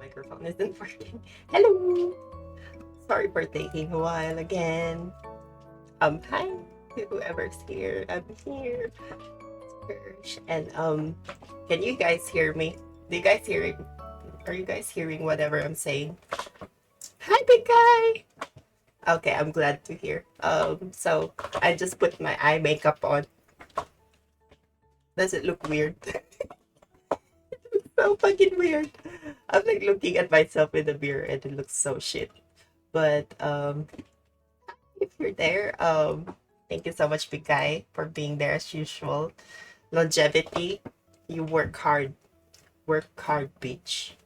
microphone isn't working. Hello! Sorry for taking a while again. Hi to whoever's here. I'm here. And can you guys hear me? Do you guys hearing? Are you guys hearing whatever I'm saying? Hi, big guy. Okay, I'm glad to hear. So I just put my eye makeup on. Does it look weird? So fucking weird. I'm like looking at myself in the mirror and it looks so shit. But if you're there, thank you so much, big guy, for being there as usual. Longevity, you work hard. Work hard, bitch.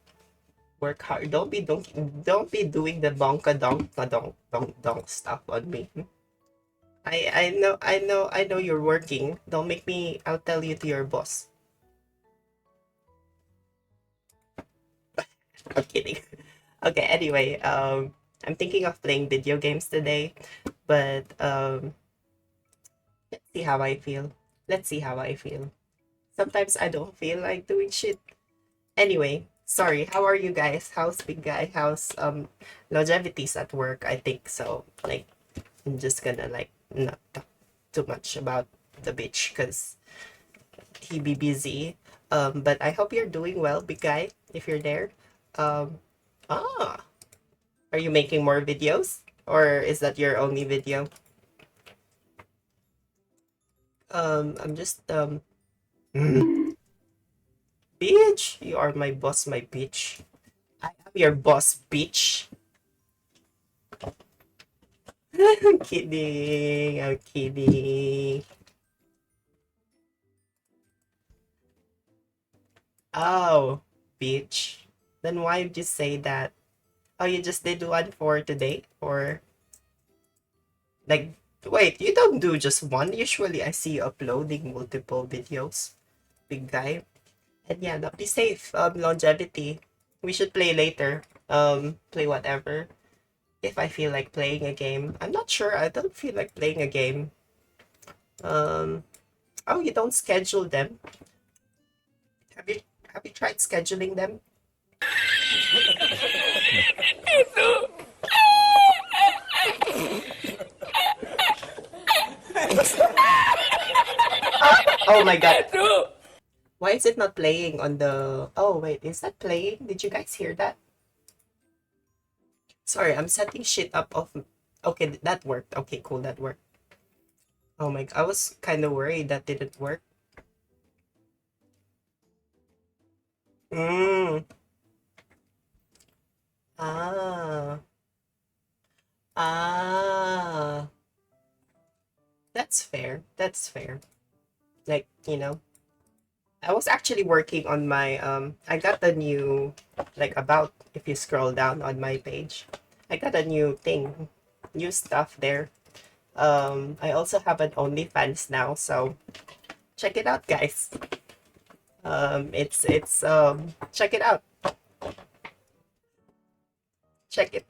Work hard. Don't be doing the bonka donk stuff on me. I know you're working. Don't make me. I'll tell you to your boss. I'm kidding. Okay. Anyway, I'm thinking of playing video games today, but let's see how I feel. Let's see how I feel. Sometimes I don't feel like doing shit. Anyway, sorry. How are you guys? How's big guy? How's longevity's at work? I think so. Like, I'm just gonna like not talk too much about the bitch because he be busy. But I hope you're doing well, big guy. If you're there. Um, ah, are you making more videos, or is that your only video? I'm just bitch. You are my boss, my bitch. I am your boss, bitch. I'm kidding. I'm kidding. Oh, bitch. Then why would you say that? Oh, you just did one for today? Or, like, wait, you don't do just one? Usually I see you uploading multiple videos, big guy. And yeah, be safe. Longevity. We should play later. Play whatever. If I feel like playing a game. I'm not sure. I don't feel like playing a game. Um, oh, you don't schedule them. Have you have you tried scheduling them? Oh my god. Why is it not playing on the... Oh wait, is that playing? Did you guys hear that? Sorry, I'm setting shit up of... Okay, that worked. Okay, cool, that worked. Oh my god, I was kind of worried that didn't work. Mm. Ah. Ah. That's fair. That's fair. Like, I was actually working on my I got a new, like, about, if you scroll down on my page, I got a new thing, new stuff there. I also have an OnlyFans now, so check it out, guys. It's check it out. Check it.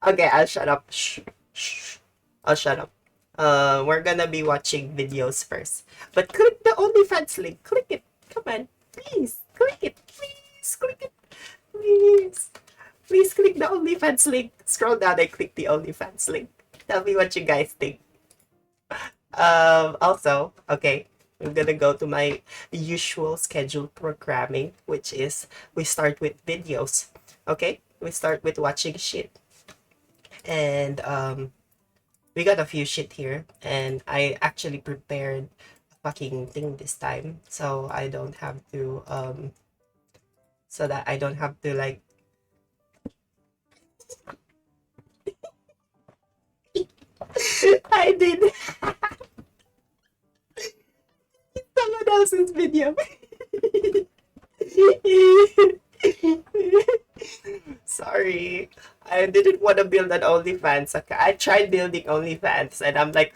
Okay, I'll shut up. Shh. Shh. I'll shut up. We're gonna be watching videos first. But click the OnlyFans link. Click it. Come on. Please. Click it. Please. Click it. Please. Please click the OnlyFans link. Scroll down and click the OnlyFans link. Tell me what you guys think. Also, okay, I'm gonna go to my usual scheduled programming, which is we start with videos. Okay? We start with watching shit. And we got a few shit here, and I actually prepared a fucking thing this time, so I don't have to so that I don't have to like... I did someone else's video. Sorry. I didn't want to build an OnlyFans. Okay, I tried building OnlyFans and I'm like,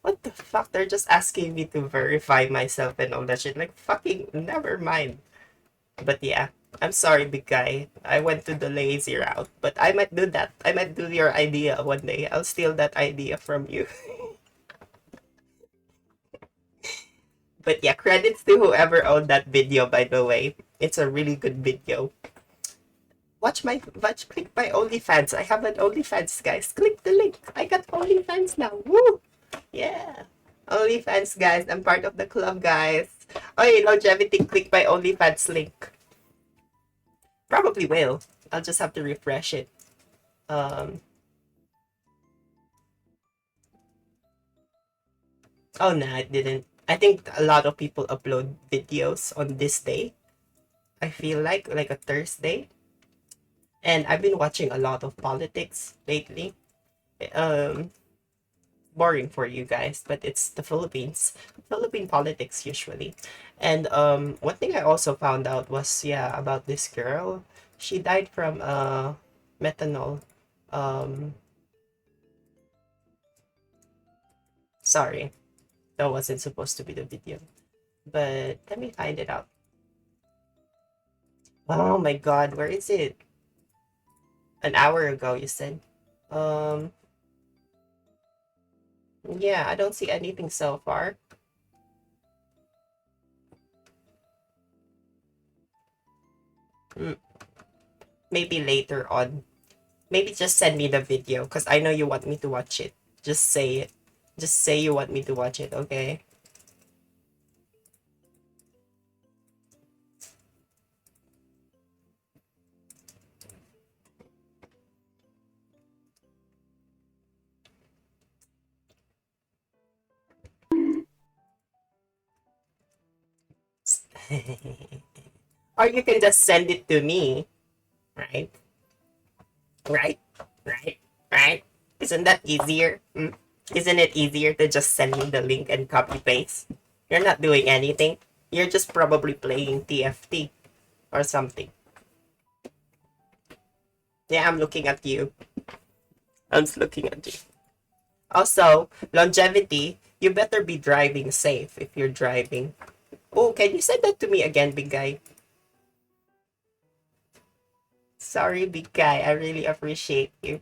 what the fuck? They're just asking me to verify myself and all that shit. Like, fucking, never mind. But yeah, I'm sorry, big guy. I went to the lazy route. But I might do that. I might do your idea one day. I'll steal that idea from you. But yeah, credits to whoever owned that video, by the way. It's a really good video. click my OnlyFans. I have an OnlyFans, guys. Click the link. I got OnlyFans now. Woo! Yeah. OnlyFans, guys. I'm part of the club, guys. Oh, longevity, click my OnlyFans link. Probably will. I'll just have to refresh it. Oh, no, it didn't. I think a lot of people upload videos on this day. I feel like a Thursday. And I've been watching a lot of politics lately. Um, Boring for you guys, but it's the Philippines. Philippine politics usually. And one thing I also found out was, yeah, about this girl. She died from methanol. Um, Sorry, that wasn't supposed to be the video. But let me find it out. Oh my god, where is it? An hour ago, you said. Um, yeah, I don't see anything so far. Mm, Maybe later on. Maybe just send me the video, because I know you want me to watch it. Just say it. Just say you want me to watch it, okay? Or you can just send it to me, right? Right? Right? Right? Isn't that easier? Isn't it easier to just send me the link and copy paste? You're not doing anything. You're just probably playing TFT or something. Yeah, I'm looking at you. I'm just looking at you. Also, longevity, you better be driving safe if you're driving. Oh, can you send that to me again, big guy? Sorry, big guy. I really appreciate you.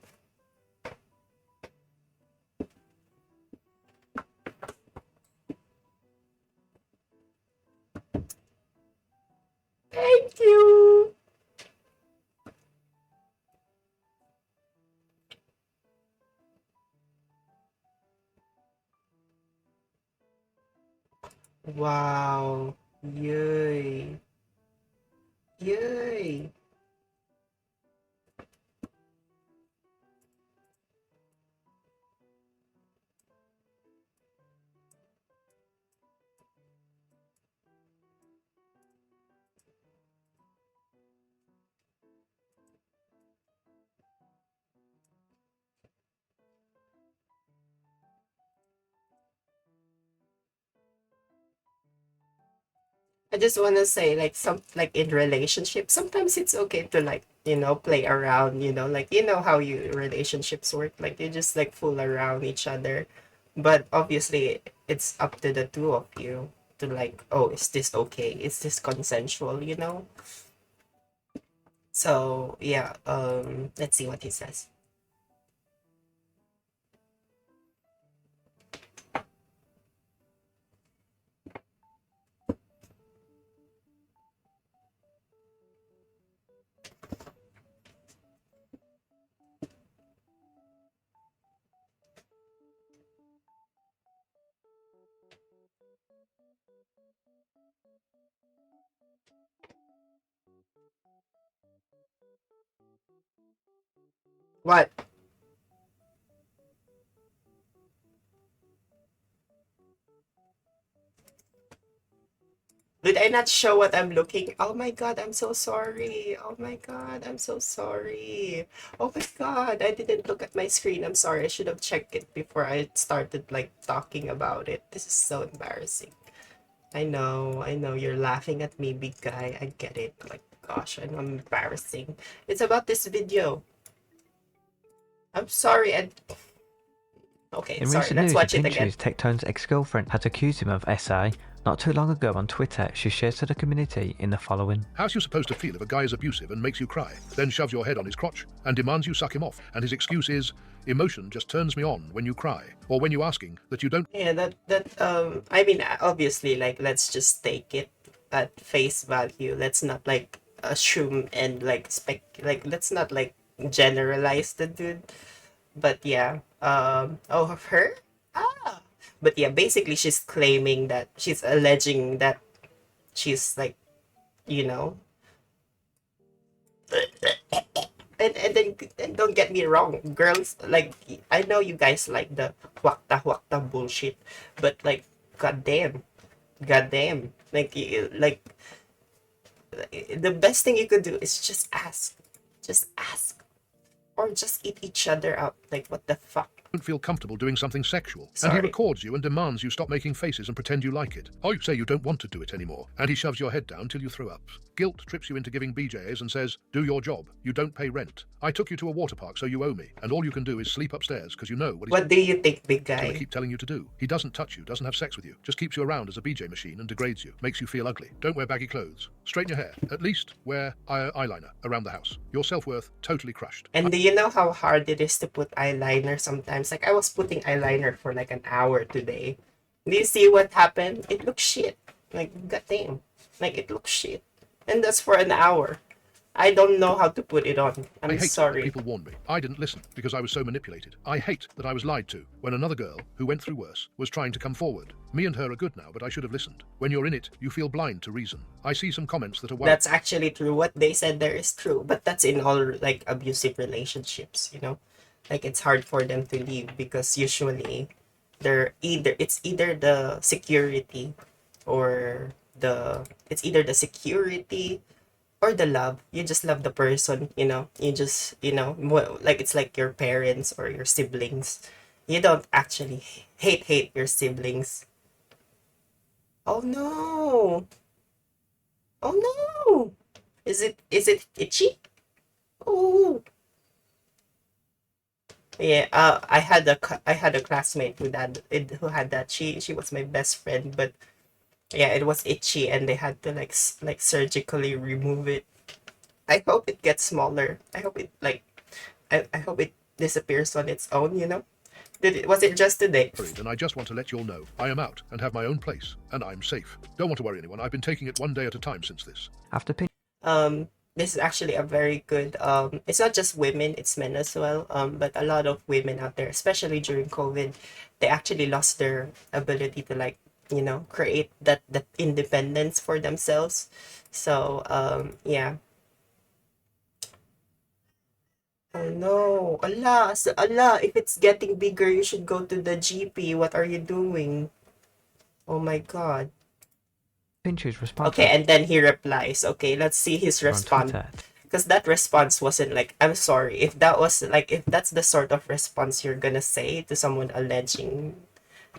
Thank you. Wow. Yay. Yay. I just want to say, like in relationships, sometimes it's okay to play around, like how you relationships work, like you just like fool around each other, but obviously it's up to the two of you to like, oh, is this okay? Is this consensual? So yeah, let's see what he says. What? Did I not show what I'm looking? Oh my god, I'm so sorry. Oh my god, I'm so sorry. Oh my god, I didn't look at my screen. I'm sorry. I should have checked it before I started like talking about it. This is so embarrassing. I know you're laughing at me, big guy. I get it. Like, gosh, I know I'm embarrassing. It's about this video. I'm sorry. Okay, In sorry. recent Let's news, watch it it again. pinches Tectone's ex-girlfriend has accused him of SI. Not too long ago on Twitter, she shares to the community in the following. How's you supposed to feel if a guy is abusive and makes you cry, then shoves your head on his crotch and demands you suck him off, and his excuse is, emotion just turns me on when you cry, or when you asking that you don't... Yeah, I mean, obviously, like, let's just take it at face value. Let's not like assume and like let's not like generalize the dude. But yeah, oh, her? Ah. But yeah, basically she's claiming that she's alleging that she's like, you know, and then and don't get me wrong, girls, like I know you guys like the huakta bullshit, but like goddamn, goddamn, like like the best thing you could do is just ask, or just eat each other out. Like what the fuck? Don't feel comfortable doing something sexual, and he Sorry. records you and demands you stop making faces and pretend you like it. Or you say you don't want to do it anymore, and he shoves your head down till you throw up. Guilt trips you into giving BJs and says, do your job, you don't pay rent. I took you to a water park, so you owe me, and all you can do is sleep upstairs because you know what he's What do you think, big going to guy? keep telling you to do. He doesn't touch you, doesn't have sex with you, just keeps you around as a BJ machine and degrades you, makes you feel ugly. Don't wear baggy clothes. Straighten your hair. At least wear eyeliner around the house. Your self-worth totally crushed. And do you know how hard it is to put eyeliner sometimes? Like I was putting eyeliner for like an hour today. Do you see what happened? It looks shit. Like goddamn. Like it looks shit. And that's for an hour. I don't know how to put it on. I I'm hate that sorry. people warned me. I didn't listen because I was so manipulated. I hate that I was lied to when another girl, who went through worse, was trying to come forward. Me and her are good now, but I should have listened. When you're in it, you feel blind to reason. I see some comments that are That's actually true. What they said there is true. But that's in all like abusive relationships, you know? Like it's hard for them to leave because usually it's either the security or it's either the security or the love. You just love the person, you know. You just, like it's like your parents or your siblings. You don't actually hate your siblings. Oh no. Oh no. Is it itchy? Oh. Yeah, I had a classmate who had that. She was my best friend, but yeah, it was itchy and they had to like surgically remove it. I hope it gets smaller. I hope it like I hope it disappears on its own, you know? Was it just today? worried, and I just want to let you all know I am out and have my own place, and I'm safe. Don't want to worry anyone. I've been taking it one day at a time since this. After This is actually a very good it's not just women, it's men as well. But a lot of women out there, especially during COVID, they actually lost their ability to like, create that independence for themselves. So yeah. Oh no. Allah, Allah, if it's getting bigger, you should go to the GP. What are you doing? Oh my god. Pinch's response Okay, and then he replies. Okay, let's see his on response. Twitter, Because that response wasn't like, I'm sorry. If that was like, if that's the sort of response you're gonna say to someone alleging,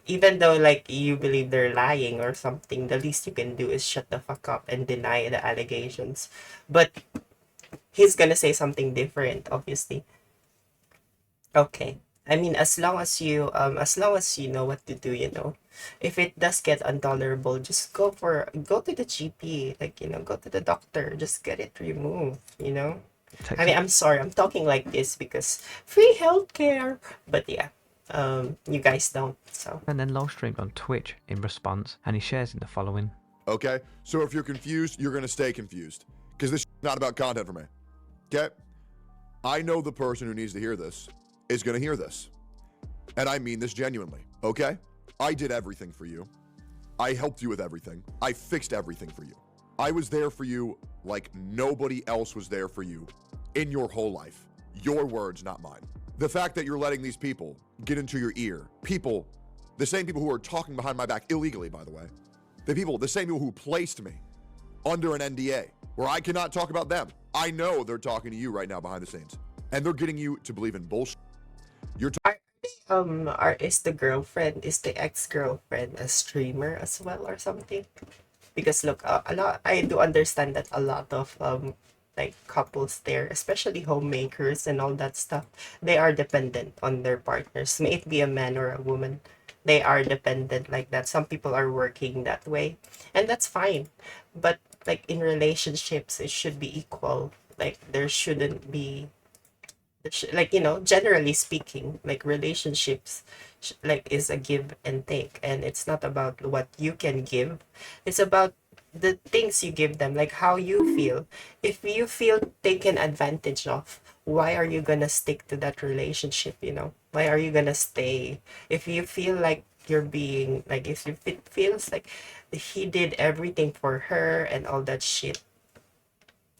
even though like you believe they're lying or something, the least you can do is shut the fuck up and deny the allegations. But he's gonna say something different, obviously. Okay. I mean, as long as you know what to do, if it does get intolerable, just go to the GP, like, go to the doctor, just get it removed. I mean, I'm sorry, I'm talking like this because free healthcare, but yeah, you guys don't, so. and then live streamed on Twitch in response, and he shares in the following. Okay? So if you're confused, you're going to stay confused. Because this is not about content for me. Okay? I know the person who needs to hear this is going to hear this. And I mean this genuinely. Okay? I did everything for you. I helped you with everything. I fixed everything for you. I was there for you like nobody else was there for you in your whole life. Your words, not mine. The fact that you're letting these people get into your ear, the same people who are talking behind my back illegally, by the way, the same people who placed me under an NDA where I cannot talk about them. I know they're talking to you right now behind the scenes, and they're getting you to believe in bullshit. Is the ex-girlfriend a streamer as well or something? Because look, I do understand that a lot of like couples there, especially homemakers and all that stuff, they are dependent on their partners. May it be a man or a woman, they are dependent like that. Some people are working that way, and that's fine. But like in relationships, it should be equal. Like there shouldn't be like, generally speaking, like relationships like is a give and take, and it's not about what you can give, it's about the things you give them, like how you feel. If you feel taken advantage of, why are you gonna stick to that relationship, you know? Why are you gonna stay? If you feel like you're being like, if it feels like he did everything for her and all that shit,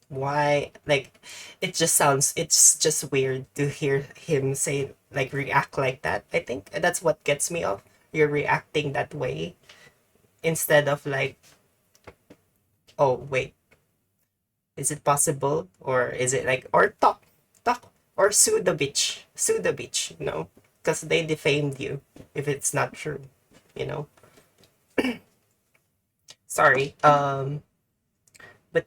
why, like, it's just weird to hear him say, like, react like that. I think that's what gets me off. You're reacting that way instead of like, oh wait, is it possible, or is it like, or talk or sue the bitch, you know, because they defamed you if it's not true, you know. Sorry. But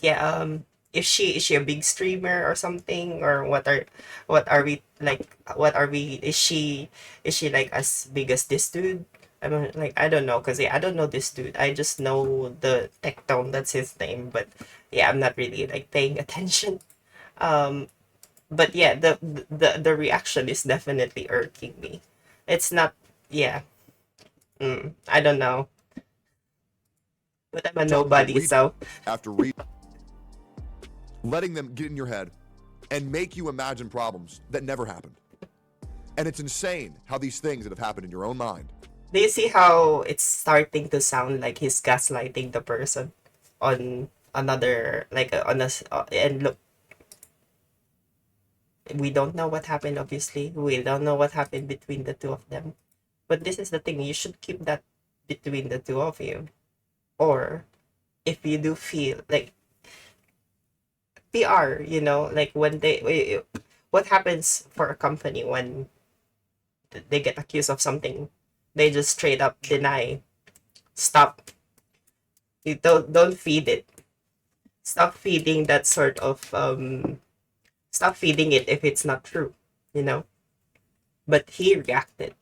yeah, is she a big streamer or something, or what are we like, what are we is she like as big as this dude? I don't know, because yeah, I don't know this dude. I just know the Tectone, that's his name, but yeah, I'm not really like paying attention. um but yeah, the reaction is definitely irking me. It's not, yeah. I don't know, but I'm a Talking to nobody, read so after read, letting them get in your head and make you imagine problems that never happened. And it's insane how these things that have happened in your own mind. do you see how it's starting to sound like he's gaslighting the person on another, like on us? And look, we don't know what happened. Obviously, we don't know what happened between the two of them. But this is the thing: you should keep that between the two of you. Or if you do feel like PR, you know, like when what happens for a company when they get accused of something, they just straight up deny. Stop. You don't feed it. Stop feeding that sort of stop feeding it if it's not true, you know. But he reacted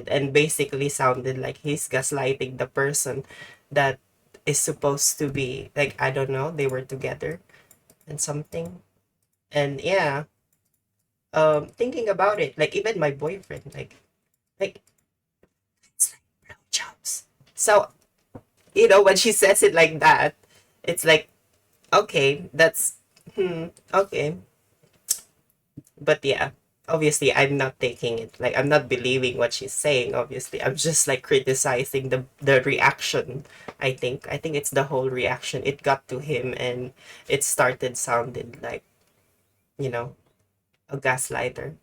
and basically sounded like he's gaslighting the person that is supposed to be like, I don't know, they were together and something. And yeah, thinking about it, like even my boyfriend, like it's like blowjobs. So, you know, when she says it like that, it's like, okay, that's okay. But yeah, obviously I'm not taking it, like I'm not believing what she's saying. Obviously, I'm just like criticizing the reaction. I think it's the whole reaction. It got to him, and it started sounded like, you know, a gaslighter,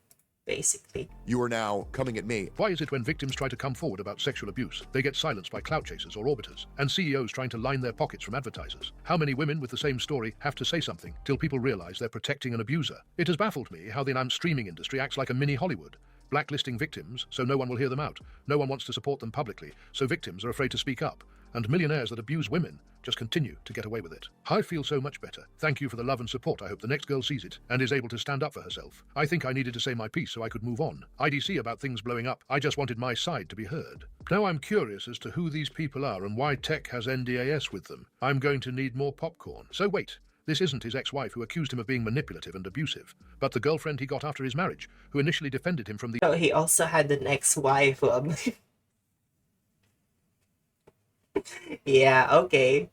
basically. You are now coming at me. Why is it when victims try to come forward about sexual abuse, they get silenced by clout chasers or orbiters, and CEOs trying to line their pockets from advertisers? How many women with the same story have to say something till people realize they're protecting an abuser? It has baffled me how the streaming industry acts like a mini Hollywood, blacklisting victims so no one will hear them out. No one wants to support them publicly, so victims are afraid to speak up. And millionaires that abuse women just continue to get away with it. I feel so much better. Thank you for the love and support. I hope the next girl sees it and is able to stand up for herself. I think I needed to say my piece so I could move on. IDC about things blowing up. I just wanted my side to be heard. Now I'm curious as to who these people are and why tech has NDAS with them. I'm going to need more popcorn. So wait. This isn't his ex-wife who accused him of being manipulative and abusive, but the girlfriend he got after his marriage, who initially defended him from the So he also had an ex-wife. Yeah, okay.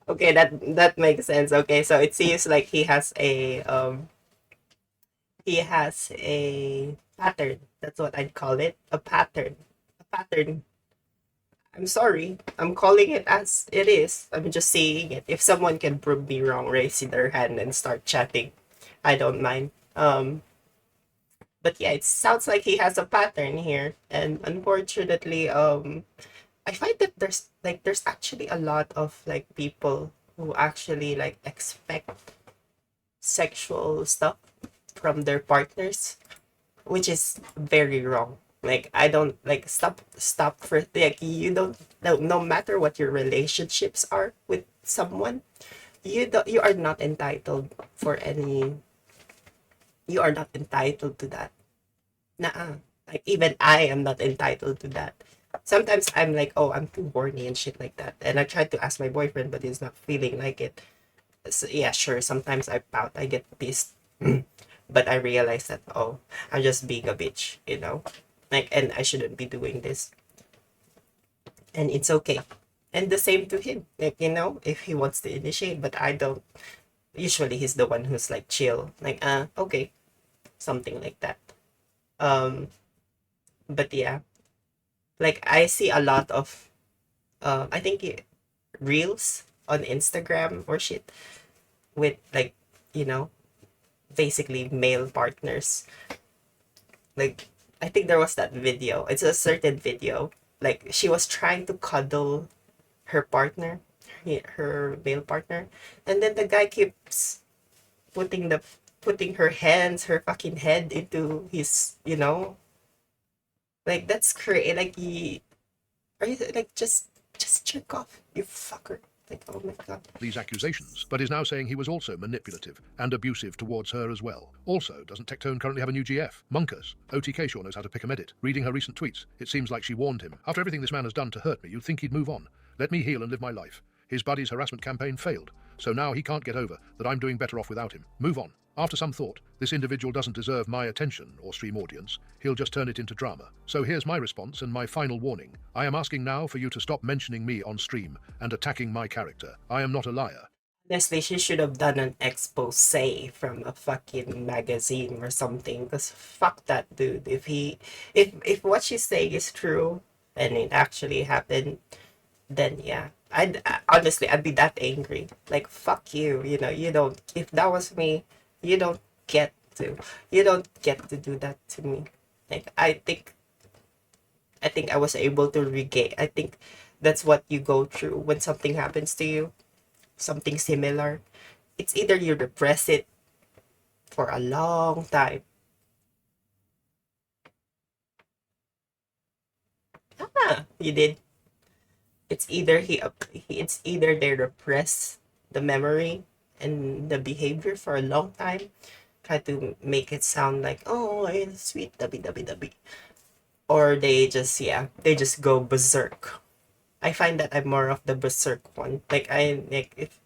Okay, that makes sense. Okay, so it seems like he has a pattern. That's what I'd call it. A pattern. A pattern. I'm sorry. I'm calling it as it is. I'm just saying it. If someone can prove me wrong, raise their hand and start chatting. I don't mind. But yeah, it sounds like he has a pattern here. And unfortunately, I find that there's actually a lot of like people who actually like expect sexual stuff from their partners, which is very wrong. Like I don't like stop for like you don't no matter what your relationships are with someone, you are not entitled for any, you are not entitled to that. Nah, like even I am not entitled to that. Sometimes I'm like, oh, I'm too horny and shit like that, and I try to ask my boyfriend, but he's not feeling like it. So, yeah, sure. Sometimes I pout, I get pissed, but I realize that, oh, I'm just being a bitch, like, and I shouldn't be doing this, and it's okay, And the same to him. Like, if he wants to initiate, but I don't. Usually he's the one who's like chill. Like, okay. Something like that. Um, but yeah. Like I see a lot of I think reels on Instagram or shit with like, you know, basically male partners. Like I think there was that video. It's a certain video. Like she was trying to cuddle her partner, her male partner, and then the guy keeps putting the putting her hands, her fucking head into his, like that's crazy. Like are you like just jerk off, you fucker? Like oh my god. these accusations, but is now saying he was also manipulative and abusive towards her as well. Also, doesn't Tectone currently have a new GF? Monkus. OTK sure knows how to pick a medit. Reading her recent tweets, it seems like she warned him. After everything this man has done to hurt me, you'd think he'd move on. Let me heal and live my life. His buddy's harassment campaign failed, so now he can't get over that I'm doing better off without him. Move on. After some thought, this individual doesn't deserve my attention or stream audience. He'll just turn it into drama. So here's my response and my final warning. I am asking now for you to stop mentioning me on stream and attacking my character. I am not a liar. Honestly, she should have done an expose from a fucking magazine or something. Cause fuck that dude. If what she's saying is true and it actually happened, then yeah, honestly I'd be that angry. Like fuck you. You don't. If that was me, you don't get to. You don't get to do that to me. Like I think I was able to regain. I think that's what you go through when something happens to you, something similar. It's either you repress it for a long time. You did. It's either they repress the memory and the behavior for a long time, try to make it sound like oh it's sweet dubby dubby dubby, or they just go berserk. I find that I'm more of the berserk one. Like if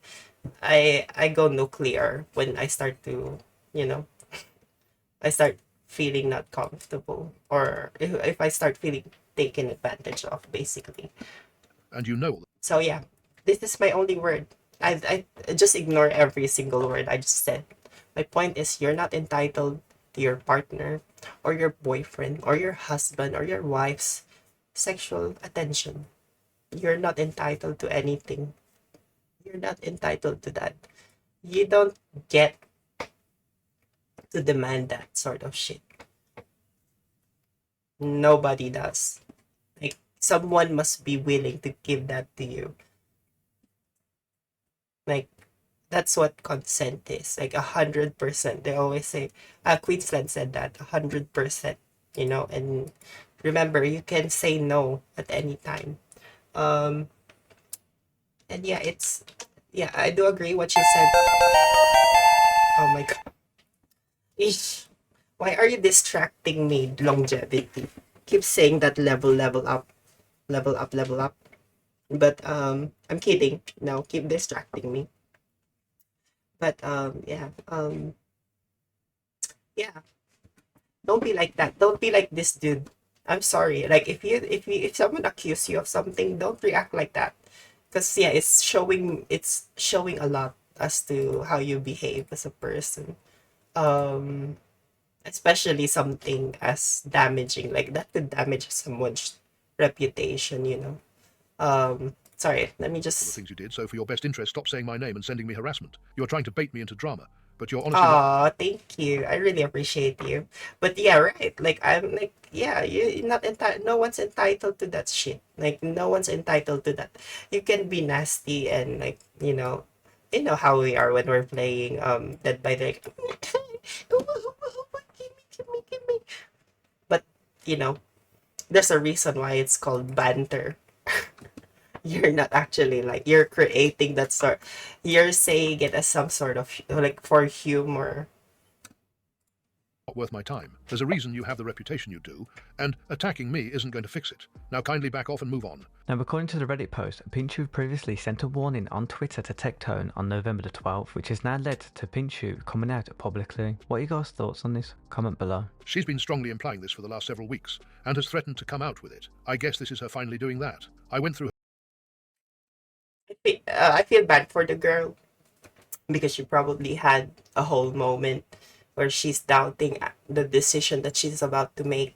I go nuclear when I start to, you know, I start feeling not comfortable, or if I start feeling taken advantage of, basically. And you know all So yeah, this is my only word. I just ignore every single word I just said. My point is you're not entitled to your partner or your boyfriend or your husband or your wife's sexual attention. You're not entitled to anything. You're not entitled to that. You don't get to demand that sort of shit. Nobody does. Like someone must be willing to give that to you. Like that's what consent is. Like 100%. They always say, Queensland said that 100%. And remember, you can say no at any time. And yeah, I do agree what she said. Oh my god. Eesh. Why are you distracting me, longevity? Keep saying that level up, level up, level up. But I'm kidding. No, keep distracting me. But yeah. Don't be like that. Don't be like this dude. I'm sorry. Like if someone accuse you of something, don't react like that. Cause yeah, it's showing a lot as to how you behave as a person. Um Especially something as damaging like that could damage someone's reputation. Sorry, let me the just things you did, so for your best interest, stop saying my name and sending me harassment. You're trying to bait me into drama, but you're honestly not. Oh, thank you. I really appreciate you. But yeah, right. Like I'm like, yeah, you're not entitled. No one's entitled to that shit. Like no one's entitled to that. You can be nasty and like, how we are when we're playing Dead by Daylight. Give me. But you know, there's a reason why it's called banter. You're not actually like you're creating that sort. You're saying it as some sort of like for humor. Not worth my time. There's a reason you have the reputation you do, and attacking me isn't going to fix it. Now kindly back off and move on. Now, according to the Reddit post, Pinshu previously sent a warning on Twitter to Tectone on November the 12th, which has now led to Pinshu coming out publicly. What are you guys' thoughts on this? Comment below. She's been strongly implying this for the last several weeks, and has threatened to come out with it. I guess this is her finally doing that. I went through I feel bad for the girl because she probably had a whole moment where she's doubting the decision that she's about to make.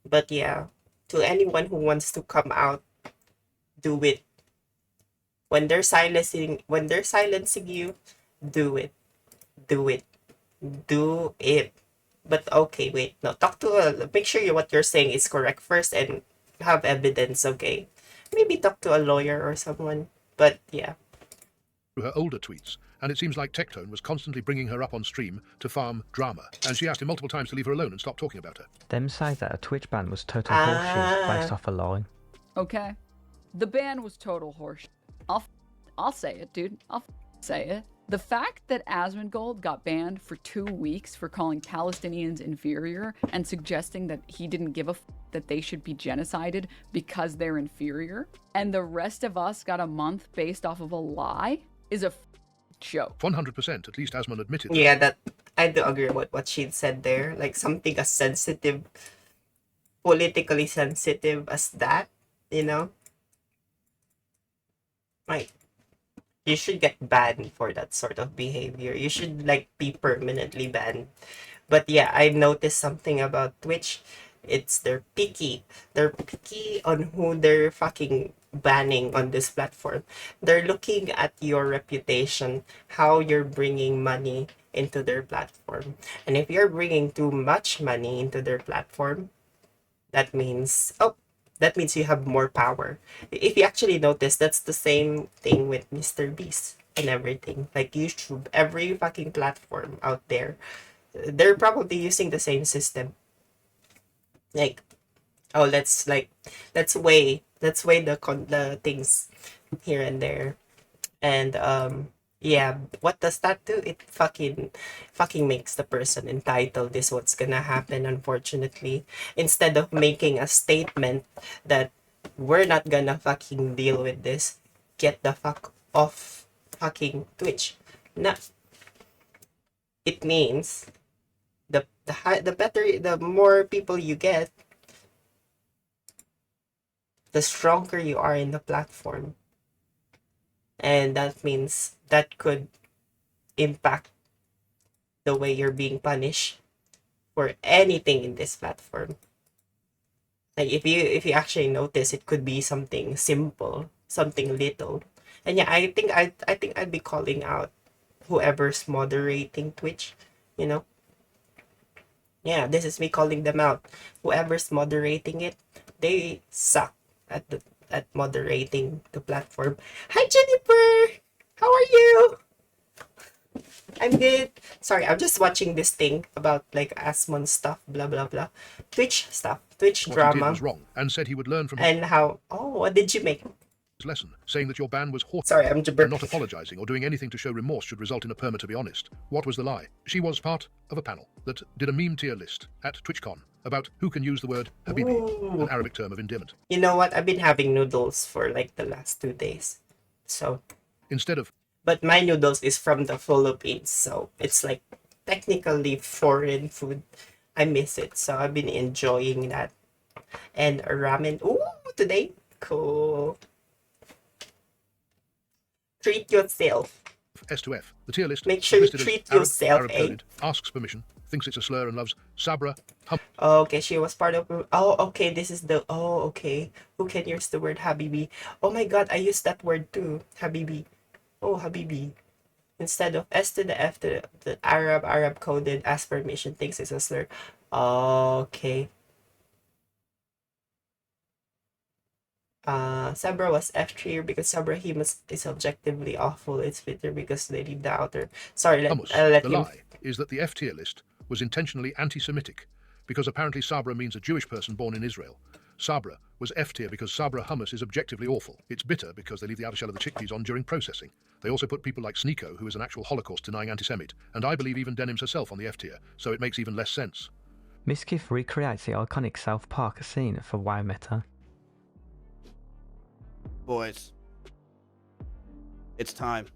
But yeah, to anyone who wants to come out, do it. When they're silencing you, do it. Do it. Do it. But okay, wait. No, make sure what you're saying is correct first and have evidence, okay? Maybe talk to a lawyer or someone. But yeah. Her older tweets, and it seems like Tectone was constantly bringing her up on stream to farm drama, and she asked him multiple times to leave her alone and stop talking about her. Them say that a Twitch ban was total horseshit based off a lie. Okay. The ban was total horseshit. I'll say it, dude. I'll say it. The fact that Asmongold got banned for 2 weeks for calling Palestinians inferior and suggesting that he didn't give a that they should be genocided because they're inferior, and the rest of us got a month based off of a lie, is a joke. 100%, at least Asmon admitted. Yeah, that I do agree with what she said there. Like something as sensitive, politically sensitive as that, you know? Like, you should get banned for that sort of behavior. You should like be permanently banned. But yeah, I noticed something about Twitch. It's they're picky. They're picky on who they're fucking banning on this platform. They're looking at your reputation, how you're bringing money into their platform. And if you're bringing too much money into their platform, that means you have more power. If you actually notice, that's the same thing with Mr. Beast and everything. Like YouTube, every fucking platform out there, they're probably using the same system. Like, oh, let's weigh the things here and there, and yeah, what does that do? It fucking makes the person entitled. This what's gonna happen, unfortunately. Instead of making a statement that we're not gonna fucking deal with this, get the fuck off fucking Twitch. No, it means the more people you get, the stronger you are in the platform. And that means that could impact the way you're being punished for anything in this platform. Like if you actually notice, it could be something simple, something little. And yeah, I think I'd be calling out whoever's moderating Twitch, you know. Yeah, this is me calling them out. Whoever's moderating it, they suck at moderating the platform. Hi Jennifer! How are you? I'm good. Sorry, I'm just watching this thing about like Asmon stuff, blah blah blah. Twitch stuff, Twitch What he did drama. was wrong, and said he would learn from his And how what did you make? lesson, saying that your ban was haughty Sorry, I'm and jabber. not apologizing or doing anything to show remorse should result in a perma, to be honest. What was the lie? She was part of a panel that did a meme tier list at TwitchCon about who can use the word Habibi, Ooh. an Arabic term of endearment, You know what? I've been having noodles for like the last 2 days. So instead of but my noodles is from the Philippines, so it's like technically foreign food. I miss it, so I've been enjoying that. And ramen. Ooh, today. Cool. Treat yourself. S to F. The tier list Make was sure you listed as treat Arab, yourself, Arab eh? coded, asks permission, thinks it's a slur and loves Sabra, Okay, she was part of. Oh, okay. This is the. Oh, okay. Who can use the word Habibi? Oh my God, I used that word too. Habibi. Oh, Habibi. Instead of S to the F, the Arab coded as permission thinks it's a slur. Okay. Sabra was F tier because Sabra is objectively awful. It's bitter because they leave the outer. Sorry, hummus. I'll let The him. lie is that the F tier list was intentionally anti-Semitic, because apparently Sabra means a Jewish person born in Israel. Sabra was F tier because Sabra hummus is objectively awful. It's bitter because they leave the outer shell of the chickpeas on during processing. They also put people like Sneeko, who is an actual Holocaust-denying anti-Semite, and I believe even Denims herself on the F tier, so it makes even less sense. Miskiff recreates the iconic South Park scene for WoW meta. Boys. It's time.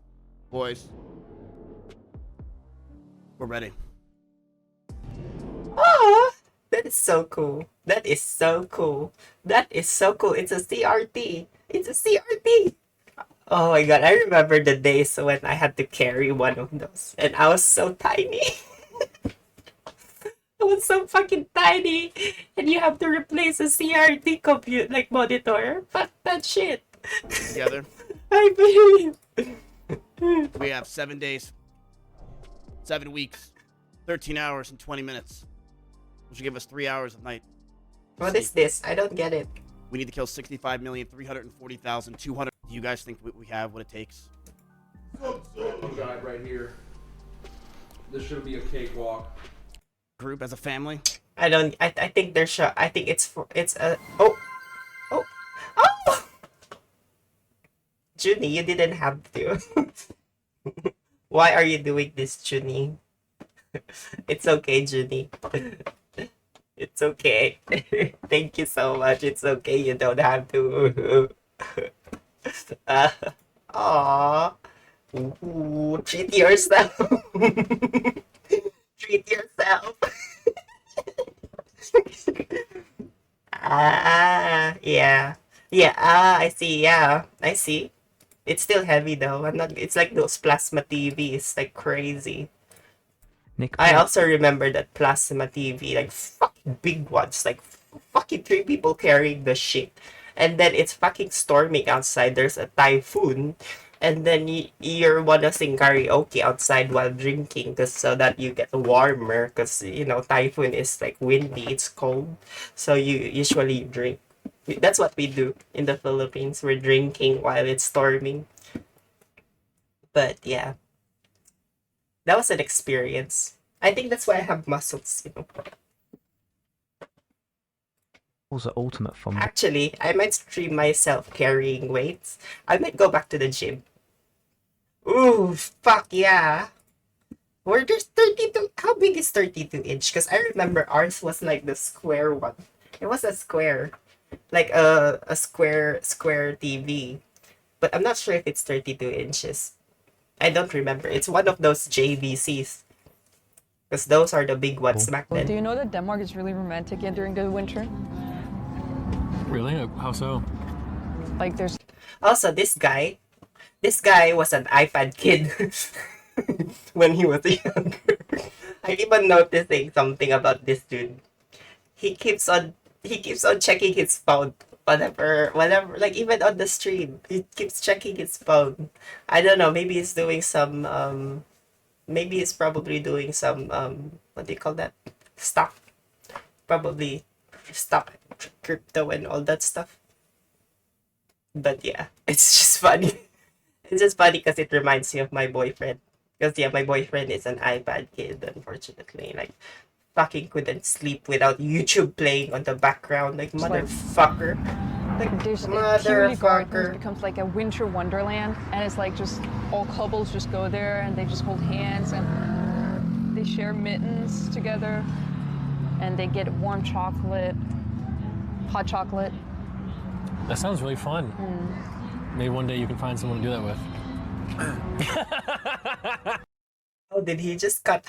Boys. We're ready. Ah, that is so cool. That is so cool. That is so cool. It's a CRT. It's a CRT. Oh my god, I remember the days when I had to carry one of those. And I was so tiny. I was so fucking tiny. And you have to replace a CRT compute like monitor. Fuck that shit. Together, I believe. we have 7 days, 7 weeks, 13 hours and 20 minutes, which will give us 3 hours of night. What is this? I don't get it. We need to kill 65,340,200. Do you guys think we have what it takes? Guy right here. This should be a cakewalk. Group as a family? I don't. I think there's. I think it's for. It's a. Oh. Oh. Oh. Junie, you didn't have to. Why are you doing this, Junie? It's okay, Junie. It's okay. Thank you so much. It's okay. You don't have to. Aww. Ooh, treat yourself. Treat yourself. Yeah. Yeah, I see. Yeah, I see. It's still heavy though. I'm not. It's like those plasma TVs, like crazy. Nick, I also remember that plasma TV, like fucking big ones, like fucking 3 people carrying the shit, and then it's fucking storming outside. There's a typhoon, and then you're wanna sing karaoke outside while drinking, cause so that you get warmer. Cause you know typhoon is like windy, it's cold, so you usually drink. That's what we do in the Philippines. We're drinking while it's storming. But yeah. That was an experience. I think that's why I have muscles, you know. are ultimate fun. Actually, I might stream myself carrying weights. I might go back to the gym. Ooh, fuck yeah. Where there's 32. How big is 32 inch? Because I remember ours was like the square one. It was a square. Like a square TV. But I'm not sure if it's 32 inches. I don't remember. It's one of those JVCs. Because those are the big ones back Do then. you know that Denmark is really romantic during the winter? Really? How so? Like there's Also, this guy was an iPad kid when he was younger. I'm even noticing something about this dude. He keeps on checking his phone whenever, like even on the stream, he keeps checking his phone. I don't know, maybe he's doing some maybe he's probably doing some what do you call that? Stock. Probably stock, crypto and all that stuff. But yeah, it's just funny. It's just funny because it reminds me of my boyfriend. Because yeah, my boyfriend is an iPad kid, unfortunately. Like, fucking couldn't sleep without YouTube playing on the background. Like, motherfucker. Like, Purely Gardens motherfucker. becomes like a winter wonderland, and it's like just all couples just go there and they just hold hands and they share mittens together and they get warm chocolate, hot chocolate. That sounds really fun. Maybe one day you can find someone to do that with. Oh, did he just cut?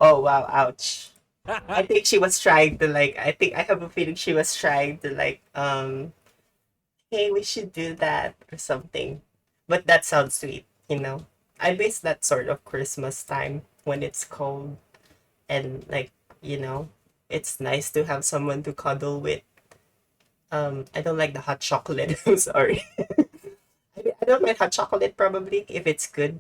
Oh, wow, ouch. I think she was trying to like, I have a feeling she was trying to like, hey, we should do that or something. But that sounds sweet, you know. I miss that sort of Christmas time when it's cold and like, you know, it's nice to have someone to cuddle with. I don't like the hot chocolate. I'm sorry. I don't like hot chocolate probably if it's good.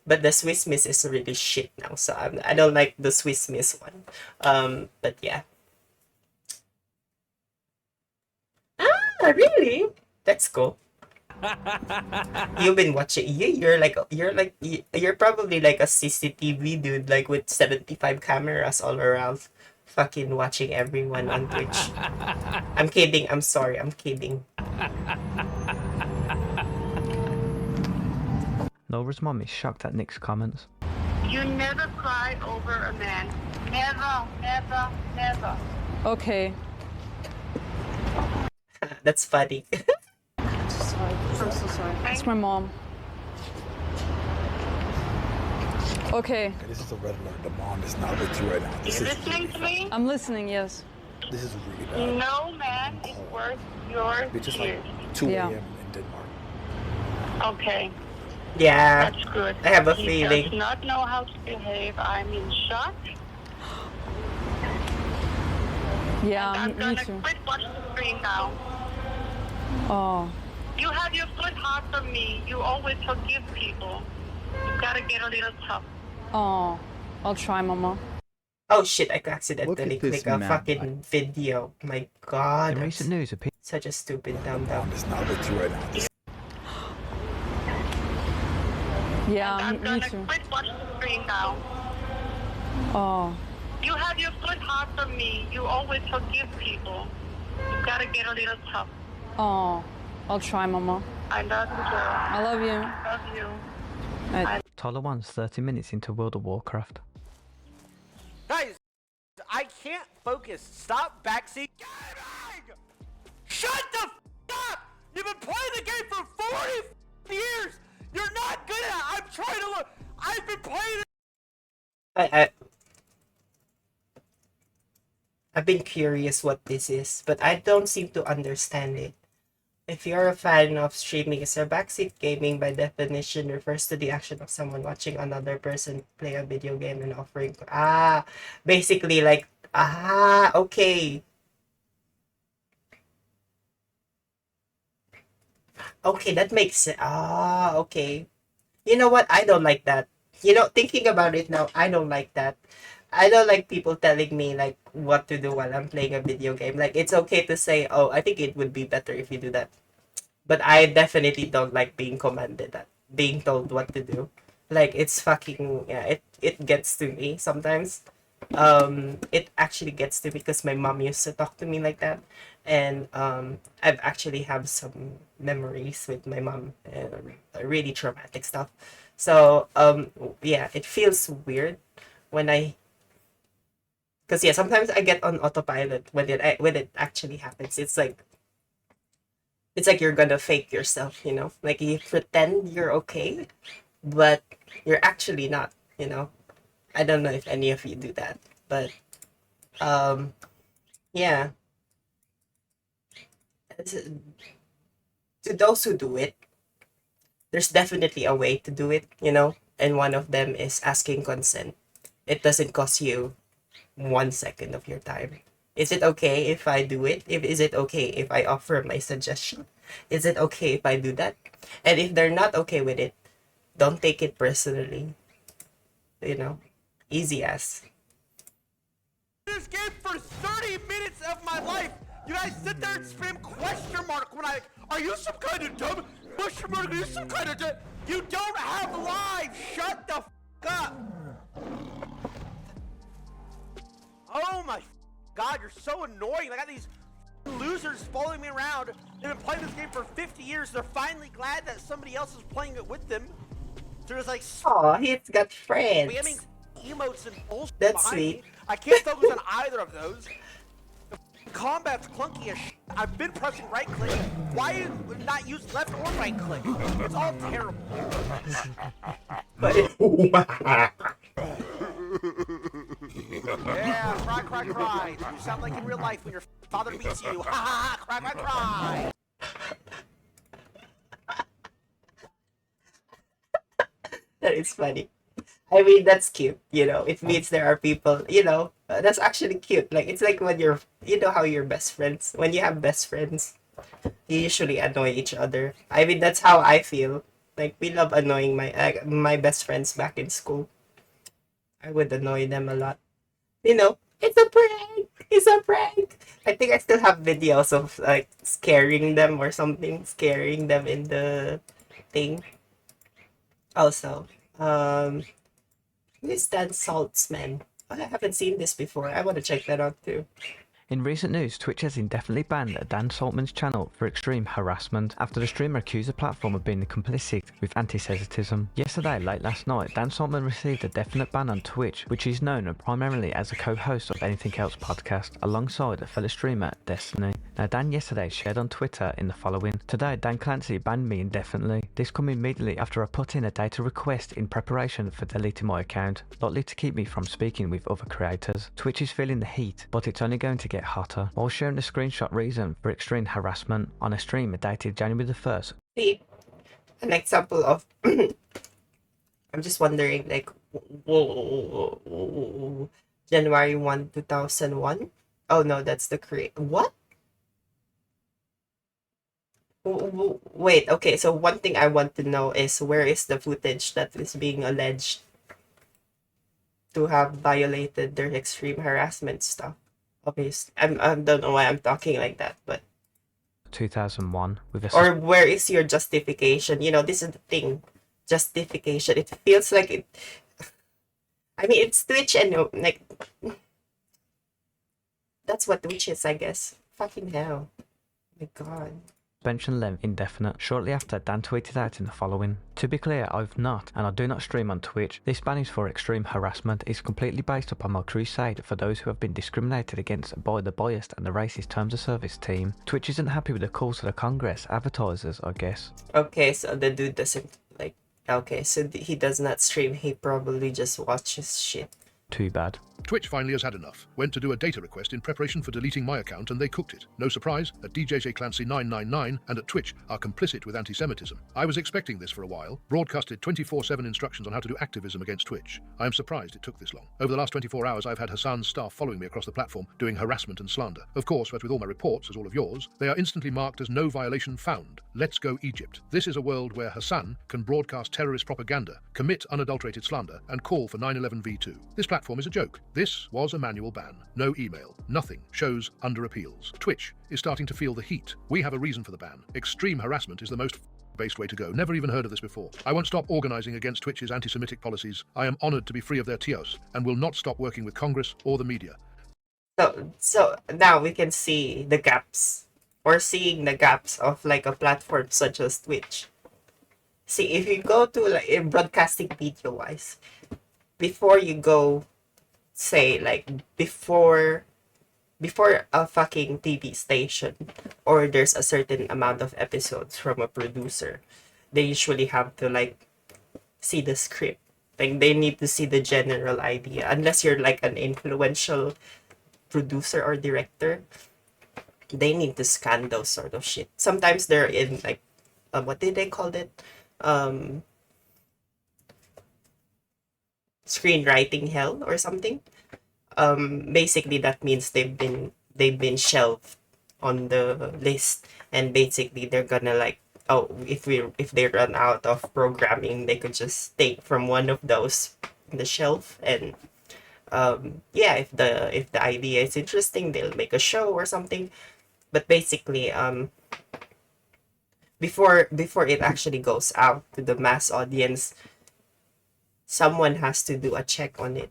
But the Swiss Miss is really shit now, so I don't like the Swiss Miss one. But yeah. Ah, really? That's cool. You've been watching. You're probably like a CCTV dude, like with 75 cameras all around, fucking watching everyone on Twitch. I'm kidding. I'm sorry. I'm kidding. Nora's mom is shocked at Nick's comments. You never cry over a man. Never, never, never. Okay. That's funny. Sorry. I'm so sorry. It's my mom. Okay. This is a red alert. The mom is not with you right now. You listening to me? I'm listening, yes. This is really bad. No man is worth your Bitches like tears. 2 Yeah. a.m. in Denmark. Okay, Yeah, that's good. I have a He feeling. does not know how to behave. I'm in shock. Yeah, I'm me gonna too. quit watching the screen now. Oh, You have your good heart for me. You always forgive people. You gotta get a little tough. oh, I'll try, Mama. Oh shit, I Look accidentally at this clicked a map. fucking video. My god, In I'm recent news, such a stupid The dumb. bond is not with you right now. Yeah, I'm me gonna too. quit watching the screen now. Oh, You have your good heart for me. You always forgive people. You gotta get a little tough. oh, I'll try, Mama. I love you, girl. I love you. I love you. Tyler One's 30 minutes into World of Warcraft. Guys, I can't focus. Stop backseat gaming! Shut the up! You've been playing the game for 40 years! You're not good at it! I'm trying to look! I've been playing it! I've been curious what this is, but I don't seem to understand it. If you're a fan of streaming, so backseat gaming by definition refers to the action of someone watching another person play a video game and offering basically like okay. Okay, that makes sense. Okay. You know what? I don't like that. You know, thinking about it now, I don't like that. I don't like people telling me like what to do while I'm playing a video game. Like it's okay to say, "Oh, I think it would be better if you do that." But I definitely don't like being commanded that, being told what to do. Like it's fucking yeah, it gets to me sometimes. It actually gets to me because my mom used to talk to me like that, and I've actually have some memories with my mom, really traumatic stuff. So yeah, it feels weird when I because yeah, sometimes I get on autopilot when it actually happens. It's like you're gonna fake yourself, you know? Like you pretend you're okay, but you're actually not, you know? I don't know if any of you do that, but um yeah. To those who do it, there's definitely a way to do it, you know? And one of them is asking consent. It doesn't cost you 1 second of your time. Is it okay if I do it? Is it okay if I offer my suggestion? Is it okay if I do that? And if they're not okay with it, don't take it personally. You know, easy as. This game for 30 minutes of my life! You guys sit there and spam question mark when are you some kind of dumb? Question mark, are you some kind of dumb? You don't have lives! Shut the up! Oh my god, you're so annoying. I got these losers following me around. They've been playing this game for 50 years. They're finally glad that somebody else is playing it with them. So there's like Oh, he's got friends. spamming emotes and bullshit That's behind sweet. me. I can't focus on either of those. The combat's clunky as shit. I've been pressing right click. Why not use left or right click? It's all terrible. Yeah, cry, cry, cry. You sound like in real life when your father beats you. Ha ha ha, cry, cry, cry. That is funny. I mean, that's cute. You know, it means there are people. You know, that's actually cute. Like it's like when you know how you're best friends. When you have best friends, you usually annoy each other. I mean, that's how I feel. Like we love annoying my best friends back in school. I would annoy them a lot. You know, it's a prank. It's a prank. I think I still have videos of like scaring them or something, scaring them in the thing. Also, who is Dan Saltzman? I haven't seen this before. I want to check that out too. In recent news, Twitch has indefinitely banned Dan Saltman's channel for extreme harassment after the streamer accused the platform of being complicit with anti-Semitism. Yesterday, late last night, Dan Saltman received a definite ban on Twitch, which is known primarily as a co-host of Anything Else podcast, alongside a fellow streamer, Destiny. Now, Dan yesterday shared on Twitter in the following: "Today, Dan Clancy banned me indefinitely. This come immediately after I put in a data request in preparation for deleting my account, likely to keep me from speaking with other creators. Twitch is feeling the heat, but it's only going to get hotter. While sharing the screenshot reason for extreme harassment on a stream dated January the 1st. See, an example of I'm just wondering, like, January 1, 2001? Oh no, that's the create. What? Wait, okay, so one thing I want to know is where is the footage that is being alleged to have violated their extreme harassment stuff? Obviously, I don't know why I'm talking like that, but 2001 with a or where is your justification? You know, this is the thing. Justification. It feels like it. I mean, it's Twitch and like. That's what Twitch is, I guess. Fucking hell. Oh my god. suspension length indefinite. Shortly after, Dan tweeted out in the following: "To be clear, I've not, and I do not stream on Twitch. This ban is for extreme harassment. It's completely based upon my crusade for those who have been discriminated against by the biased and the racist terms of service team. Twitch isn't happy with the calls to the Congress, advertisers, I guess." Okay, so the dude doesn't like. Okay, so he does not stream. He probably just watches shit. Too bad. Twitch finally has had enough. Went to do a data request in preparation for deleting my account and they cooked it. No surprise that DJJ Clancy 999 and at Twitch are complicit with anti-Semitism. I was expecting this for a while. Broadcasted 24/7 instructions on how to do activism against Twitch. I am surprised it took this long. Over the last 24 hours, I've had Hassan's staff following me across the platform doing harassment and slander. Of course, as with all my reports, as all of yours, they are instantly marked as no violation found. Let's go Egypt. This is a world where Hassan can broadcast terrorist propaganda, commit unadulterated slander, and call for 9/11 V2. This platform is a joke. This was a manual ban. No email. Nothing. Shows under appeals. Twitch is starting to feel the heat. We have a reason for the ban. Extreme harassment is the most based way to go. Never even heard of this before. I won't stop organizing against Twitch's anti-Semitic policies. I am honored to be free of their tios and will not stop working with Congress or the media. So now we can see the gaps. Or seeing the gaps of like a platform such as Twitch. See, if you go to like broadcasting video wise, before you go say like before a fucking TV station or there's a certain amount of episodes from a producer, they usually have to like see the script. Like they need to see the general idea. Unless you're like an influential producer or director, they need to scan those sort of shit. Sometimes they're in like what did they call it? Screenwriting hell or something. Basically that means they've been shelved on the list, and basically they're gonna like, oh, if they run out of programming, they could just take from one of those in the shelf, and yeah, if the idea is interesting, they'll make a show or something. But basically before it actually goes out to the mass audience, someone has to do a check on it.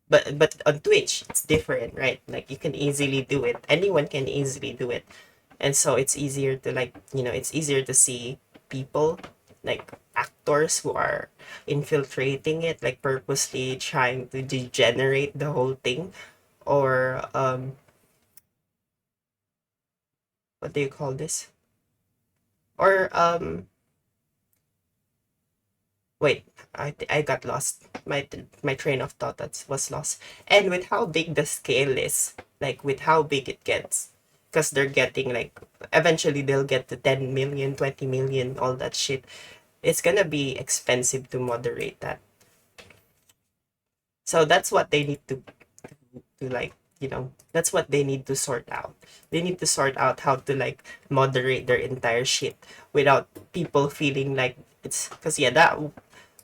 But on Twitch, it's different, right? Like you can easily do it. Anyone can easily do it. And so it's easier to like, it's easier to see people, like actors who are infiltrating it, like purposely trying to degenerate the whole thing. Or what do you call this? Or wait, I got lost. My train of thought was lost. And with how big the scale is, like with how big it gets, because they're getting like, eventually they'll get to 10 million, 20 million, all that shit. It's gonna be expensive to moderate that. So that's what they need to like, that's what they need to sort out. They need to sort out how to like moderate their entire shit without people feeling like it's, because yeah,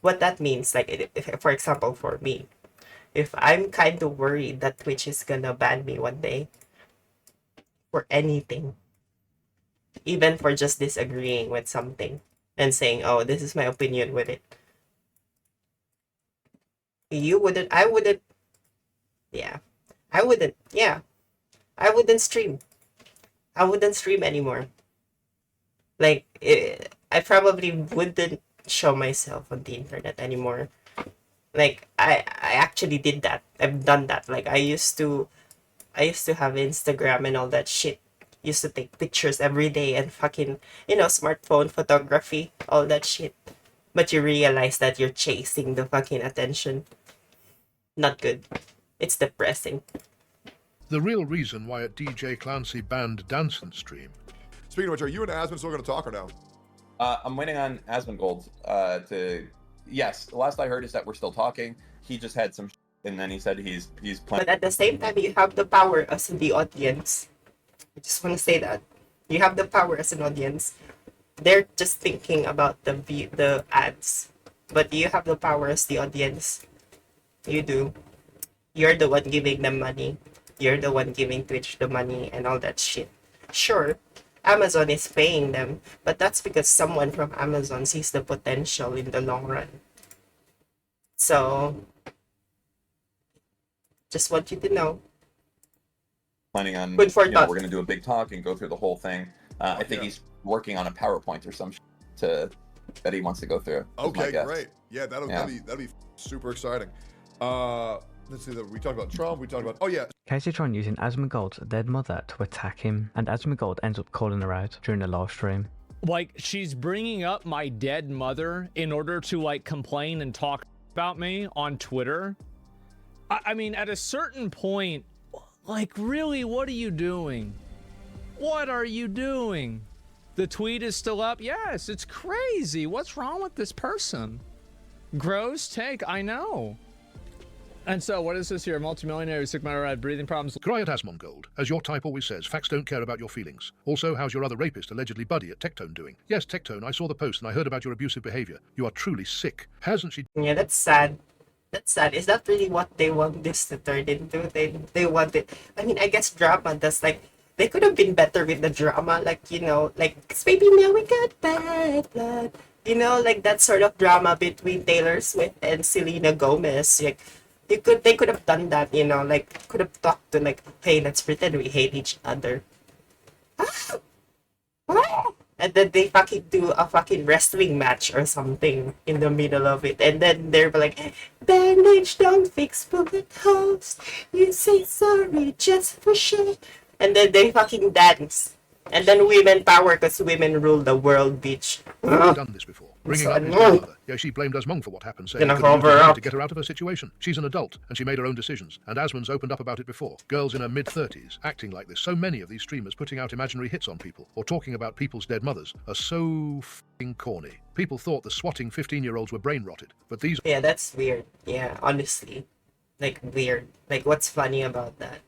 what that means, like if, for example, for me, if I'm kind of worried that Twitch is gonna ban me one day for anything, even for just disagreeing with something and saying, oh, this is my opinion with it, I wouldn't stream. I wouldn't stream anymore. Like, I probably wouldn't show myself on the internet anymore. Like, I actually did that. I've done that. Like, I used to have Instagram and all that shit. Used to take pictures every day and fucking, smartphone photography, all that shit. But you realize that you're chasing the fucking attention. Not good. It's depressing. The real reason why DJ Clancy banned Dancing Stream. Speaking of which, are you and Asmund still going to talk or no? I'm waiting on Asmongold to. Yes, the last I heard is that we're still talking. He just had some, and then he said he's playing. But at the same time, you have the power as the audience. I just want to say that you have the power as an audience. They're just thinking about the ads, but you have the power as the audience. You do. You're the one giving them money. You're the one giving Twitch the money and all that shit. Sure, Amazon is paying them, but that's because someone from Amazon sees the potential in the long run. So, just want you to know. Planning on, Good for thought. we're gonna do a big talk and go through the whole thing. I think he's working on a PowerPoint or some that he wants to go through. Okay, great. Yeah, that'll be super exciting. Let's see. We talked about Trump. We talked about Casey Tron using Asmongold's dead mother to attack him, and Asmongold ends up calling her out during the live stream. Like, she's bringing up my dead mother in order to, like, complain and talk about me on Twitter. I mean, at a certain point, like, really, what are you doing? What are you doing? The tweet is still up? Yes, it's crazy. What's wrong with this person? Gross take, I know. And so, what is this here? A multimillionaire who's sick had breathing problems. Cry at Asmongold. As your type always says, facts don't care about your feelings. Also, how's your other rapist, allegedly Buddy, at Tectone doing? Yes, Tectone, I saw the post and I heard about your abusive behavior. You are truly sick. Hasn't she... Yeah, that's sad. That's sad. Is that really what they want this to turn into? They want it. I mean, I guess drama does, like, they could have been better with the drama, like, you know, like, 'cause baby now we got bad blood. You know, like that sort of drama between Taylor Swift and Selena Gomez. Like, they could have done that, you know, like, could have talked to, like, hey, let's pretend we hate each other. And then they fucking do a fucking wrestling match or something in the middle of it. And then they're like, bandage don't fix bullet holes. You say sorry just for shit. And then they fucking dance. And then women power because women rule the world, bitch. done this before. Bringing up his grandmother. Yeah, she blamed Asmong for what happened, saying he could have used her to get her out of her situation. She's an adult, and she made her own decisions. And Asmund's opened up about it before. Girls in her mid-30s acting like this. So many of these streamers putting out imaginary hits on people, or talking about people's dead mothers, are so f***ing corny. People thought the swatting 15-year-olds were brain-rotted, but these... Yeah, that's weird. Yeah, honestly. Like, weird. Like, what's funny about that?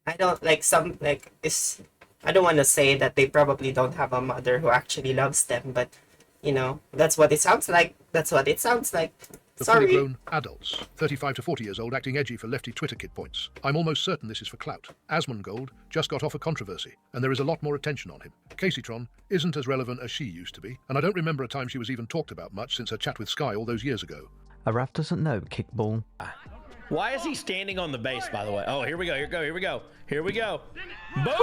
I don't, like, some, like, it's... I don't want to say that they probably don't have a mother who actually loves them, but, you know, that's what it sounds like. That's what it sounds like. The Sorry. fully grown adults, 35 to 40 years old, acting edgy for lefty Twitter kid points. I'm almost certain this is for clout. Asmongold just got off a controversy, and there is a lot more attention on him. Caseytron isn't as relevant as she used to be, and I don't remember a time she was even talked about much since her chat with Sky all those years ago. Araf doesn't know kickball. Why is he standing on the base, by the way? Oh, here we go, here we go. Boom!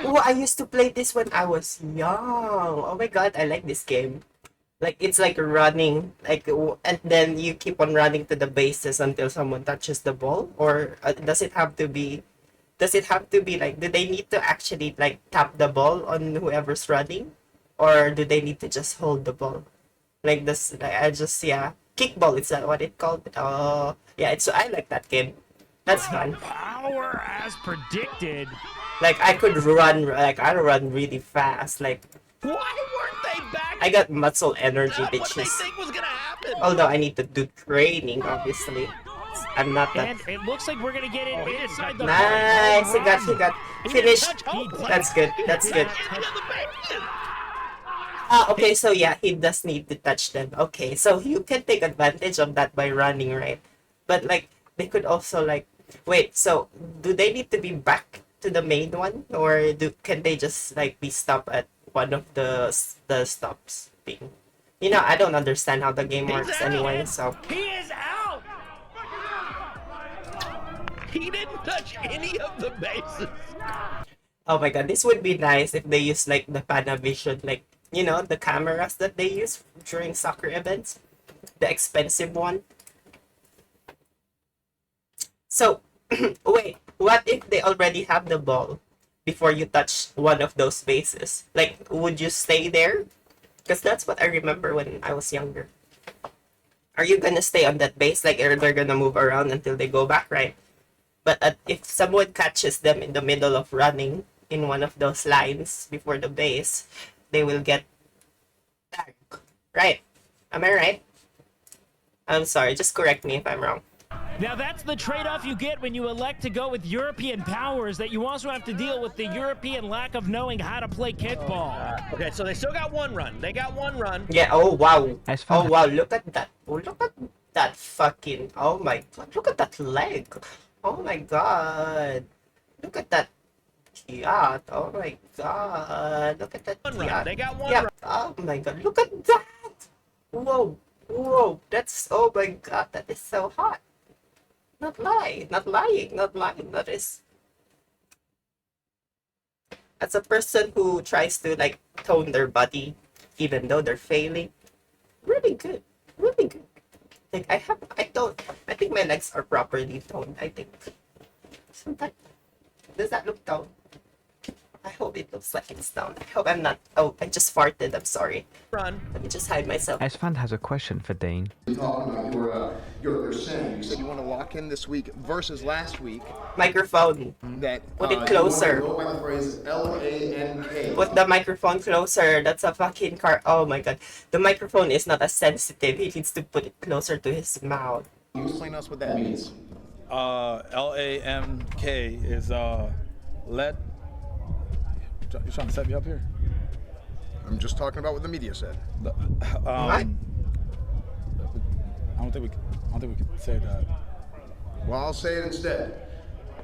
Oh, I used to play this when I was young. Oh my god, I like this game. Like, it's like running, like, and then you keep on running to the bases until someone touches the ball? Or does it have to be like, do they need to actually, like, tap the ball on whoever's running? Or do they need to just hold the ball? Like this, like, kickball, is that what it called? Yeah, I like that game. That's fun. Power as predicted. Like, I run really fast. Like, why weren't they back? I got muscle energy, What bitches. they think was gonna happen? Although I need to do training, obviously. I'm not that. And it looks like we're gonna get it inside the. Nice, he got finished. That's good. Okay, so yeah, he does need to touch them. Okay, so you can take advantage of that by running, right? But, like, they could also, like, wait, so do they need to be back to the main one, or can they just, like, be stopped at one of the stops thing? You know, I don't understand how the game works anyway, so. He is out. He didn't touch any of the bases. Oh my god, this would be nice if they use, like, the Panavision, like, you know, the cameras that they use during soccer events, the expensive one. So, wait, what if they already have the ball before you touch one of those bases? Like, would you stay there? Because that's what I remember when I was younger. Are you gonna stay on that base? Like, or they're gonna move around until they go back, right? But if someone catches them in the middle of running in one of those lines before the base, they will get tagged. Right? Am I right? I'm sorry, just correct me if I'm wrong. Now that's the trade-off you get when you elect to go with European powers, that you also have to deal with the European lack of knowing how to play kickball. Okay, so they still got one run. They got one run. Yeah, oh wow. As Oh fun wow, look at that. Oh, look at that fucking. Oh my god, look at that leg. Oh my god. Look at that yacht. Oh my god. Look at that One run. yacht. They got one Yeah. run. Oh my god, look at that. Whoa. Whoa. That's, oh my god, that is so hot. Not lying, not lying, not lying. That is. As a person who tries to like tone their body, even though they're failing, really good, really good. Like I think my legs are properly toned. I think. Sometimes, does that look toned? I hope it looks like it's toned. I hope I'm not. Oh, I just farted. I'm sorry. Run. Let me just hide myself. Esfand has a question for Dean. You're talking about your sin. You said you want to lock in this week versus last week. Microphone. That Put it closer. You want to go by the phrase LANK. Put the microphone closer. That's a fucking car. Oh my god. The microphone is not as sensitive. He needs to put it closer to his mouth. Can you explain to us what that means? LAMK is let. You trying to set me up here? I'm just talking about what the media said. I don't think we can say that. Well, I'll say it instead.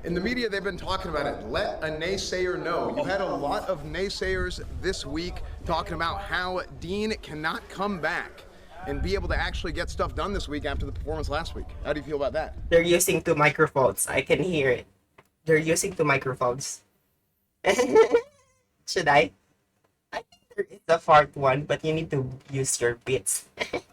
In the media, they've been talking about it. Let a naysayer know. You had a lot of naysayers this week talking about how Dean cannot come back and be able to actually get stuff done this week after the performance last week. How do you feel about that? They're using two microphones. I can hear it. They're using two microphones. Should I? I think there is a fart one, but you need to use your bits. I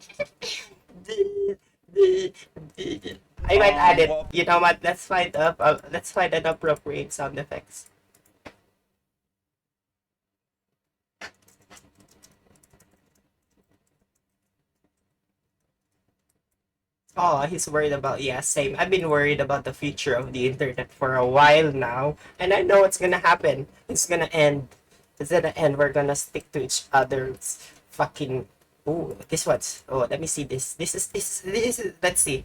might add it. You know what? Let's find an appropriate sound effects. Oh, he's worried about, yeah, same. I've been worried about the future of the internet for a while now, and I know what's gonna happen. It's gonna end. It's gonna end. We're gonna stick to each other's fucking. Ooh, this one's. Oh, let me see this. This is. Let's see.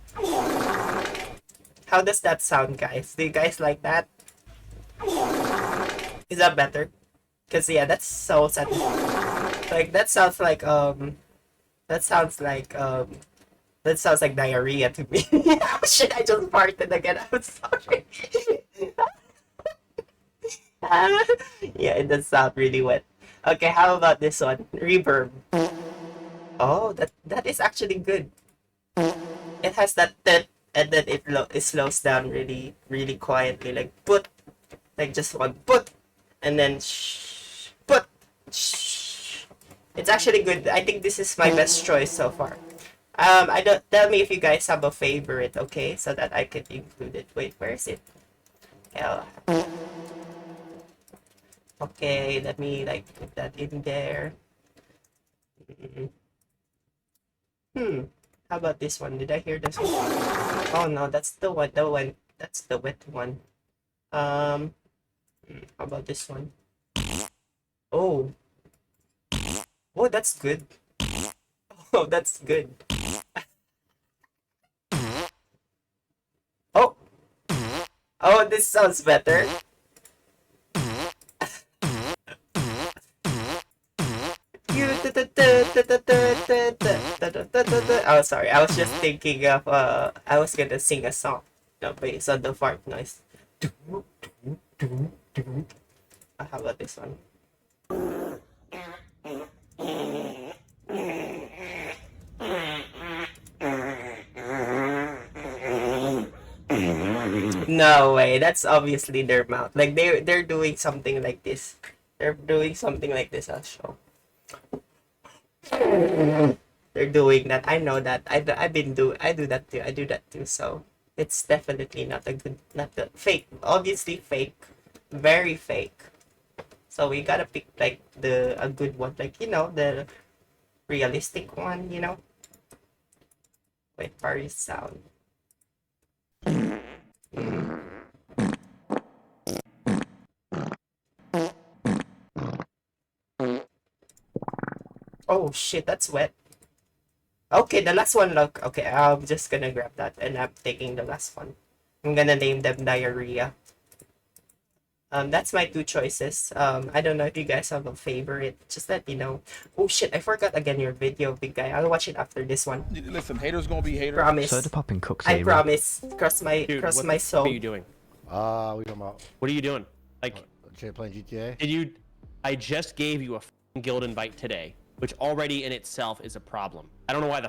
How does that sound, guys? Do you guys like that? Is that better? Cause yeah, that's so sad. Like that sounds like That sounds like That sounds like diarrhea to me. Oh shit, I just farted again. I'm sorry. Yeah, it does sound really wet. Okay, how about this one? Reverb. Oh, that is actually good. It has that and then it slows down really, really quietly. Like put, like just one put, and then put. It's actually good. I think this is my best choice so far. I don't, tell me if you guys have a favorite, okay, so that I can include it. Wait, where is it? L. Okay, let me like put that in there. How about this one? Did I hear this one? Oh no, that's the one. That's the wet one. How about this one? Oh. Oh, that's good. Oh, that's good. Oh. Oh, this sounds better. Oh, sorry. I was just thinking of I was gonna sing a song. No, based on the fart noise. How about this one? No way. That's obviously their mouth. Like they're doing something like this. They're doing something like this. I'll show. They're doing that. I know that. I do that too. I do that too. So it's definitely not a good, not the fake. Obviously fake, very fake. So we gotta pick like a good one, like the realistic one. Wait, Paris sound. Oh shit, that's wet. Okay, the last one, look. Okay, I'm just gonna grab that and I'm taking the last one. I'm gonna name them diarrhea. That's my two choices. I don't know if you guys have a favorite. Just let me know. Oh shit, I forgot again your video, big guy. I'll watch it after this one. Listen, haters gonna be haters. Promise. Soda popping cooks I era. promise. Cross my soul. What are you doing? We talking about? What are you doing? Like, playing GTA? did you? I just gave you a guild invite today, which already in itself is a problem. I don't know why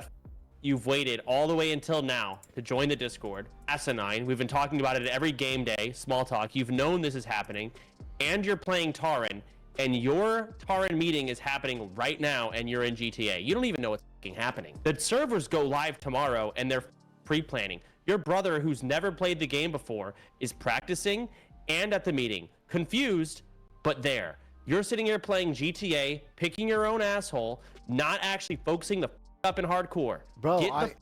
you've waited all the way until now to join the Discord. Asinine. We've been talking about it every game day. Small talk. You've known this is happening, and you're playing Taran, and your Taran meeting is happening right now, and you're in GTA. You don't even know what's happening. The servers go live tomorrow, and they're pre-planning. Your brother, who's never played the game before, is practicing and at the meeting. Confused, but there. You're sitting here playing GTA, picking your own asshole, not actually focusing the up in hardcore. Bro, Get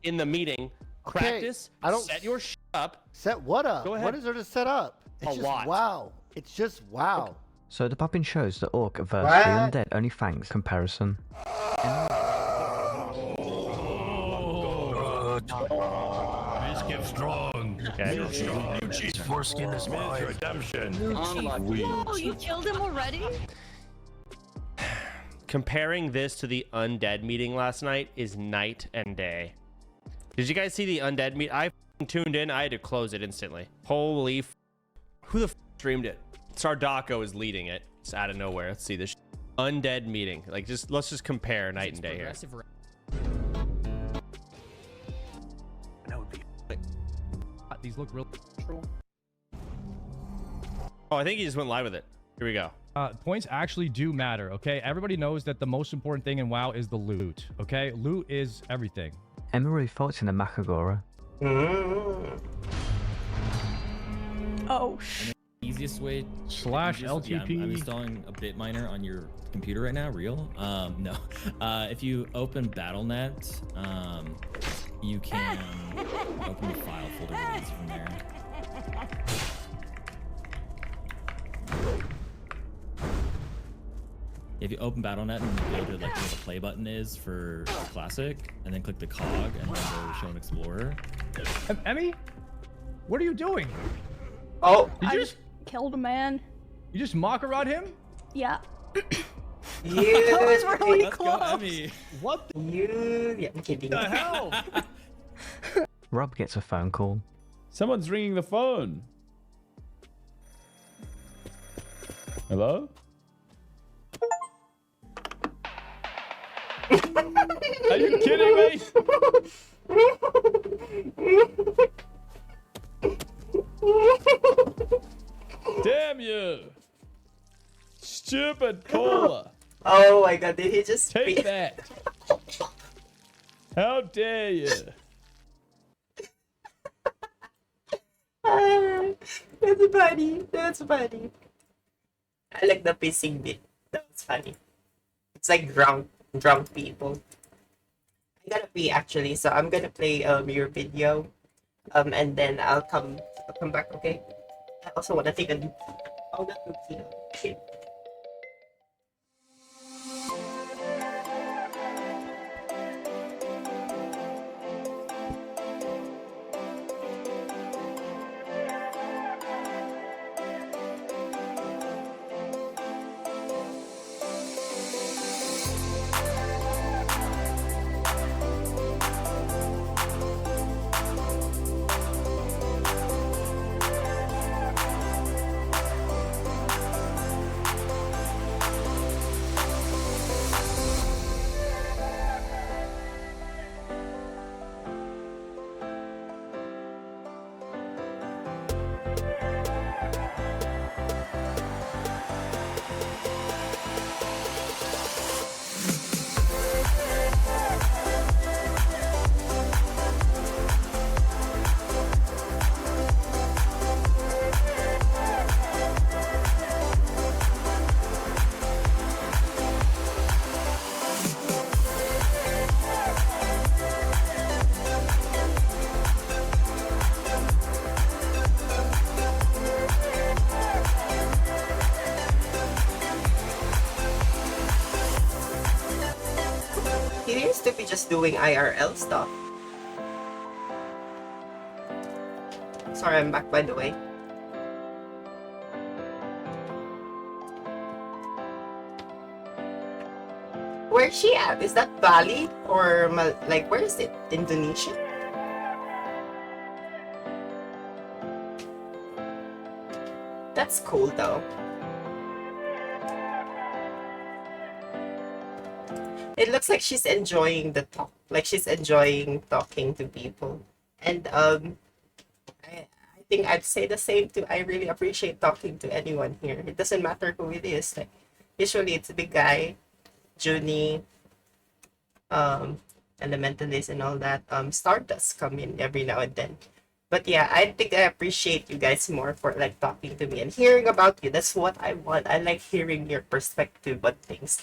in the meeting, practice, I don't set your up. Set what up? Go ahead. What is there to set up? It's A just lot. wow. It's just wow. Soda popping shows the Orc versus What? the Undead Only Fangs comparison. Get strong. New cheese foreskin is mine. Redemption. Oh, you killed him already? Comparing this to the Undead meeting last night is night and day. Did you guys see the Undead meet? I tuned in. I had to close it instantly. Holy who the streamed it? Sardaco is leading it. It's out of nowhere. Let's see this Undead meeting. Like, let's just compare night and day here. These look real. Oh, I think he just went live with it. Here we go. Points actually do matter, okay? Everybody knows that the most important thing in WoW is the loot, okay? Loot is everything. Emery thoughts in a Makagora. Oh, Easiest way Slash LTP. I'm installing a bit miner on your computer right now. Real? No. If you open BattleNet, you can open the file folder release from there. If you open BattleNet and go to like where the play button is for Classic, and then click the cog and then go to Show and Explorer. Emmy, what are you doing? Oh, did you just killed a man. You just mock around him? Yeah. You. That was really Let's close. go, Emmy. What? Yeah, I'm kidding. The hell? Rob gets a phone call. Someone's ringing the phone. Hello? Are you kidding me? Damn you! Stupid caller! Oh my god, did he just take that? How dare you? That's funny. That's funny. I like the pissing bit. That was funny. It's like drunk people. I gotta pee actually, so I'm gonna play your video, and then I'll come back. Okay. I also wanna take a look. Oh, that looks shit. just doing IRL stuff. Sorry, I'm back by the way. Where's she at? Is that Bali or like where is it? Indonesia? That's cool though. It looks like she's enjoying the talk. Like she's enjoying talking to people. And I think I'd say the same too. I really appreciate talking to anyone here. It doesn't matter who it is. Like usually it's a big guy, Junie, Elementalist and all that. Stardust come in every now and then. But yeah, I think I appreciate you guys more for like talking to me and hearing about you. That's what I want. I like hearing your perspective on things.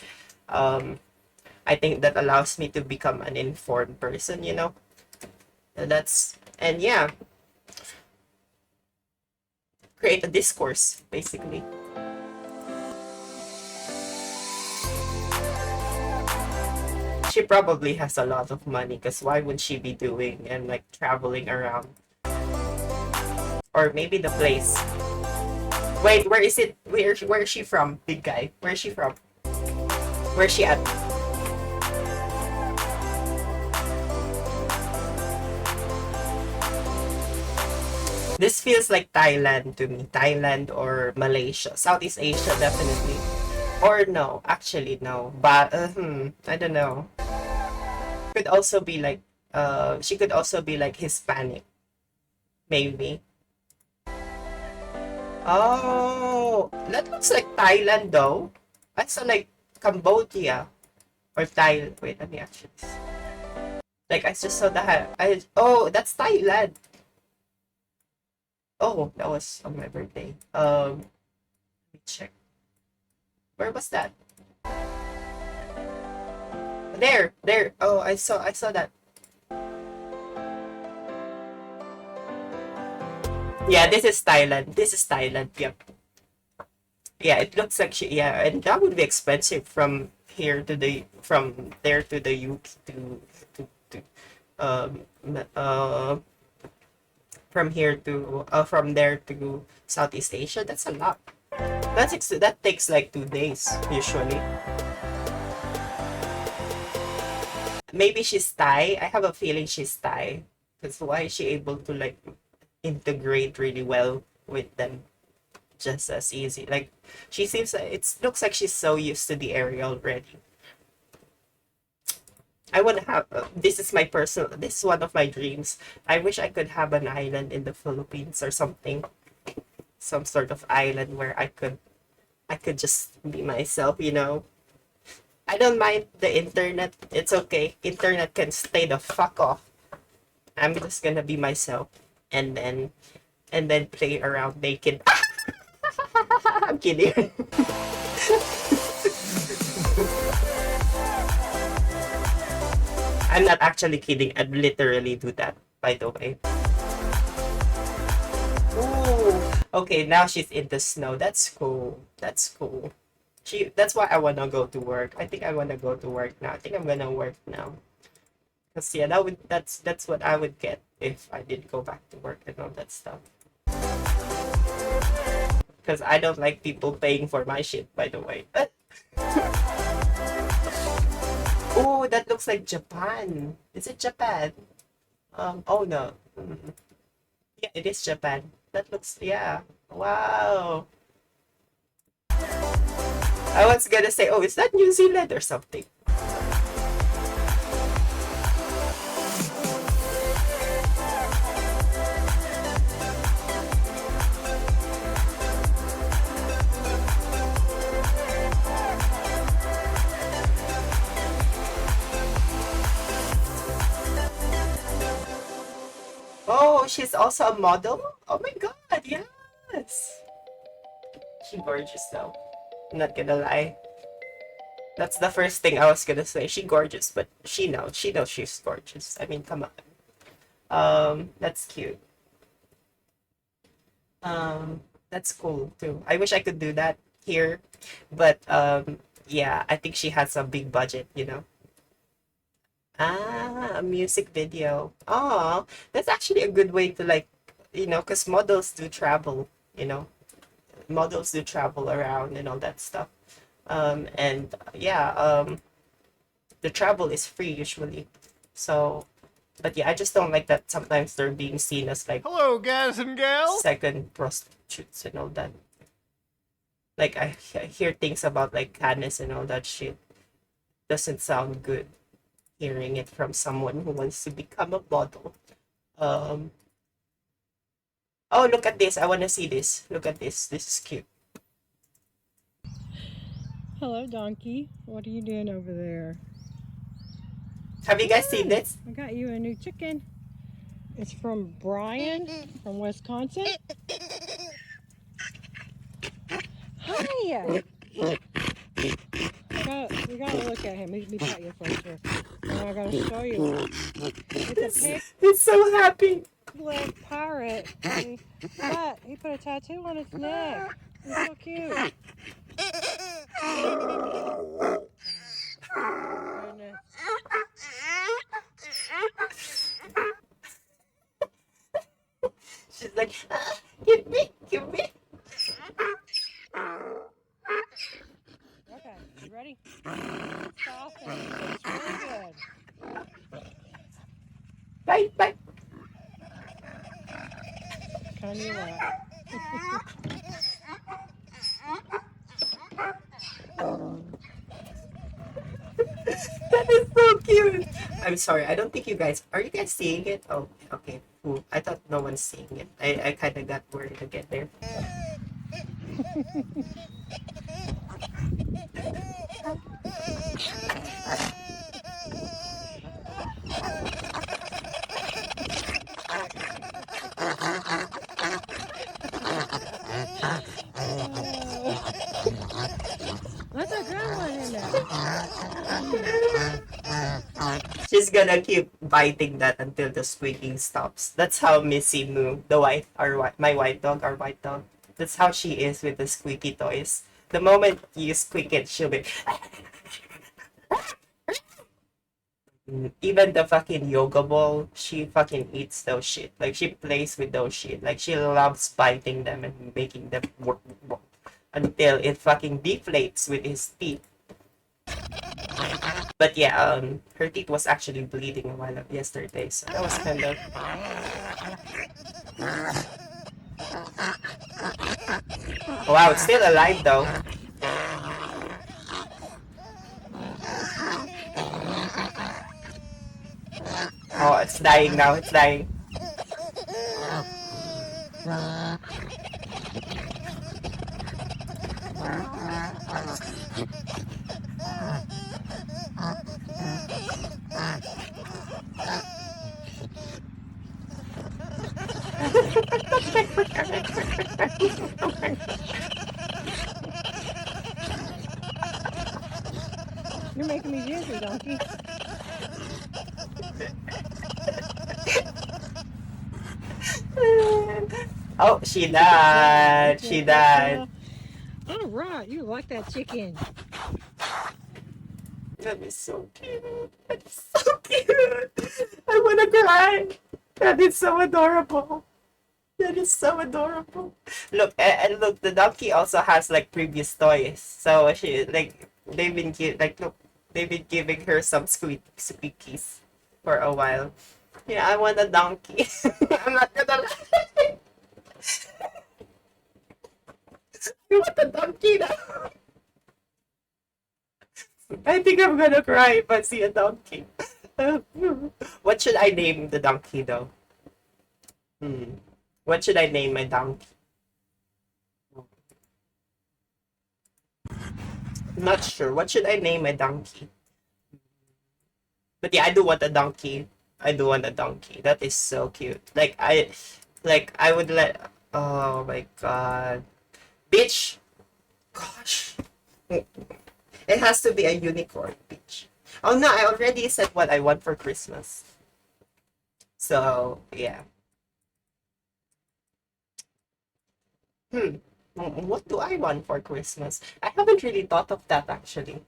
I think that allows me to become an informed person, you know? And yeah, create a discourse, basically. She probably has a lot of money, because why would she be doing and like traveling around? Or maybe the place. Wait, where is it? Where is she from, big guy? Where is she from? Where's she at? This feels like Thailand to me. Thailand or Malaysia. Southeast Asia, definitely. Or no, actually no. But, I don't know. Could also be like, she could also be like Hispanic. Maybe. Oh, that looks like Thailand though. I saw like Cambodia. Or Thailand. Wait, let me actually see. Like, I just saw that. Oh, that's Thailand. Oh, that was on my birthday. Let me check. Where was that? There. Oh, I saw that. Yeah, this is Thailand. Yep. Yeah, it looks like yeah, and that would be expensive from there to the UK to from here to from there to Southeast Asia. That's a lot. That takes like 2 days usually. Maybe she's Thai. I have a feeling she's Thai. Because why is she able to like integrate really well with them just as easy? Like she seems like it looks like she's so used to the area already. I want to have this is one of my dreams. I wish I could have an island in the Philippines or something. Some sort of island where I could just be myself, you know. I don't mind the internet. It's okay. Internet can stay the fuck off. I'm just gonna be myself and then play around naked. I'm kidding. I'm not actually kidding. I'd literally do that, by the way. Ooh. Okay, now she's in the snow. That's cool. That's cool. That's why I wanna go to work. I think I wanna go to work now. I think I'm gonna work now. Cause yeah, that's what I would get if I did go back to work and all that stuff. Cause I don't like people paying for my shit, by the way. Oh, that looks like Japan. Is it Japan? Oh no. Yeah, it is Japan. That looks, yeah. Wow. I was gonna say, oh, is that New Zealand or something? Oh, she's also a model? Oh my god, yes! She's gorgeous though. I'm not gonna lie. That's the first thing I was gonna say. She's gorgeous, but she knows she's gorgeous. I mean, come on. That's cute. That's cool too. I wish I could do that here. But yeah, I think she has a big budget, you know. Ah, a music video. Oh, that's actually a good way to like, because models do travel, you know, models do travel around and all that stuff. And yeah, the travel is free usually. So, but yeah, I just don't like that sometimes they're being seen as like Hello, guys and gals. second prostitutes and all that. Like I hear things about like Canis and all that shit. Doesn't sound good hearing it from someone who wants to become a model. Um. Oh, look at this! I want to see this. Look at this. This is cute. Hello, donkey. What are you doing over there? Have you guys seen this? I got you a new chicken. It's from Brian from Wisconsin. Hi. We gotta look at him. Let me pat you first here. And I gotta show you. It's a pig. It's so happy. Leg pirate. But he put a tattoo on its neck. It's so cute. Goodness. She's like, give me, give me. Okay, you ready? Soft and it tastes really good. Bye, bye. Kind of wet. That is so cute. I'm sorry. I don't think you guys are. You guys seeing it? Oh, okay. Cool. I thought no one's seeing it. I kind of got worried to get there. That's a good one in there. She's gonna keep biting that until the squeaking stops. That's how Missy Moo, the my white dog, our white dog. That's how she is with the squeaky toys. The moment you squeak it, she'll be. Even the fucking yoga ball, she fucking eats those shit. Like she plays with those shit. Like she loves biting them and making them work until it fucking deflates with his teeth. But yeah, her teeth was actually bleeding a while yesterday, so that was kind of. Wow, it's still alive though. Oh, it's dying now. It's dying. You're making me dizzy, donkey. Oh, she died. She died. All right, you like that chicken. That is so cute. That is so cute. I wanna cry. That is so adorable. That is so adorable. Look, and look, the donkey also has like previous toys. So she like they've been giving her some squeakies for a while. Yeah, I want a donkey. I'm not gonna lie. I want a donkey now. I think I'm gonna cry if I see a donkey. What should I name the donkey though? What should I name my donkey? Not sure. What should I name my donkey? But yeah, I do want a donkey. I do want a donkey. That is so cute. I would let. Oh my god, bitch! Gosh, it has to be a unicorn, bitch. Oh no, I already said what I want for Christmas. So yeah. What do I want for Christmas? I haven't really thought of that actually.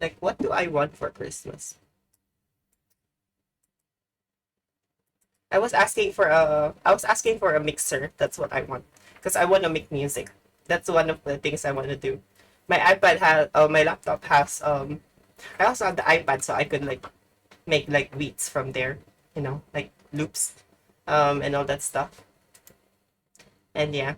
Like, what do I want for Christmas? I was asking for a mixer. That's what I want. Because I want to make music. That's one of the things I want to do. My iPad has, my laptop has, I also have the iPad, so I could like make like beats from there, you know, like loops, and all that stuff. And yeah,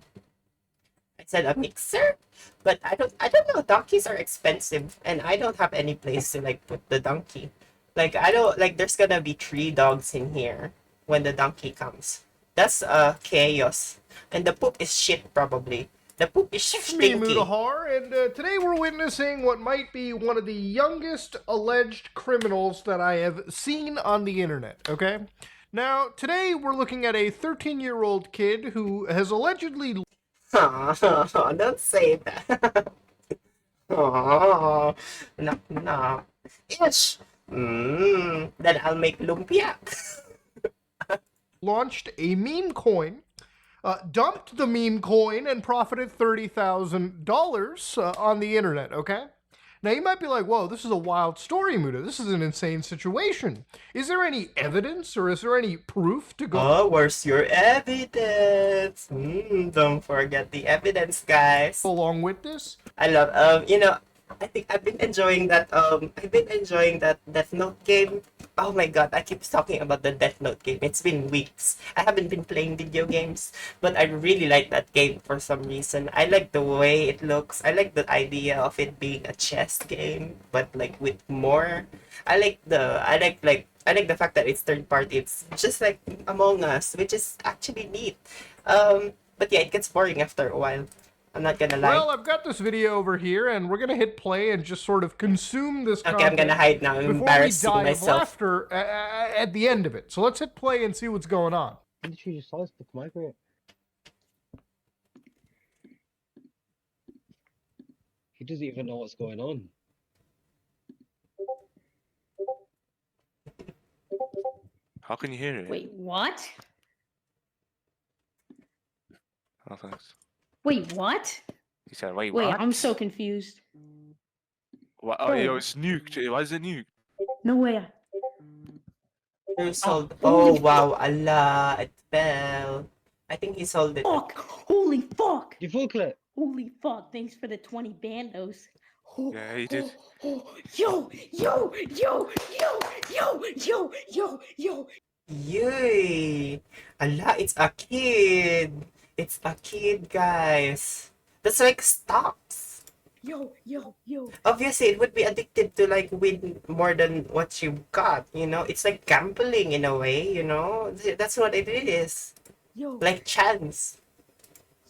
I said a mixer, but I don't know. Donkeys are expensive, and I don't have any place to like put the donkey. Like I don't like. There's gonna be 3 dogs in here when the donkey comes. That's chaos, and the poop is shit probably. The poop is It's me, stinky. Mudahar, and today we're witnessing what might be one of the youngest alleged criminals that I have seen on the internet, okay? Now, today we're looking at a 13-year-old kid who has allegedly... Don't say that. Oh, no, no. Ish. Then I'll make lumpia. launched a meme coin, dumped the meme coin, and profited $30,000 on the internet, okay? Now, you might be like, whoa, this is a wild story, Muda. This is an insane situation. Is there any evidence or is there any proof to go... Oh, where's your evidence? Don't forget the evidence, guys. Along with this? I love, you know, I think I've been enjoying that, Death Note game. Oh my god, I keep talking about the Death Note game. It's been weeks. I haven't been playing video games, but I really like that game for some reason. I like the way it looks. I like the idea of it being a chess game, but like with more. I like the fact that it's third party. It's just like Among Us, which is actually neat. But yeah, it gets boring after a while. I'm not gonna lie. Well, I've got this video over here, and we're gonna hit play and just sort of consume this content. Okay, I'm gonna hide now. I'm embarrassing before we die myself. of laughter at the end of it. So let's hit play and see what's going on. Literally just saw this with Margaret. He doesn't even know what's going on. How can you hear it? Wait, what? Oh, thanks. Wait, what? He said, wait, Wait, what? I'm so confused. What? Oh, yo, it's nuked. Why is it nuked? No way. Who sold? Oh wow, Allah, it fell. I think he sold it. Fuck! Holy fuck! You full clip. Holy fuck! Thanks for the 20 bandos. Oh, Yeah, he did. Yo! Yay! Allah, it's a kid. It's a kid, guys. That's like stocks. Yo! Obviously, it would be addictive to like win more than what you got. You know, it's like gambling in a way. You know, that's what it is. Yo! Like chance.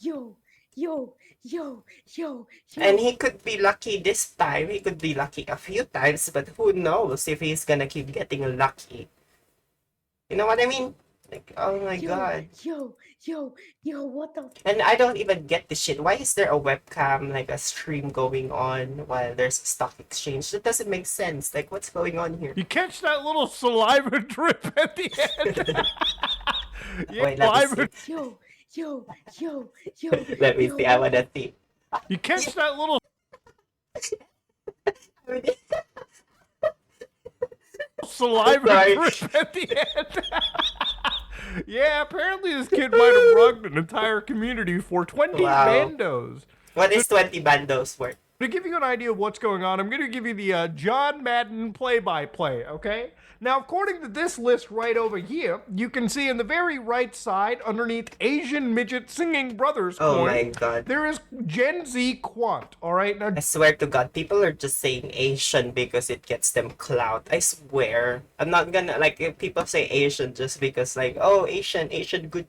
Yo! And he could be lucky this time. He could be lucky a few times, but who knows if he's gonna keep getting lucky. You know what I mean? Like, oh my god. Yo! What the? And I don't even get this shit. Why is there a webcam, like a stream going on while there's a stock exchange? That doesn't make sense. Like, what's going on here? You catch that little saliva drip at the end? Wait, let me see. Yo! Let me see. I wanna see. You catch that little saliva Sorry. drip at the end? Yeah, apparently this kid might have rugged an entire community for 20 Wow. bandos. What is 20 bandos worth? To give you an idea of what's going on, I'm going to give you the John Madden play-by-play, okay? Now, according to this list right over here, you can see in the very right side, underneath Asian Midget Singing Brothers Oh coin, my god. there is Gen Z Quant, all right? Now, I swear to god, people are just saying Asian because it gets them clout. I swear. I'm not gonna, like, if people say Asian just because, like, oh, Asian, good.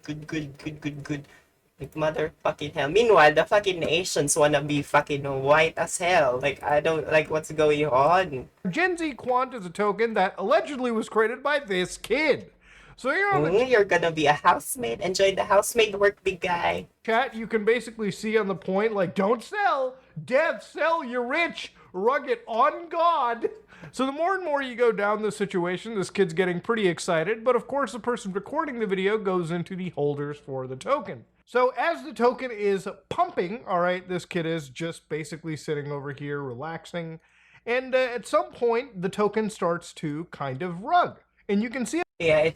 Like, motherfucking hell. Meanwhile, the fucking Asians wanna be fucking white as hell. Like, I don't like what's going on. Gen Z Quant is a token that allegedly was created by this kid. So you're on the You're gonna be a housemaid. Enjoy the housemaid work, big guy. chat, you can basically see on the point, like, don't sell, death, sell, you're rich, rugged, on God. So the more and more you go down this situation, this kid's getting pretty excited, but of course the person recording the video goes into the holders for the token. So as the token is pumping, all right, this kid is just basically sitting over here relaxing, and at some point the token starts to kind of rug. And you can see Yeah,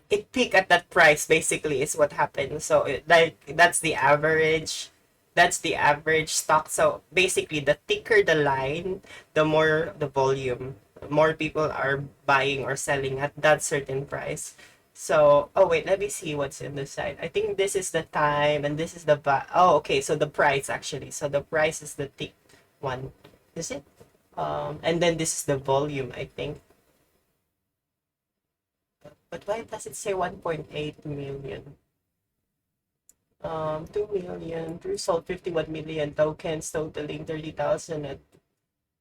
it peaked at that price basically is what happened. So like that's the average. That's the average stock. So basically, the thicker the line, the more the volume. More people are buying or selling at that certain price. So, oh wait, let me see what's in the side. I think this is the time and this is the oh, okay, so the price actually. So the price is the thick one. Is it? And then this is the volume, I think. But why does it say 1.8 million? 2 million. Drew sold 51 million tokens, totaling 30,000 at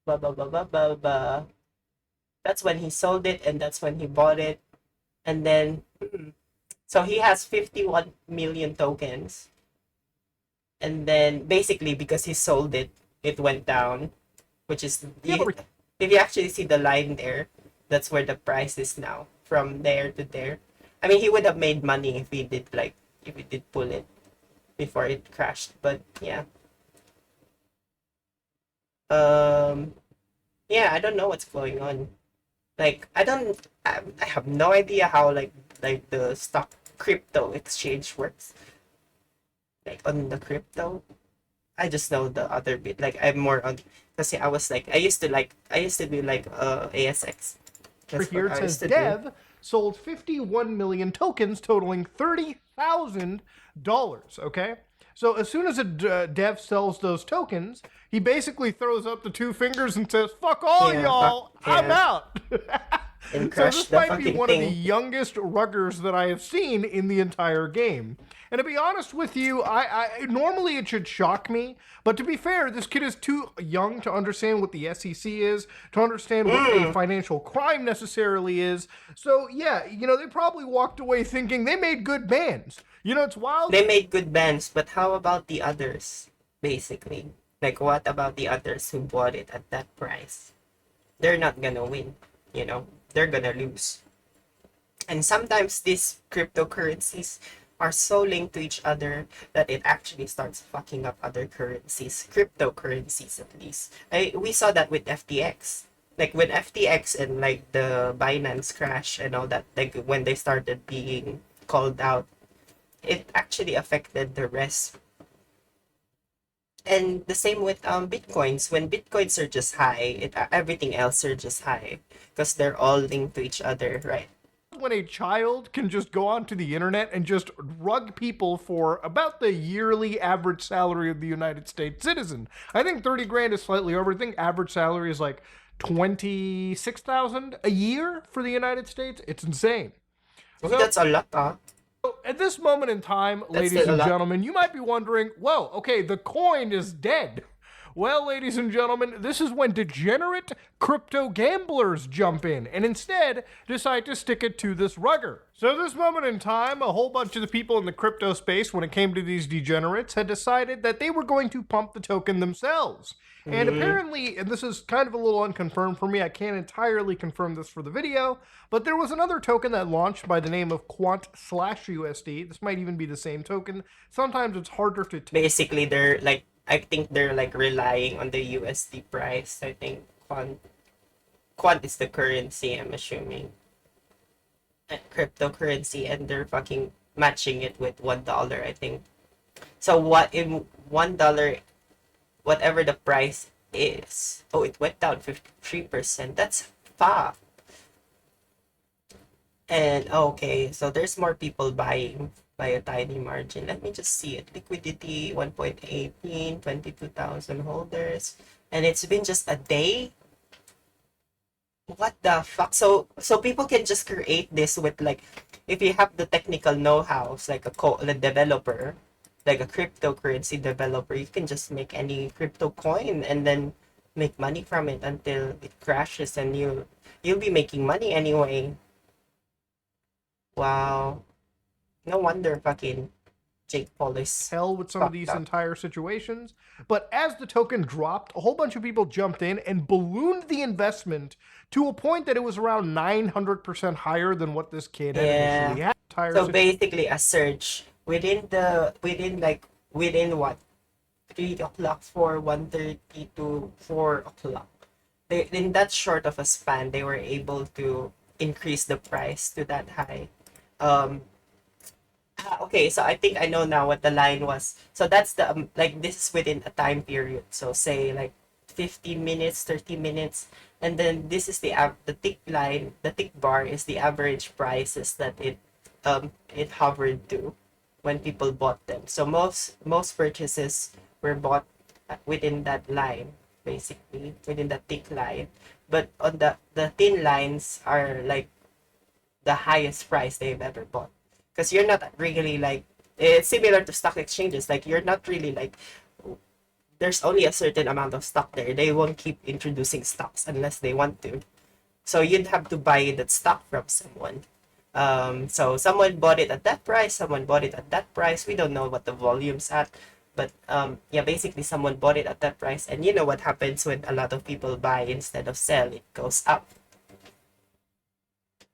blah, blah, blah, blah, blah, blah. That's when he sold it, and that's when he bought it. And then, so he has 51 million tokens. And then, basically, because he sold it, it went down, which is, if you actually see the line there, that's where the price is now, from there to there. I mean, he would have made money if he did, like, if he did pull it before it crashed, but yeah. Yeah, I don't know what's going on. Like, I have no idea how, like the stock crypto exchange works. Like, on the crypto. I just know the other bit. Like, I'm more on, because I was like, I used to do like ASX. That's Here what it I used says to do. Dev sold 51 million tokens totaling $30,000. Okay, so as soon as a Dev sells those tokens, he basically throws up the two fingers and says, "Fuck all Yeah, y'all, I'm yeah. out." And So crush this the might be fucking one of the thing. youngest ruggers that I have seen in the entire game. And to be honest with you, I normally it should shock me, but to be fair, this kid is too young to understand what the SEC is, to understand what a financial crime necessarily is. So yeah, you know, they probably walked away thinking they made good bands. You know, it's wild. They made good bands, but how about the others, basically? Like, what about the others who bought it at that price? They're not gonna win, you know? They're gonna lose. And sometimes these cryptocurrencies are so linked to each other that it actually starts fucking up other currencies, cryptocurrencies at least. We saw that with FTX. Like when FTX and like the Binance crash and all that, like when they started being called out, it actually affected the rest. And the same with bitcoins. When bitcoin surges high, everything else surges high because they're all linked to each other, right? When a child can just go onto the internet and just rug people for about the yearly average salary of the United States citizen. I think 30 grand is slightly over. I think average salary is like 26,000 a year for the United States. It's insane. So, that's a lot, huh? At this moment in time, ladies still a and lot. gentlemen, you might be wondering, whoa, okay, the coin is dead. Well, ladies and gentlemen, this is when degenerate crypto gamblers jump in and instead decide to stick it to this rugger. So at this moment in time, a whole bunch of the people in the crypto space, when it came to these degenerates, had decided that they were going to pump the token themselves. And apparently, and this is kind of a little unconfirmed for me, I can't entirely confirm this for the video, but there was another token that launched by the name of Quant/USD. This might even be the same token. Sometimes it's harder to Basically, they're like, I think they're like relying on the USD price. I think Quant is the currency, I'm assuming. Cryptocurrency, and they're fucking matching it with $1, I think. So what in $1, whatever the price is. Oh, it went down 53%. That's fuck. And okay, so there's more people buying by a tiny margin. Let me just see it. Liquidity 1.18, 22,000 holders. And it's been just a day. What the fuck? So people can just create this with like, if you have the technical know-how, like a developer, like a cryptocurrency developer, you can just make any crypto coin and then make money from it until it crashes, and you'll be making money anyway. Wow. No wonder fucking Jake Paul is hell with some of these entire situations. But as the token dropped, a whole bunch of people jumped in and ballooned the investment to a point that it was around 900% higher than what this kid had initially had. So basically a surge within what, 3 o'clock, 1:30 to 4 o'clock. In that short of a span, they were able to increase the price to that high. Um, okay, so I think I know now what the line was. So that's the like this is within a time period. So say like 15 minutes, 30 minutes, and then this is the tick line. The tick bar is the average prices that it hovered to when people bought them. So most purchases were bought within that line, basically within the thick line. But on the thin lines are like the highest price they've ever bought, because you're not really like, it's similar to stock exchanges. Like you're not really like, there's only a certain amount of stock there. They won't keep introducing stocks unless they want to. So you'd have to buy that stock from someone. So someone bought it at that price, someone bought it at that price. We don't know what the volume's at, but yeah, basically someone bought it at that price. And you know what happens when a lot of people buy instead of sell? It goes up.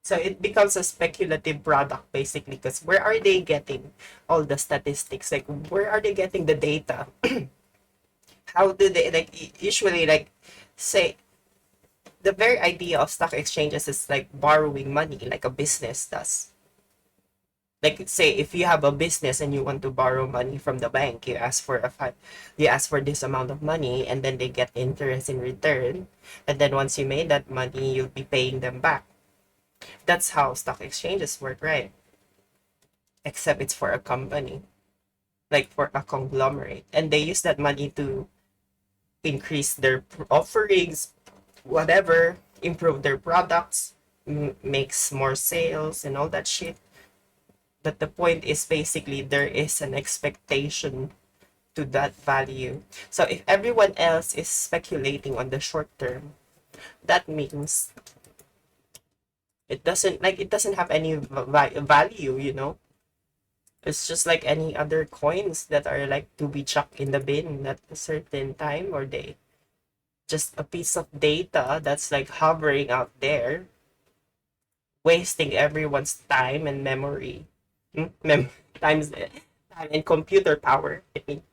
So it becomes a speculative product basically, because where are they getting all the statistics? Like where are they getting the data? How do they like usually like say the very idea of stock exchanges is like borrowing money like a business does. Like say if you have a business and you want to borrow money from the bank, you ask for this amount of money, and then they get interest in return, and then once you made that money, you'll be paying them back. That's how stock exchanges work, right? Except it's for a company, like for a conglomerate, and they use that money to increase their offerings, whatever, improve their products, makes more sales and all that shit. But the point is basically there is an expectation to that value. So if everyone else is speculating on the short term, that means it doesn't have any value, you know. It's just like any other coins that are like to be chucked in the bin at a certain time or day. Just a piece of data that's like hovering out there, wasting everyone's time and memory. Time and computer power. I mean,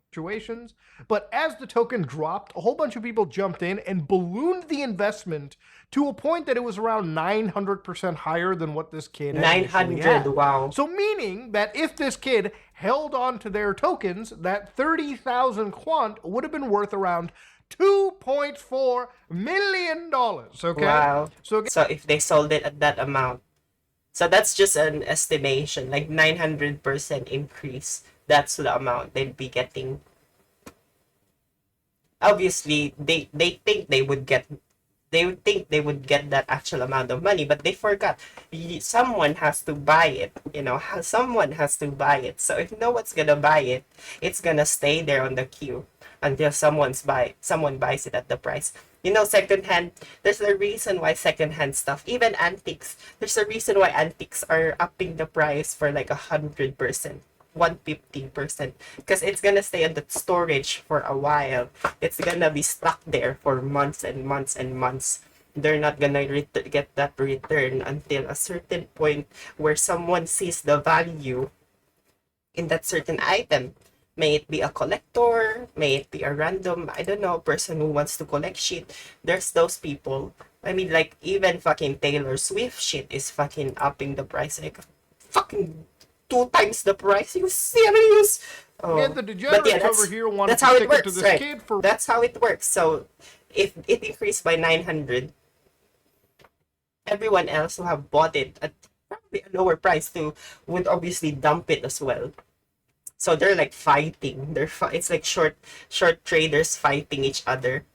situations. But as the token dropped, a whole bunch of people jumped in and ballooned the investment to a point that it was around 900% higher than what this kid had initially 900, had. wow. So meaning that if this kid held on to their tokens, that 30,000 quant would have been worth around $2.4 million. Okay. wow. So if they sold it at that amount, so that's just an estimation, like 900% increase. That's the amount they'd be getting. Obviously, they think they would get that actual amount of money, but they forgot someone has to buy it. You know, someone has to buy it. So if no one's gonna buy it, it's gonna stay there on the queue until someone buys it at the price. You know, secondhand, there's a reason why secondhand stuff, even antiques, there's a reason why antiques are upping the price for like 100%, 150%, because it's gonna stay on the storage for a while. It's gonna be stuck there for months and months and months. They're not gonna get that return until a certain point where someone sees the value in that certain item. May it be a collector, may it be a random, I don't know, person who wants to collect shit. There's those people. I mean, like, even fucking Taylor Swift shit is fucking upping the price. Like, fucking 2 times the price. You serious? Oh. and the degenerates over here wanted to stick it to this kid for... That's how it works. So, if it increased by 900, everyone else who have bought it at probably a lower price too would obviously dump it as well. So they're like fighting. It's like short traders fighting each other.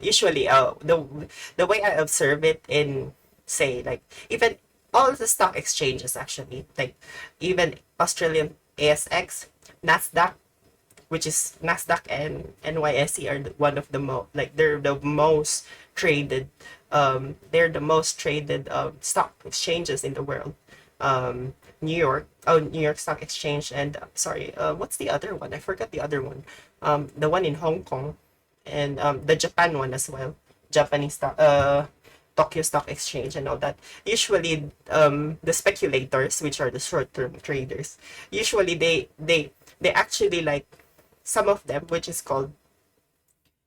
Usually, the way I observe it in, say, like even all the stock exchanges actually, like even Australian ASX, Nasdaq, which is Nasdaq and NYSE are one of the they're the most traded. They're the most traded stock exchanges in the world. New York Stock Exchange, and what's the other one? I forgot the other one. The one in Hong Kong, and the Japan one as well. Japanese Tokyo Stock Exchange and all that. Usually, the speculators, which are the short-term traders, usually they actually like some of them, which is called,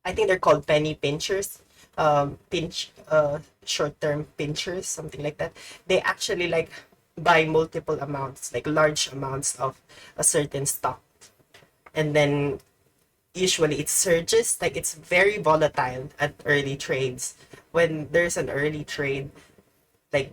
I think they're called penny pinchers. short-term pinchers, something like that. They actually like buy multiple amounts, like large amounts of a certain stock, and then usually it surges. Like it's very volatile at early trades. When there's an early trade, like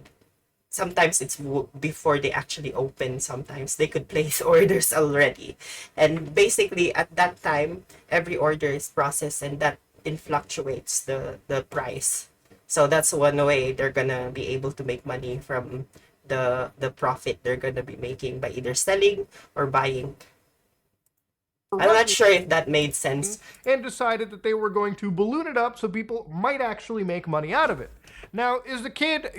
sometimes it's before they actually open. Sometimes they could place orders already, and basically at that time every order is processed, and that fluctuates the price. So that's one way they're gonna be able to make money from the profit they're gonna be making by either selling or buying. I'm not sure if that made sense. And decided that they were going to balloon it up so people might actually make money out of it. Now, is the kid,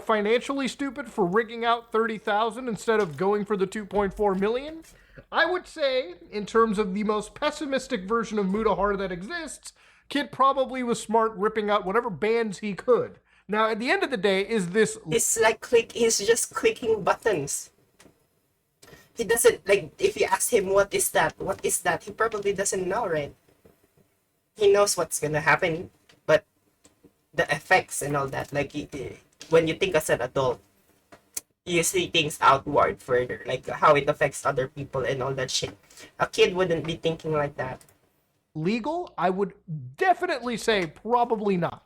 financially stupid for rigging out 30,000 instead of going for the 2.4 million? I would say, in terms of the most pessimistic version of Mutahar that exists, kid probably was smart ripping out whatever bands he could. Now, at the end of the day, is this... It's like he's just clicking buttons. He doesn't, like, if you ask him what is that, he probably doesn't know, right? He knows what's gonna happen, but the effects and all that, like, when you think as an adult, you see things outward further, like how it affects other people and all that shit. A kid wouldn't be thinking like that. Legal? I would definitely say probably not.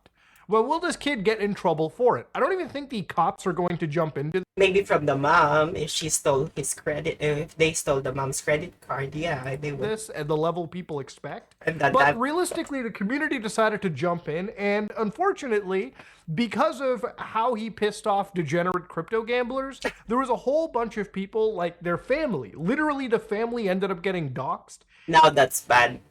Well, will this kid get in trouble for it? I don't even think the cops are going to jump into... Maybe from the mom, if she stole his credit, if they stole the mom's credit card, yeah, they would. This at the level people expect. But But realistically, the community decided to jump in, and unfortunately, because of how he pissed off degenerate crypto gamblers, there was a whole bunch of people, like their family, literally the family ended up getting doxxed. Now that's bad.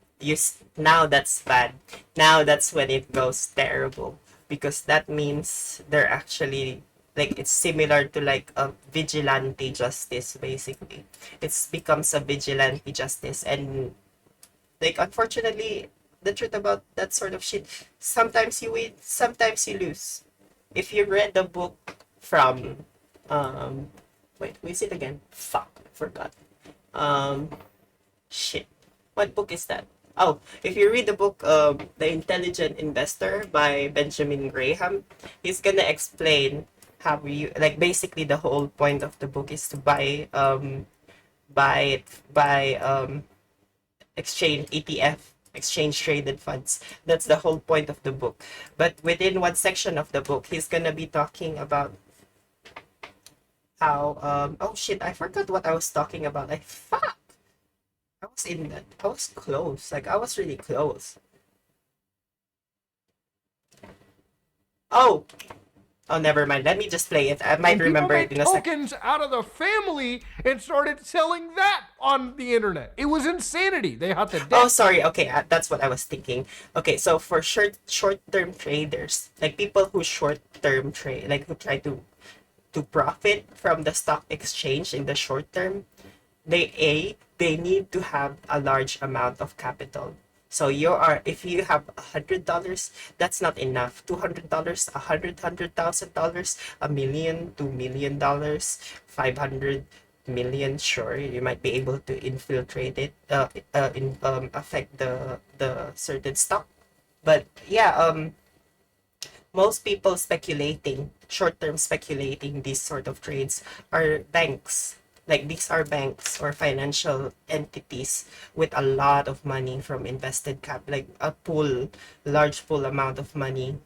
Now that's bad. Now that's when it goes terrible, because that means they're actually, like, it's similar to like a vigilante justice. Basically, it becomes a vigilante justice, and like, unfortunately, the truth about that sort of shit, sometimes you win, sometimes you lose. If you read the book from wait, is it again? Fuck, I forgot. Shit, what book is that? Oh, if you read the book, The Intelligent Investor by Benjamin Graham, he's gonna explain how you, like, basically the whole point of the book is to buy exchange ETF, exchange traded funds. That's the whole point of the book. But within one section of the book, he's gonna be talking about how oh shit, I forgot what I was talking about. Like, fuck. I was close. Like, I was really close. Oh, never mind. Let me just play it. I might remember it in a second. Tokens out of the family and started selling that on the internet. It was insanity. They had to... Oh, sorry. Okay, that's what I was thinking. Okay, so for short-term traders, like people who short-term trade, like who try to profit from the stock exchange in the short term, they need to have a large amount of capital. So if you have $100, that's not enough. $200, $100,000, $1 million, $2 million, 500 million. Sure, you might be able to infiltrate it, affect the certain stock. But yeah, most people short-term speculating these sort of trades are banks. Like, these are banks or financial entities with a lot of money from invested like a large pool amount of money.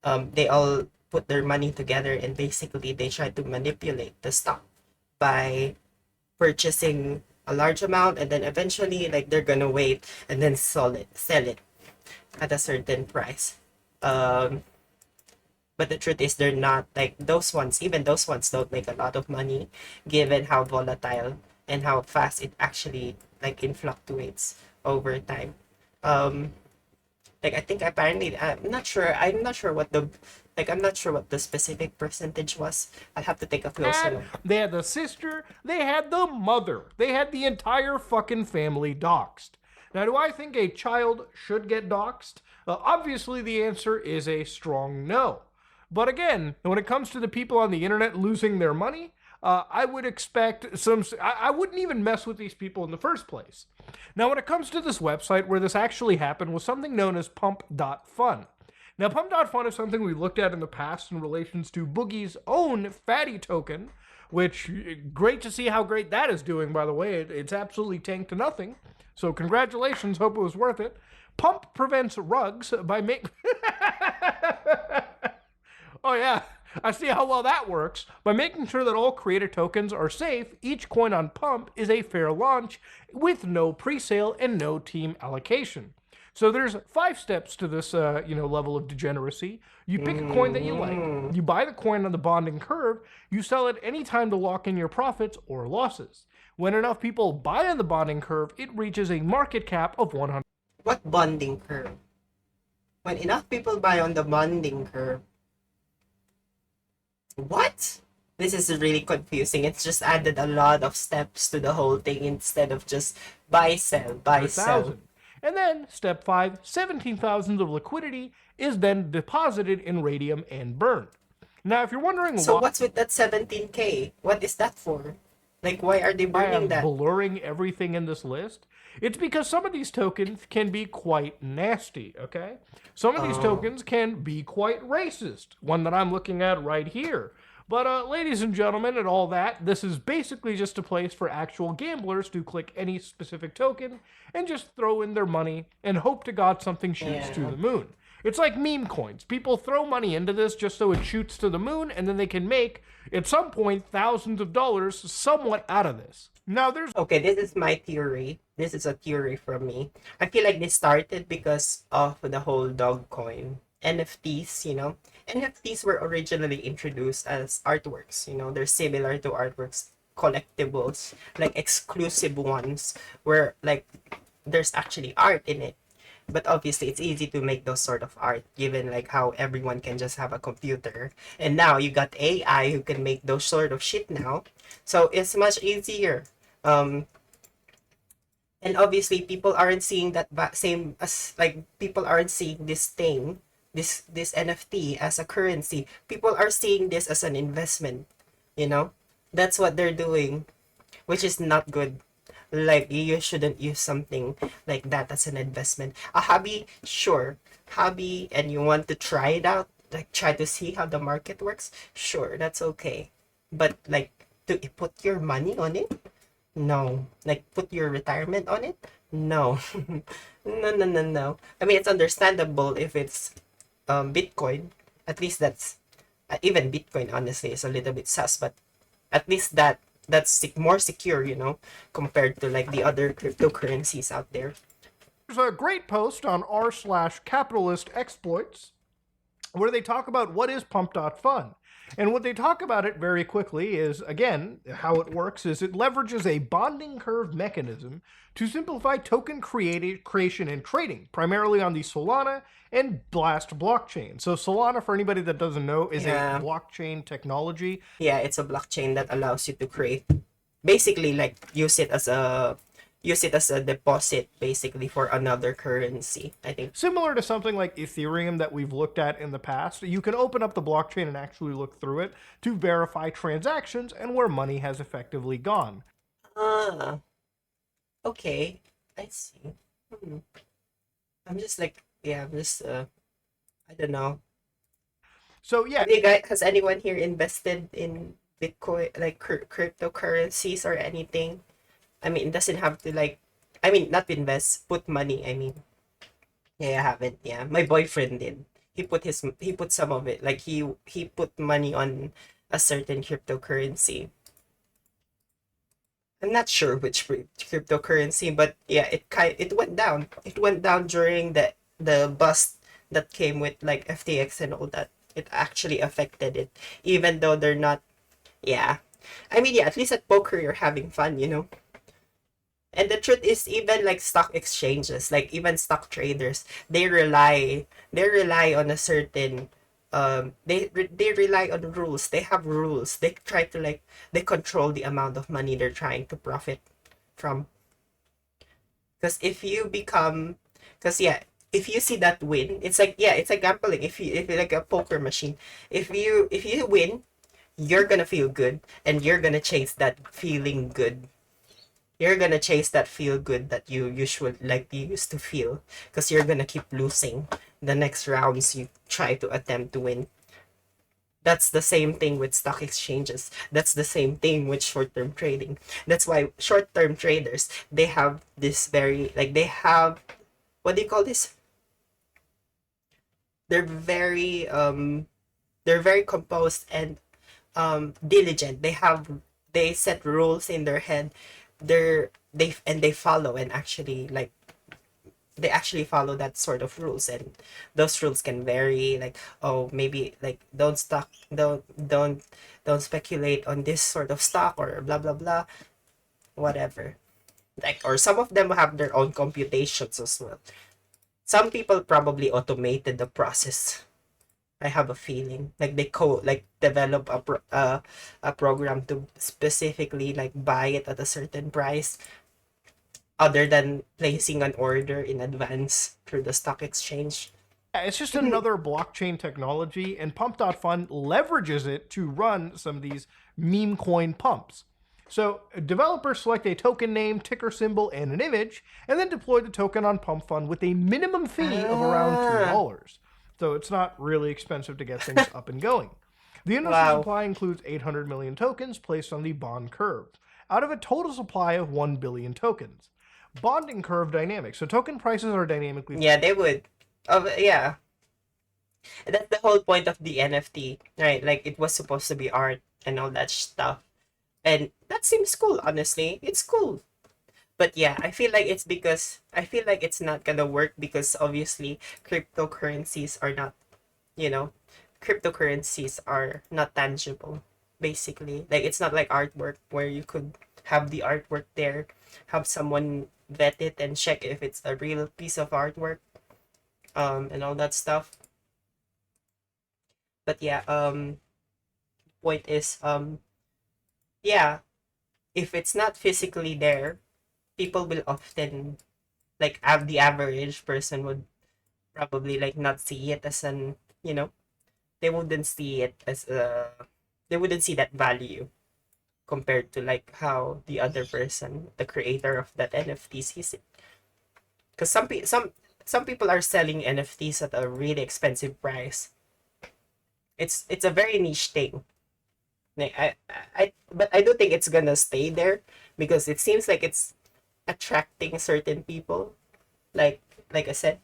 They all put their money together, and basically they try to manipulate the stock by purchasing a large amount, and then eventually, like, they're gonna wait and then sell it at a certain price. But the truth is, they're not, like, even those ones don't make a lot of money, given how volatile and how fast it actually, like, fluctuates over time. Like, I think apparently, I'm not sure what the specific percentage was. I'll have to take a closer look. They had the sister, they had the mother, they had the entire fucking family doxxed. Now, do I think a child should get doxxed? Obviously, the answer is a strong no. But again, when it comes to the people on the internet losing their money, I would expect I wouldn't even mess with these people in the first place. Now, when it comes to this website where this actually happened was something known as pump.fun. Now, Pump.Fun is something we looked at in the past in relations to Boogie's own Fatty token, which, great to see how great that is doing, by the way. It's absolutely tanked to nothing. So congratulations, hope it was worth it. Pump prevents rugs by making... Oh yeah, I see how well that works. By making sure that all creator tokens are safe, each coin on Pump is a fair launch with no pre-sale and no team allocation. So there's 5 steps to this, level of degeneracy. You pick a coin that you like, you buy the coin on the bonding curve, you sell it any time to lock in your profits or losses. When enough people buy on the bonding curve, it reaches a market cap of 100. What bonding curve? When enough people buy on the bonding curve. What? This is really confusing. It's just added a lot of steps to the whole thing instead of just buy, sell, buy, sell. And then, step 5, 17,000 of liquidity is then deposited in radium and burned. Now, if you're wondering So why... what's with that 17K? What is that for? Like, why are they burning that? Blurring everything in this list? It's because some of these tokens can be quite nasty, okay? Some of these tokens can be quite racist. One that I'm looking at right here. But ladies and gentlemen and all that, this is basically just a place for actual gamblers to click any specific token and just throw in their money and hope to God something shoots to the moon. It's like meme coins. People throw money into this just so it shoots to the moon, and then they can make, at some point, thousands of dollars somewhat out of this. Now there's... Okay, this is my theory. This is a theory from me. I feel like this started because of the whole dog coin. NFTs, NFTs were originally introduced as artworks, they're similar to artworks, collectibles, like exclusive ones, where like there's actually art in it. But obviously it's easy to make those sort of art given like how everyone can just have a computer. And now you got AI who can make those sort of shit now. So it's much easier. And obviously people aren't seeing that same as like people aren't seeing this thing, this NFT as a currency. People are seeing this as an investment, That's what they're doing, which is not good. Like, you shouldn't use something like that as an investment. A hobby, sure. Hobby, and you want to try it out, like try to see how the market works, sure, that's okay. But like, to put your money on it? No. Like, put your retirement on it? No. No. I mean, it's understandable if it's Bitcoin. At least that's... even Bitcoin, honestly, is a little bit sus, but at least that's more secure, compared to like the other cryptocurrencies out there. There's a great post on r/capitalist exploits where they talk about what is Pump.Fun. And what they talk about it very quickly is, again, how it works is it leverages a bonding curve mechanism to simplify token creation and trading, primarily on the Solana and Blast blockchain. So Solana, for anybody that doesn't know, is a blockchain technology. Yeah, it's a blockchain that allows you to create, basically like use it as a deposit, basically, for another currency, I think. Similar to something like Ethereum that we've looked at in the past, you can open up the blockchain and actually look through it to verify transactions and where money has effectively gone. Okay, I see. I'm just like, I don't know. So yeah, has anyone here invested in Bitcoin, like cryptocurrencies or anything? I mean, it doesn't have to not invest, put money, I mean. Yeah, I haven't, yeah. My boyfriend did. He put some of it, like he put money on a certain cryptocurrency. I'm not sure which cryptocurrency, but yeah, it went down. It went down during the bust that came with like FTX and all that. It actually affected it, even though they're not. Yeah, I mean, yeah. At least at poker, you're having fun, And the truth is, even like stock exchanges, like even stock traders, they rely on a certain they rely on rules. They have rules. They try to they control the amount of money they're trying to profit from. Because if you see that win, it's like gambling. If you're like a poker machine, if you win, you're gonna feel good, and you're gonna chase that feeling good. You're gonna chase that feel good that you used to feel, because you're gonna keep losing. the next rounds you try to attempt to win. That's the same thing with stock exchanges. That's the same thing with short-term trading. That's why short-term traders, they have this very, like, they have, what do you call this? They're very they're very composed and diligent. They set rules in their head. They follow, and actually, like, they actually follow that sort of rules, and those rules can vary, like, oh, maybe, like, don't speculate on this sort of stock, or blah blah blah, whatever. Like, or some of them have their own computations as well. Some people probably automated the process. I have a feeling, like, like, develop a program to specifically, like, buy it at a certain price, other than placing an order in advance through the stock exchange. Yeah, it's just another blockchain technology, and Pump.Fund leverages it to run some of these meme coin pumps. So developers select a token name, ticker symbol, and an image, and then deploy the token on Pump Fund with a minimum fee of around $2. So it's not really expensive to get things up and going. The initial supply includes 800 million tokens placed on the bond curve, out of a total supply of 1 billion tokens. Bonding curve dynamics. So token prices are dynamically... Yeah, they would. Yeah. That's the whole point of the NFT, right? Like, it was supposed to be art and all that stuff. And that seems cool, honestly. It's cool. But yeah, I feel like it's not gonna work because obviously cryptocurrencies are not, cryptocurrencies are not tangible, basically. Like, it's not like artwork where you could have the artwork there, have someone vet it and check if it's a real piece of artwork, and all that stuff. But yeah, point is, yeah, if it's not physically there, people will often, like, the average person would probably, like, not see it as an, they wouldn't see it as they wouldn't see that value compared to, like, how the other person, the creator of that NFT, sees it. Because some people are selling NFTs at a really expensive price. It's a very niche thing. Like, but I don't think it's gonna stay there because it seems like it's attracting certain people. Like I said,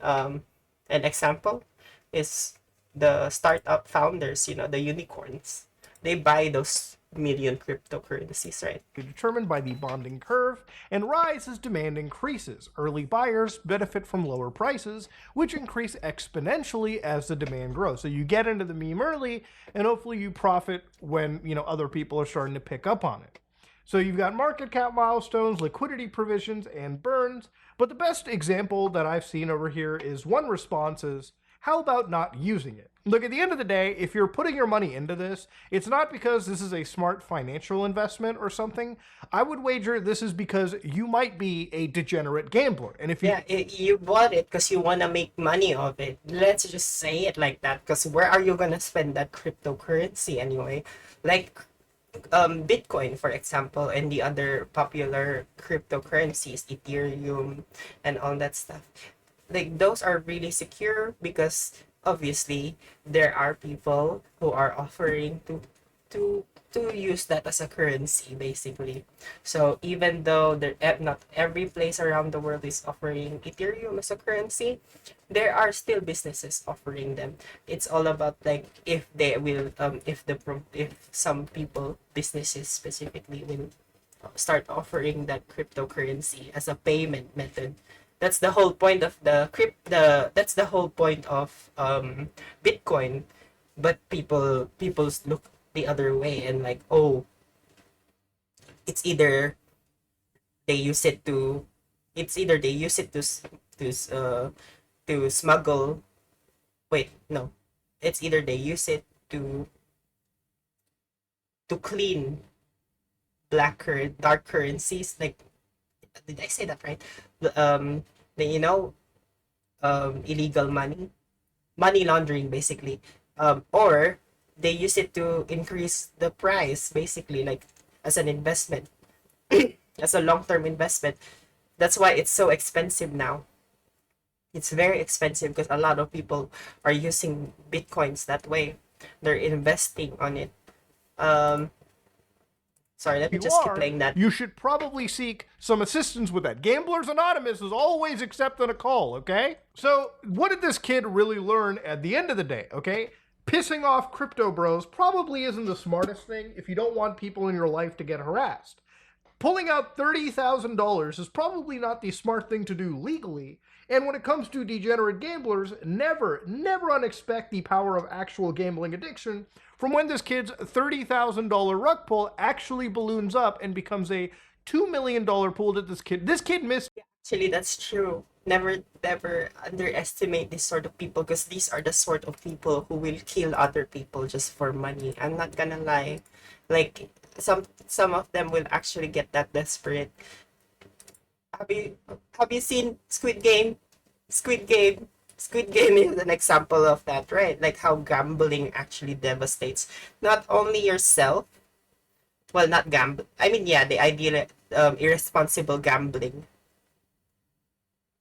an example is the startup founders, the unicorns. They buy those million cryptocurrencies, right? Determined by the bonding curve and rise as demand increases. Early buyers benefit from lower prices, which increase exponentially as the demand grows. So you get into the meme early, and hopefully you profit when other people are starting to pick up on it. So you've got market cap milestones, liquidity provisions, and burns. But the best example that I've seen over here is one response is, how about not using it? Look, at the end of the day, if you're putting your money into this, it's not because this is a smart financial investment or something. I would wager this is because you might be a degenerate gambler. And if you... Yeah, you bought it because you want to make money of it. Let's just say it like that, because where are you going to spend that cryptocurrency anyway? Like, Bitcoin, for example, and the other popular cryptocurrencies, Ethereum, and all that stuff. Like, those are really secure because obviously there are people who are offering to use that as a currency, basically. So even though not every place around the world is offering Ethereum as a currency, there are still businesses offering them. It's all about, like, if they will if some people, businesses specifically, will start offering that cryptocurrency as a payment method. That's the whole point of that's the whole point of Bitcoin. But people look the other way and, like, oh, it's either they use it to to smuggle. Wait, no, it's either they use it to clean dark currencies. Like, did I say that right? The, illegal money laundering, basically. Or they use it to increase the price, basically, like, as an investment, as a long-term investment. That's why it's so expensive now. It's very expensive because a lot of people are using bitcoins that way. They're investing on it. Um, Sorry, let me you just keep are, playing that. you should probably seek some assistance with that. Gamblers Anonymous is always accepting a call, okay? So, what did this kid really learn at the end of the day, okay? Pissing off crypto bros probably isn't the smartest thing if you don't want people in your life to get harassed. Pulling out $30,000 is probably not the smart thing to do legally. And when it comes to degenerate gamblers, never unexpect the power of actual gambling addiction from when this kid's $30,000 rug pull actually balloons up and becomes a $2 million pool that this kid missed. Actually, that's true. Never underestimate this sort of people because these are the sort of people who will kill other people just for money. I'm not gonna lie. Like, some of them will actually get that desperate. Have you have you seen Squid Game? Squid Game. Squid Game is an example of that, right? Like how gambling actually devastates not only yourself. Well, not gamble. I mean, yeah, the ideal irresponsible gambling.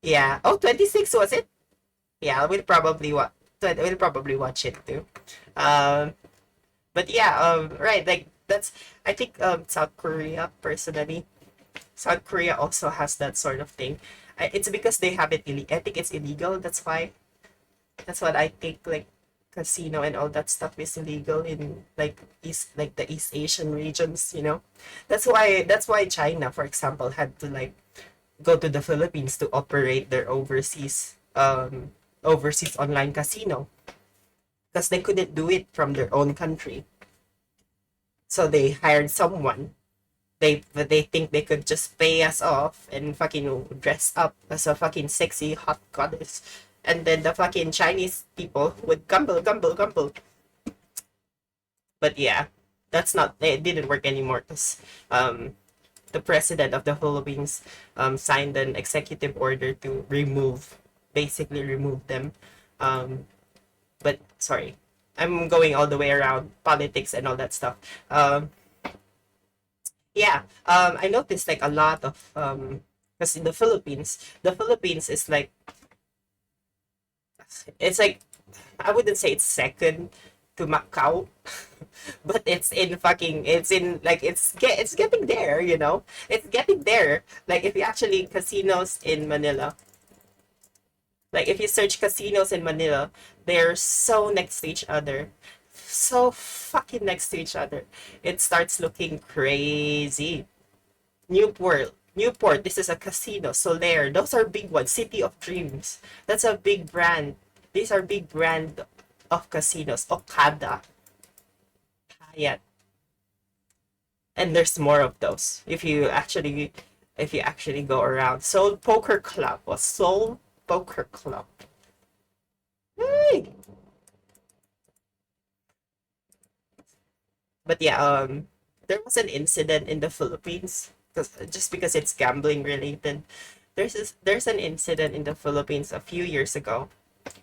Yeah. Oh, 26 was it? Yeah, we'll probably watch it too. Um, but yeah, right, like that's I think South Korea personally. South Korea also has that sort of thing. It's because they have it I think it's illegal. That's what I think. Like casino and all that stuff is illegal in like the East Asian regions. You know, that's why China, for example, had to like go to the Philippines to operate their overseas online casino because they couldn't do it from their own country. So they hired someone. They think they could just pay us off and fucking dress up as a fucking sexy hot goddess, and then the fucking Chinese people would gamble, gamble, gamble. But yeah, that's not. It didn't work anymore because the president of the Philippines signed an executive order to basically remove them. Um, but sorry, I'm going all the way around politics and all that stuff. Yeah, I noticed like a lot of because in the Philippines is like it's like I wouldn't say it's second to Macau, but it's in like it's getting there, you know, it's getting there. Like if you actually casinos in Manila, like if you search casinos in Manila, they're so next to each other, so fucking next to each other. It starts looking crazy. Newport, this is a casino. Soler, those are big ones. City of Dreams, that's a big brand. These are big brand of casinos. Okada, Hyatt, and there's more of those. If you actually go around. Seoul Poker Club. Hey. But yeah, there was an incident in the Philippines because it's gambling related. There's an incident in the Philippines a few years ago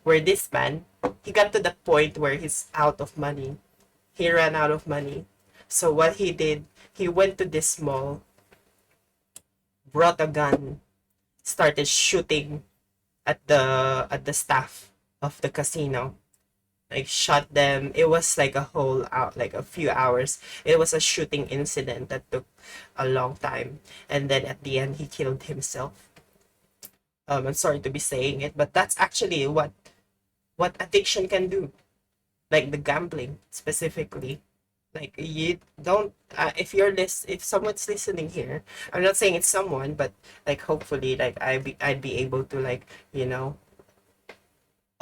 where this man, he got to the point where he's out of money. He ran out of money. So what he did, he went to this mall, brought a gun, started shooting at the staff of the casino. Like shot them. It was like like a few hours. It was a shooting incident that took a long time, and then at the end he killed himself. I'm sorry to be saying it, but that's actually what addiction can do. Like the gambling specifically. Like you don't if someone's listening here, I'm not saying it's someone, but like hopefully like I'd be able to like, you know,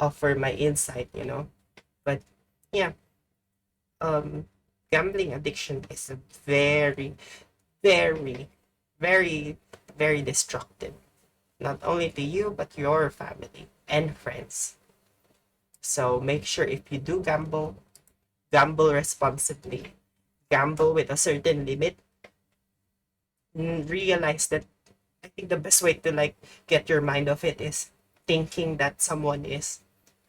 offer my insight, you know. But yeah, gambling addiction is a very, very, very, very destructive, not only to you but your family and friends. So make sure if you do gamble, gamble responsibly, gamble with a certain limit. Realize that I think the best way to like get your mind off it is thinking that someone is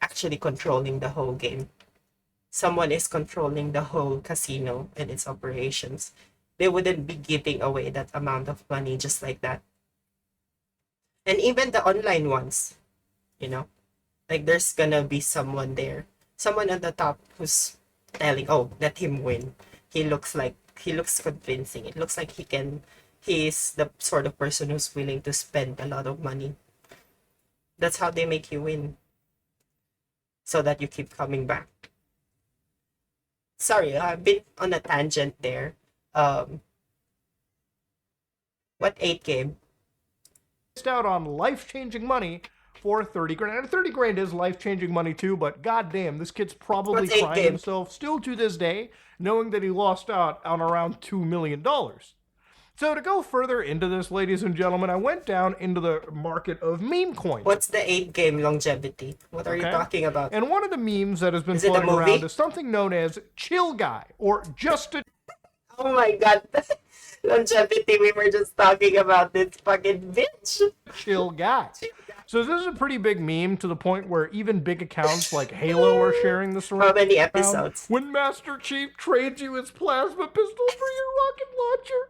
actually controlling the whole game. Someone is controlling the whole casino and its operations. They wouldn't be giving away that amount of money just like that. And even the online ones, you know? Like there's gonna be someone there, someone at the top who's telling, oh, let him win. He looks convincing. It looks like he's the sort of person who's willing to spend a lot of money. That's how they make you win. So that you keep coming back. Sorry, I've been on a tangent there. What 8 game? Missed out on life-changing money for 30 grand. And 30 grand is life-changing money too, but goddamn, this kid's probably What's 8 crying game? himself still to this day, knowing that he lost out on around $2 million. So to go further into this, ladies and gentlemen, I went down into the market of meme coins. What's the 8 game longevity? What are you Okay. talking about? And one of the memes that has been Is it a floating movie? around is something known as Chill Guy, or just a Oh my god. Longevity, we were just talking about this fucking bitch. chill guy. So this is a pretty big meme to the point where even big accounts like Halo are sharing this around. How many episodes? When Master Chief trades you his plasma pistol for your rocket launcher,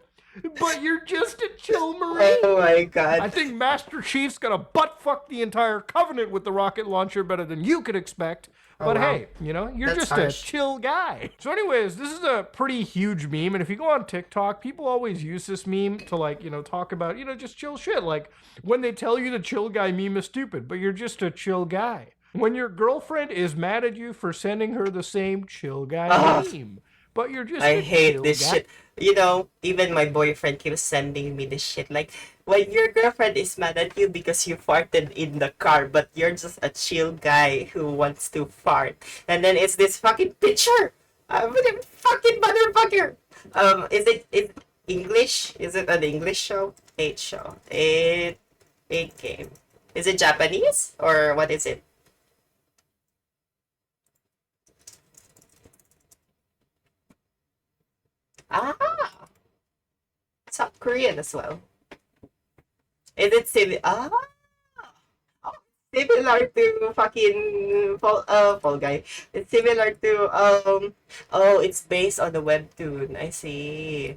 but you're just a chill marine. Oh my god. I think Master Chief's gonna butt fuck the entire Covenant with the rocket launcher better than you could expect. But Oh, wow. hey, you know, you're That's just harsh. a chill guy. So anyways, this is a pretty huge meme. And if you go on TikTok, people always use this meme to like, you know, talk about, you know, just chill shit. Like when they tell you the chill guy meme is stupid, but you're just a chill guy. When your girlfriend is mad at you for sending her the same chill guy Ugh. meme, but you're just I a hate chill this guy. shit. You know, even my boyfriend keeps sending me this shit. Like, when your girlfriend is mad at you because you farted in the car, but you're just a chill guy who wants to fart. And then it's this fucking picture. Fucking motherfucker. Is it English? Is it an English show? 8 show. 8 game. Is it Japanese? Or what is it? Ah! South Korean as well. Is it similar to fucking Fall Guy? It's similar to oh, it's based on the webtoon. I see.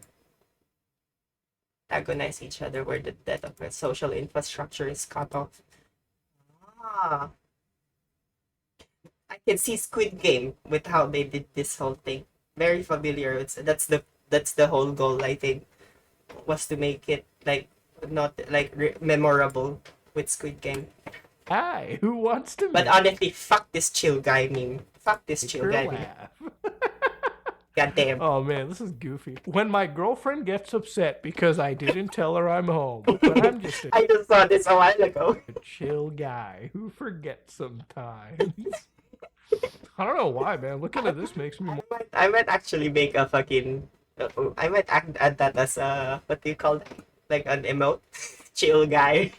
Agonize each other where the death of the social infrastructure is cut off. Ah. I can see Squid Game with how they did this whole thing. Very familiar. That's the whole goal, I think, was to make it like not like memorable with Squid Game. Hi, who wants to But make honestly, fuck this chill guy meme. Fuck this chill her guy meme. laugh? God damn. Oh man, this is goofy. When my girlfriend gets upset because I didn't tell her I'm home, but I'm just a I just saw this a while ago. chill guy who forgets sometimes. I don't know why, man. Looking at this makes me more I might actually make a fucking. I might add that as a what do you call that? Like an emote, chill guy.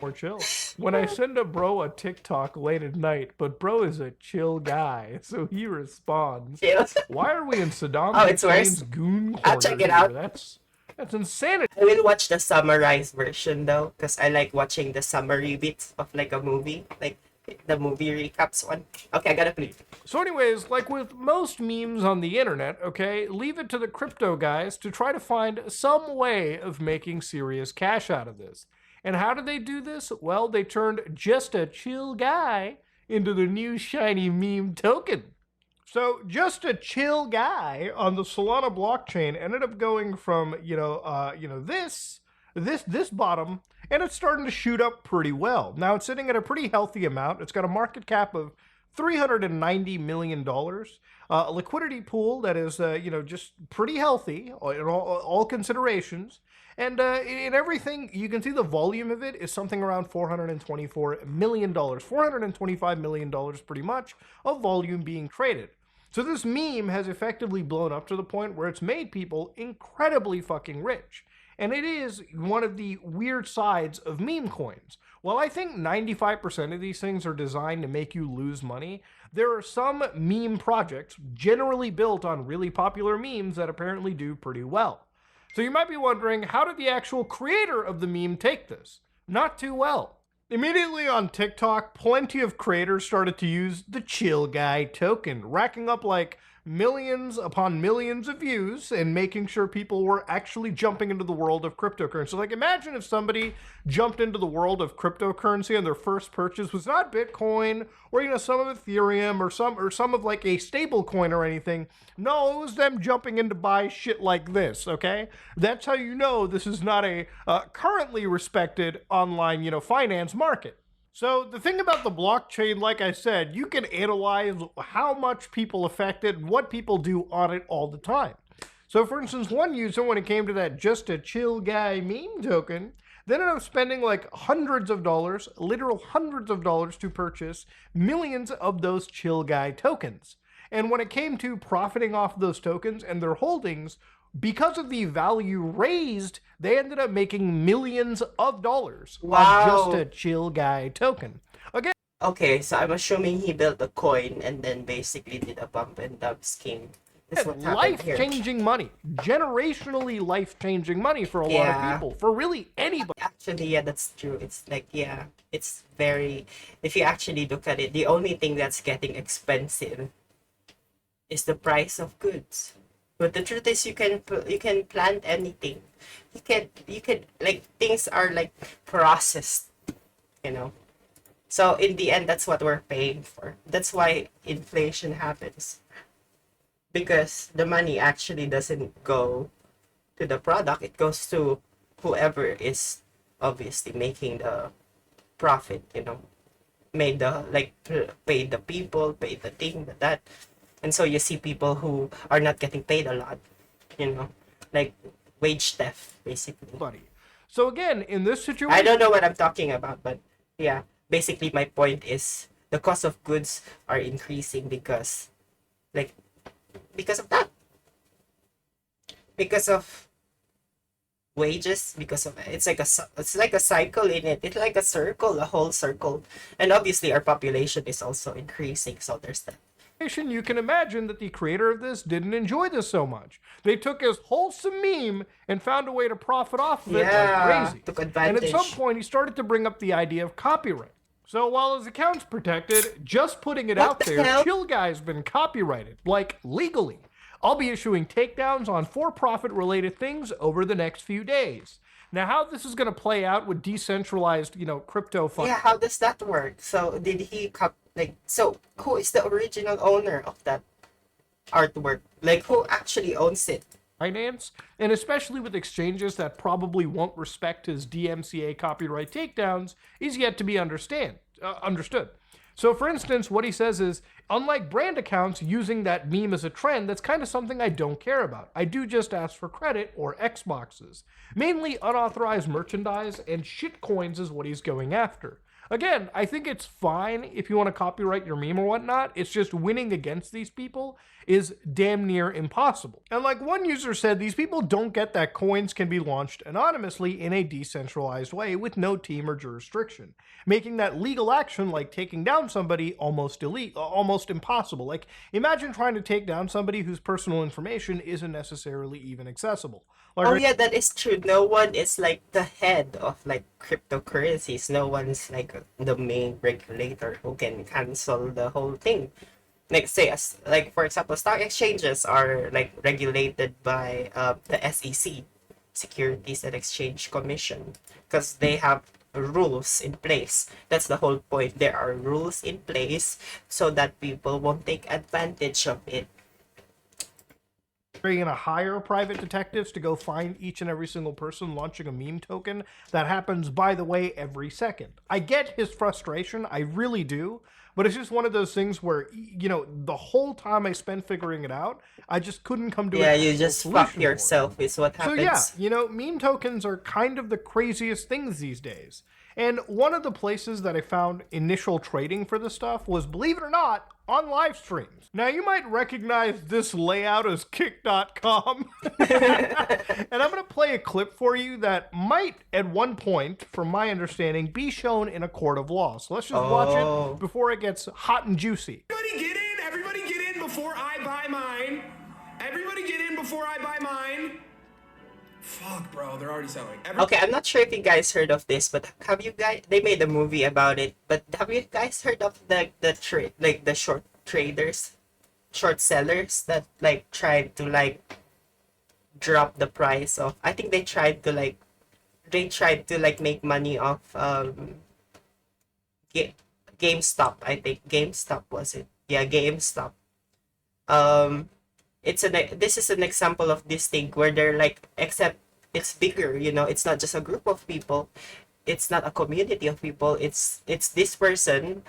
more chill. When I send a bro a TikTok late at night, but bro is a chill guy, so he responds. Chill. Why are we in Saddam Oh, it's worse. Hussein's goon corner? I'll check it here? out. That's insanity. I will watch the summarized version though, because I like watching the summary bits of like a movie, like the movie recaps one. Okay, I gotta play. So anyways, like with most memes on the internet, okay, leave it to the crypto guys to try to find some way of making serious cash out of this. And how did they do this? Well, they turned just a chill guy into the new shiny meme token. So just a chill guy on the Solana blockchain ended up going from, this bottom, and it's starting to shoot up pretty well. Now it's sitting at a pretty healthy amount. It's got a market cap of $390 million, a liquidity pool that is, just pretty healthy in all considerations. And in everything, you can see the volume of it is something around $424 million, $425 million pretty much of volume being traded. So this meme has effectively blown up to the point where it's made people incredibly fucking rich. And it is one of the weird sides of meme coins. While I think 95% of these things are designed to make you lose money, there are some meme projects generally built on really popular memes that apparently do pretty well. So you might be wondering, how did the actual creator of the meme take this? Not too well. Immediately on TikTok, plenty of creators started to use the chill guy token, racking up like millions upon millions of views and making sure people were actually jumping into the world of cryptocurrency. Like, imagine if somebody jumped into the world of cryptocurrency and their first purchase was not Bitcoin or, you know, some of Ethereum or some of like a stable coin or anything. No, it was them jumping in to buy shit like this, okay? That's how you know this is not a currently respected online, you know, finance market. So the thing about the blockchain, like I said, you can analyze how much people affect it and what people do on it all the time. So for instance, one user, when it came to that just a chill guy meme token, they ended up spending like hundreds of dollars, literal hundreds of dollars to purchase millions of those chill guy tokens. And when it came to profiting off those tokens and their holdings, because of the value raised, they ended up making millions of dollars on just a chill guy token. Again, Okay, so I'm assuming he built a coin and then basically did a bump and dump scheme. That's what happened here. life-changing money, generationally life-changing money for a lot of people, for really anybody. Actually, yeah, that's true. It's like, yeah, it's very, if you actually look at it, the only thing that's getting expensive is the price of goods. But the truth is, you can plant anything. You can like, things are like processed, you know. So in the end, that's what we're paying for. That's why inflation happens, because the money actually doesn't go to the product. It goes to whoever is obviously making the profit. You know, made the like paid the people, paid the thing, that. And so you see people who are not getting paid a lot, you know, like wage theft, basically. So again, in this situation, I don't know what I'm talking about, but yeah, basically my point is the cost of goods are increasing because of that. Because of wages, because of it's like a cycle in it. It's like a circle, a whole circle. And obviously our population is also increasing, so there's that. You can imagine that the creator of this didn't enjoy this so much. They took his wholesome meme and found a way to profit off of it like crazy. Took And advantage. at some point, he started to bring up the idea of copyright. So while his account's protected, just putting it out there, Chill Guy's been copyrighted, like legally. I'll be issuing takedowns on for-profit related things over the next few days. Now, how this is going to play out with decentralized, you know, crypto funds. Yeah, how does that work? So did he so who is the original owner of that artwork? Like, who actually owns it? Finance, and especially with exchanges that probably won't respect his DMCA copyright takedowns, is yet to be understood. So for instance, what he says is, unlike brand accounts using that meme as a trend, that's kind of something I don't care about. I do just ask for credit or Xboxes. Mainly unauthorized merchandise and shitcoins is what he's going after. Again, I think it's fine if you want to copyright your meme or whatnot. It's just winning against these people is damn near impossible. And like one user said, these people don't get that coins can be launched anonymously in a decentralized way with no team or jurisdiction, making that legal action like taking down somebody almost impossible. Like, imagine trying to take down somebody whose personal information isn't necessarily even accessible. Like, Oh yeah, that is true. No one is like the head of like cryptocurrencies. No one's like the main regulator who can cancel the whole thing. Like, say, like for example, stock exchanges are like regulated by the SEC, Securities and Exchange Commission, because they have rules in place. That's the whole point. There are rules in place so that people won't take advantage of it. Are you going to hire private detectives to go find each and every single person launching a meme token? That happens, by the way, every second. I get his frustration, I really do, but it's just one of those things where, you know, the whole time I spent figuring it out, I just couldn't come to Yeah, a you just fuck yourself is what So happens. yeah, you know, meme tokens are kind of the craziest things these days. And one of the places that I found initial trading for this stuff was, believe it or not, on live streams. Now you might recognize this layout as kick.com. And I'm going to play a clip for you that might, at one point, from my understanding, be shown in a court of law. So let's just watch it before it gets hot and juicy. Everybody get in before I buy mine. Everybody get in before I buy mine. Fuck, bro, they're already selling. Okay, I'm not sure if you guys heard of this, but have you guys? They made a movie about it, but have you guys heard of the short traders? short sellers that like tried to like drop the price of. I think they tried to like make money off Ga- GameStop. I think GameStop was it. Yeah, GameStop. Um, this is an example of this thing where they're like, except it's bigger. It's not just a group of people. It's not a community of people. It's this person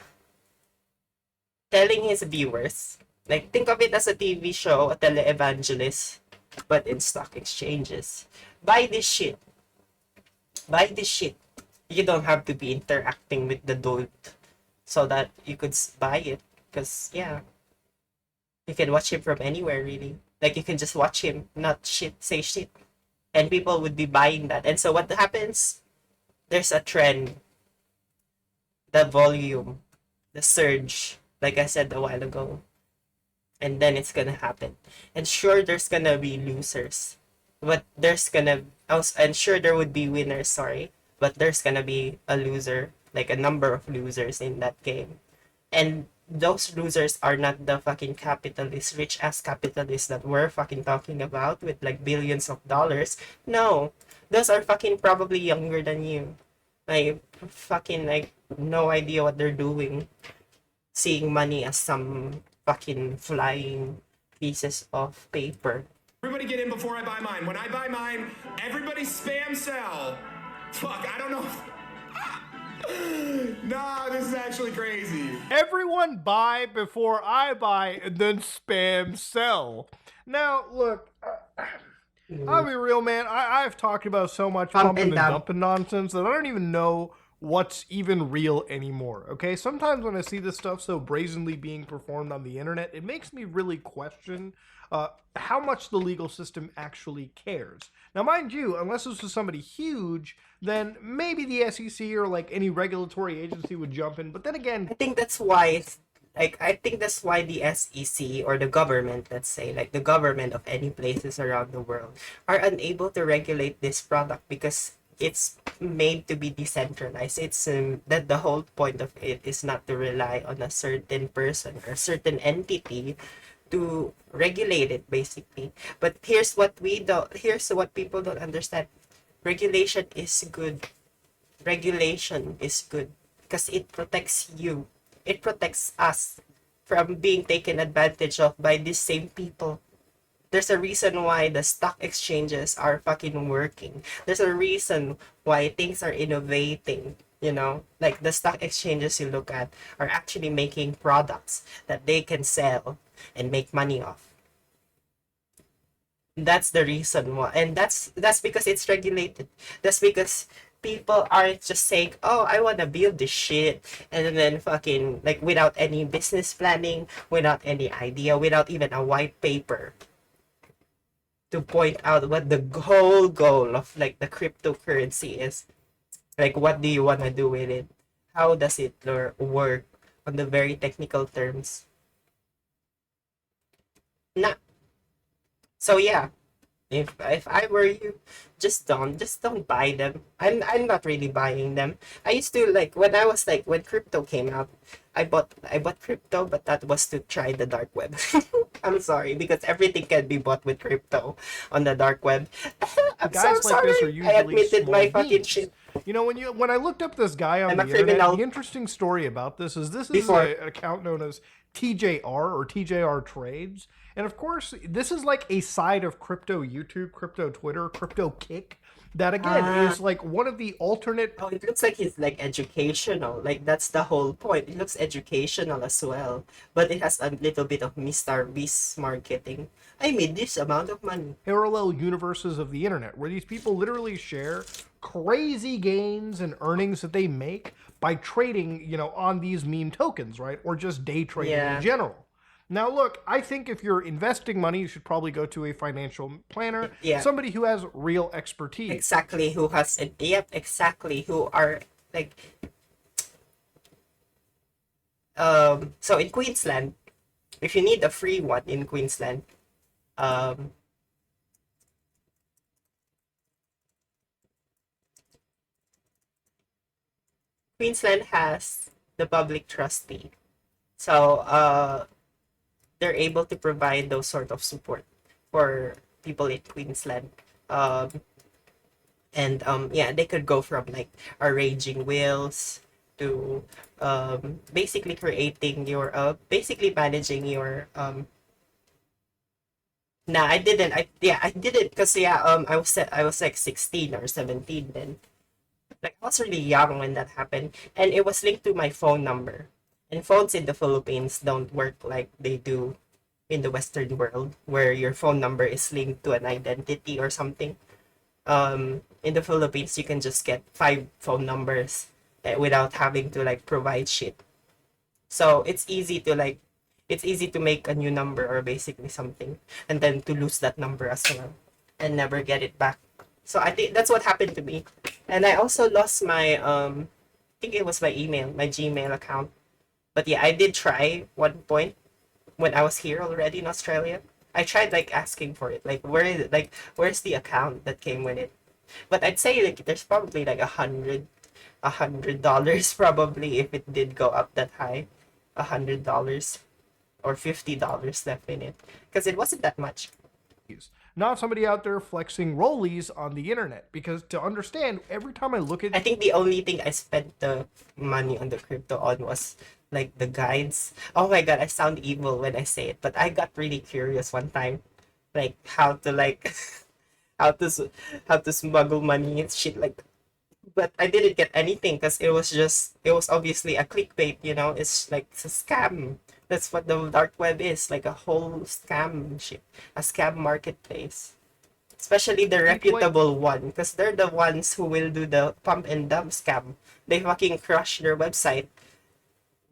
telling his viewers, like, think of it as a TV show, a televangelist, but in stock exchanges. Buy this shit. Buy this shit. You don't have to be interacting with the dude so that you could buy it. Because, yeah, you can watch him from anywhere, really. Like, you can just watch him, not say shit. And people would be buying that. And so what happens? There's a trend. The volume. The surge. Like I said a while ago. And then it's gonna happen. And sure, there's gonna be losers. But and sure there would be winners, sorry. But there's gonna be a loser, like a number of losers in that game. And those losers are not the fucking capitalists, rich ass capitalists that we're fucking talking about with like billions of dollars. No, those are fucking probably younger than you. Like, fucking, like, no idea what they're doing. Seeing money as some fucking flying pieces of paper. Everybody get in before I buy mine. When I buy mine, everybody spam sell. Fuck, I don't know. Nah, this is actually crazy. Everyone buy before I buy and then spam sell. Now, look, I'll be real, man. I've talked about so much pumping and dumping nonsense that I don't even know what's even real anymore, okay? Sometimes when I see this stuff so brazenly being performed on the internet, it makes me really question how much the legal system actually cares. Now, mind you, unless this was somebody huge, then maybe the SEC or like any regulatory agency would jump in. But then again, I think that's why the SEC or the government, let's say, like the government of any places around the world, are unable to regulate this product because it's made to be decentralized. It's that the whole point of it is not to rely on a certain person or certain entity to regulate it, basically. But here's what people don't understand. Regulation is good. Regulation is good because it protects you. It protects us from being taken advantage of by these same people. There's a reason why the stock exchanges are fucking working. There's a reason why things are innovating. Like the stock exchanges you look at are actually making products that they can sell and make money off. That's the reason why, and that's because it's regulated. That's because people aren't just saying, "Oh, I want to build this shit," and then fucking like without any business planning, without any idea, without even a white paper to point out what the whole goal of like the cryptocurrency is. Like, what do you want to do with it? How does it work on the very technical terms? Nah. So yeah, if I were you, just don't buy them. I'm not really buying them. I used to, like, when crypto came out, I bought crypto, but that was to try the dark web. I'm sorry, because everything can be bought with crypto on the dark web. I'm so guys like this are sorry. usually I admitted small my fucking beans. shit. You know, when I looked up this guy on I'm the a internet, criminal. the interesting story about this is Before- an account known as TJR or TJR Trades. And of course, this is like a side of crypto YouTube, crypto Twitter, crypto Kick that again is like one of the alternate. Oh, it looks like he's like educational. Like, that's the whole point. It looks educational as well, but it has a little bit of Mr. Beast marketing. I made this amount of money. Parallel universes of the internet where these people literally share crazy gains and earnings that they make by trading, on these meme tokens, right? Or just day trading Yeah. in general. Now, look, I think if you're investing money, you should probably go to a financial planner, Yeah. somebody who has real expertise. Exactly, who has it? Yep, exactly. Who are like, so in Queensland, if you need a free one in Queensland, Queensland has the public trustee. So they're able to provide those sort of support for people in Queensland. Um, and yeah, they could go from like arranging wills to basically creating your basically managing your Nah, I didn't. I didn't because yeah, I was like 16 or 17 then. Like I was really young when that happened, and it was linked to my phone number. And phones in the Philippines don't work like they do in the Western world, where your phone number is linked to an identity or something. In the Philippines, you can just get 5 phone numbers without having to like provide shit. So it's easy to make a new number or basically something, and then to lose that number as well and never get it back. So I think that's what happened to me. And I also lost my I think it was my email, my Gmail account. But yeah, I did try one point when I was here already in Australia. I tried like asking for it, like where is it, like where's the account that came with it? But I'd say like there's probably like $100 probably if it did go up that high, $100 or $50 left in it because it wasn't that much. Not somebody out there flexing rollies on the internet. Because to understand, every time I look at... I think the only thing I spent the money on the crypto on was like the guides. Oh my god, I sound evil when I say it, but I got really curious one time, like how to like how to smuggle money and shit like that. But I didn't get anything because it was obviously a clickbait, you know, it's like it's a scam. That's what the dark web is, like a whole scam shit, a scam marketplace. Especially the reputable one, because they're the ones who will do the pump and dump scam. They fucking crush their website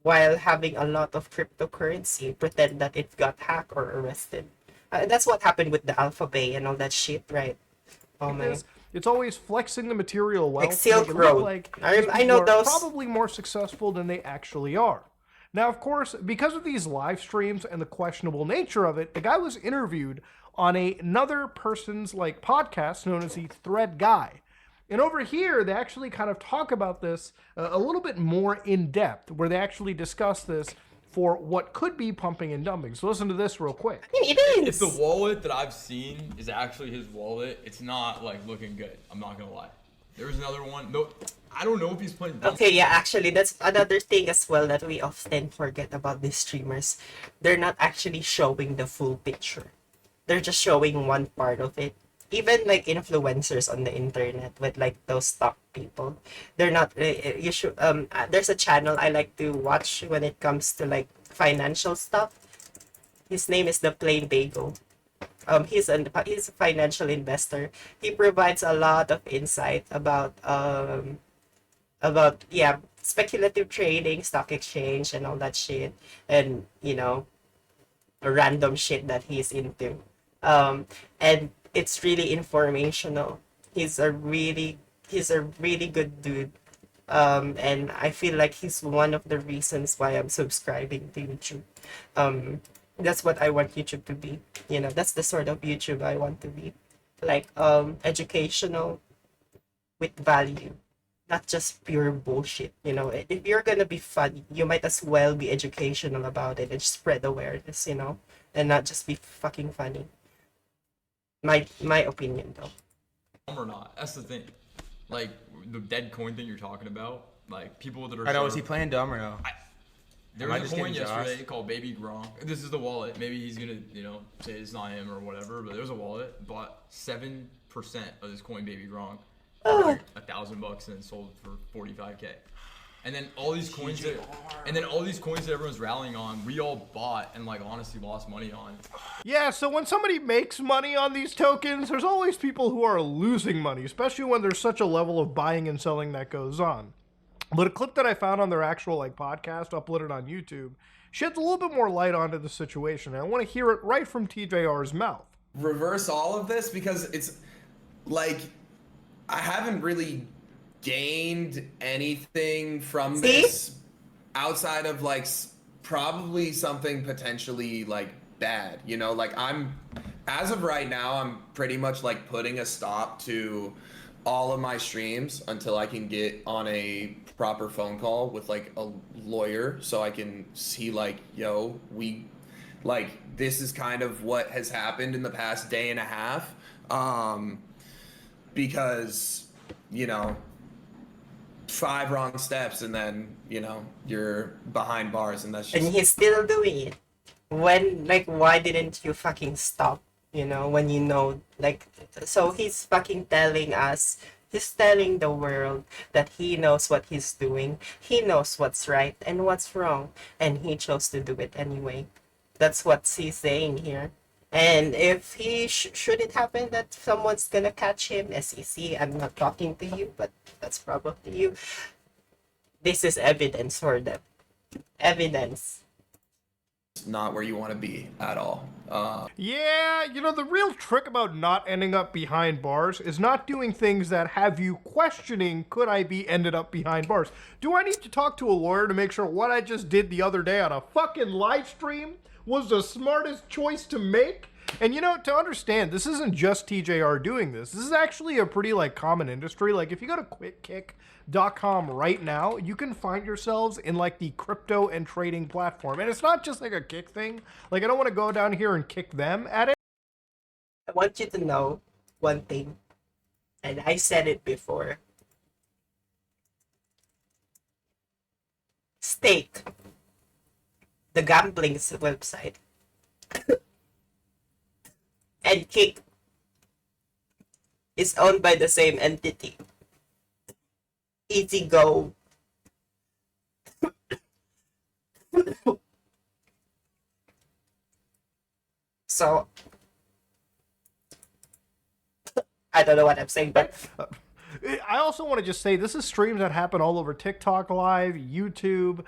while having a lot of cryptocurrency, pretend that it got hacked or arrested. That's what happened with the Alphabet and all that shit, right? Oh my. It's always flexing the material wealth. Like Silk to make it look Road. like I these know people are those. probably more successful than they actually are. Now, of course, because of these live streams and the questionable nature of it, the guy was interviewed on another person's like podcast known as the Thread Guy. And over here, they actually kind of talk about this a little bit more in depth, where they actually discuss this for what could be pumping and dumping. So listen to this real quick. If the wallet that I've seen is actually his wallet, it's not like looking good. I'm not gonna lie. There's another one. No, I don't know if he's playing. Okay, yeah, actually, that's another thing as well that we often forget about these streamers. They're not actually showing the full picture. They're just showing one part of it. Even like influencers on the internet with like those top people, they're not. You should. There's a channel I like to watch when it comes to like financial stuff. His name is the Plain Bagel. He's a financial investor. He provides a lot of insight about yeah, speculative trading, stock exchange, and all that shit, and you know, random shit that he's into. And it's really informational. He's a really good dude. And I feel like he's one of the reasons why I'm subscribing to YouTube. That's what I want YouTube to be. You know, that's the sort of YouTube I want to be. Like educational with value. Not just pure bullshit. You know, if you're gonna be funny, you might as well be educational about it and spread awareness, you know, and not just be fucking funny. My opinion though. Or not. That's the thing. Like the dead coin thing you're talking about. Like people that are. I know. Is he playing dumb or no? There was a coin yesterday called Baby Gronk. This is the wallet. Maybe he's gonna, you know, say it's not him or whatever. But there's a wallet. Bought 7% of this coin, Baby Gronk, for like $1,000, and then sold for 45K. And then all these coins that, everyone's rallying on, we all bought and like honestly lost money on. Yeah, so when somebody makes money on these tokens, there's always people who are losing money, especially when there's such a level of buying and selling that goes on. But a clip that I found on their actual like podcast uploaded on YouTube sheds a little bit more light onto the situation. And I want to hear it right from TJR's mouth. Reverse all of this because it's like I haven't really gained anything from this outside of like probably something potentially like bad, you know, like as of right now, I'm pretty much like putting a stop to all of my streams until I can get on a proper phone call with like a lawyer so I can see like, yo, like this is kind of what has happened in the past day and a half, because you know, 5 wrong steps and then you know you're behind bars, and that's just. And he's still doing it. When, like, why didn't you fucking stop? You know, when you know, like, so he's fucking telling us, he's telling the world that he knows what he's doing. He knows what's right and what's wrong, and he chose to do it anyway. That's what he's saying here. And if he should it happen that someone's gonna catch him, SEC, I'm not talking to you, but that's probably you. This is evidence for them. Evidence. Not where you want to be at all. Yeah, you know, the real trick about not ending up behind bars is not doing things that have you questioning, could I be ended up behind bars? Do I need to talk to a lawyer to make sure what I just did the other day on a fucking live stream was the smartest choice to make? And you know, to understand, this isn't just TJR doing this. This is actually a pretty, like, common industry. Like, if you go to quickkick.com right now, you can find yourselves in, like, the crypto and trading platform. And it's not just, like, a kick thing. Like, I don't want to go down here and kick them at it. I want you to know one thing, and I said it before. Stake, the gambling website, and Kick is owned by the same entity. Easy go. So, I don't know what I'm saying, but I also want to just say this is streams that happen all over TikTok Live, YouTube,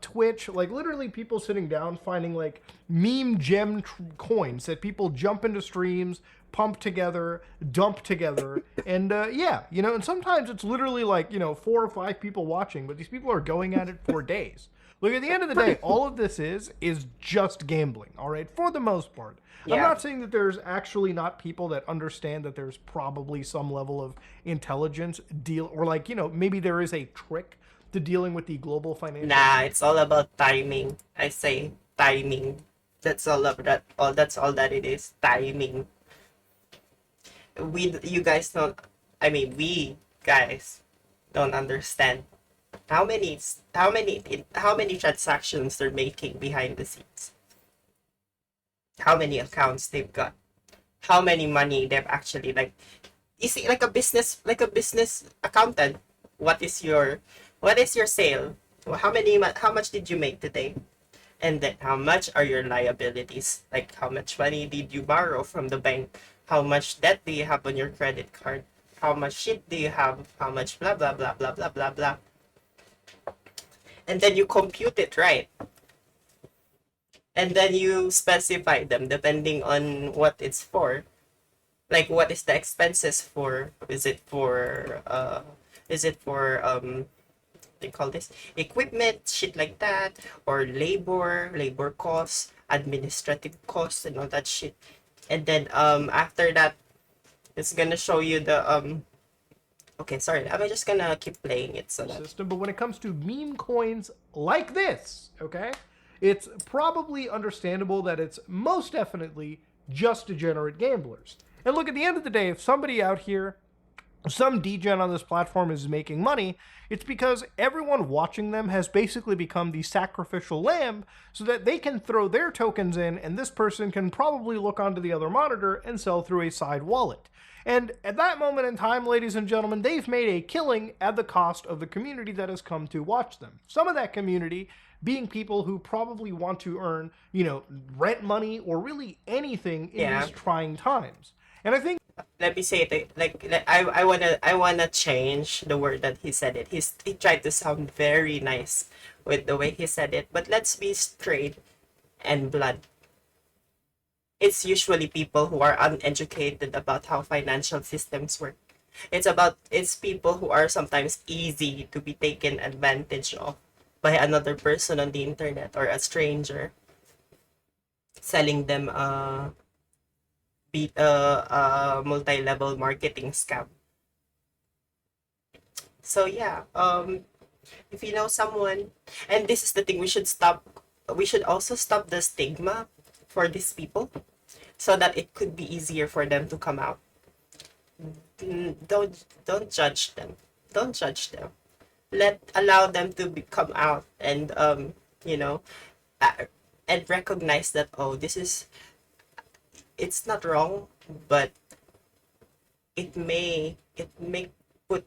Twitch. Like, literally people sitting down finding, like, meme gem coins that people jump into streams, pump together, dump together. And yeah, you know, and sometimes it's literally like, you know, 4 or 5 people watching, but these people are going at it for days. Look, at the end of the day, all of this is just gambling, all right, for the most part. I'm Yeah. not saying that there's actually not people that understand that there's probably some level of intelligence deal, or, like, you know, maybe there is a trick to dealing with the global financial. nah, it's all about timing. I say timing. That's all of that. That's all that it is. Timing. You guys don't. I mean, we guys don't understand how many transactions they're making behind the scenes. How many accounts they've got. How many money they've actually, like, you see, like a business accountant. What is your sale? How much did you make today? And then how much are your liabilities? Like, how much money did you borrow from the bank? How much debt do you have on your credit card? How much shit do you have? How much blah blah blah blah blah blah blah. And then you compute it, right? And then you specify them depending on what it's for. Like, what is the expenses for? Is it for they call this equipment, shit like that, or labor costs, administrative costs, and all that shit. And then after that, it's gonna show you the okay, sorry, I'm just gonna keep playing it so that system. But when it comes to meme coins like this, okay, it's probably understandable that it's most definitely just degenerate gamblers. And look, at the end of the day, if somebody out here, some degen on this platform is making money, it's because everyone watching them has basically become the sacrificial lamb so that they can throw their tokens in, and this person can probably look onto the other monitor and sell through a side wallet. And at that moment in time, ladies and gentlemen, they've made a killing at the cost of the community that has come to watch them. Some of that community being people who probably want to earn, you know, rent money or really anything in Yeah. these trying times. And I think, let me say it like I wanna change the word that he said it. He tried to sound very nice with the way he said it, but let's be straight and blunt. It's usually people who are uneducated about how financial systems work. It's people who are sometimes easy to be taken advantage of by another person on the internet or a stranger selling them multi-level marketing scam. So yeah, if you know someone, and this is the thing, we should also stop the stigma for these people so that it could be easier for them to come out. Don't judge them. Don't judge them. Allow them to come out and you know and recognize that, oh, it's not wrong, but it may put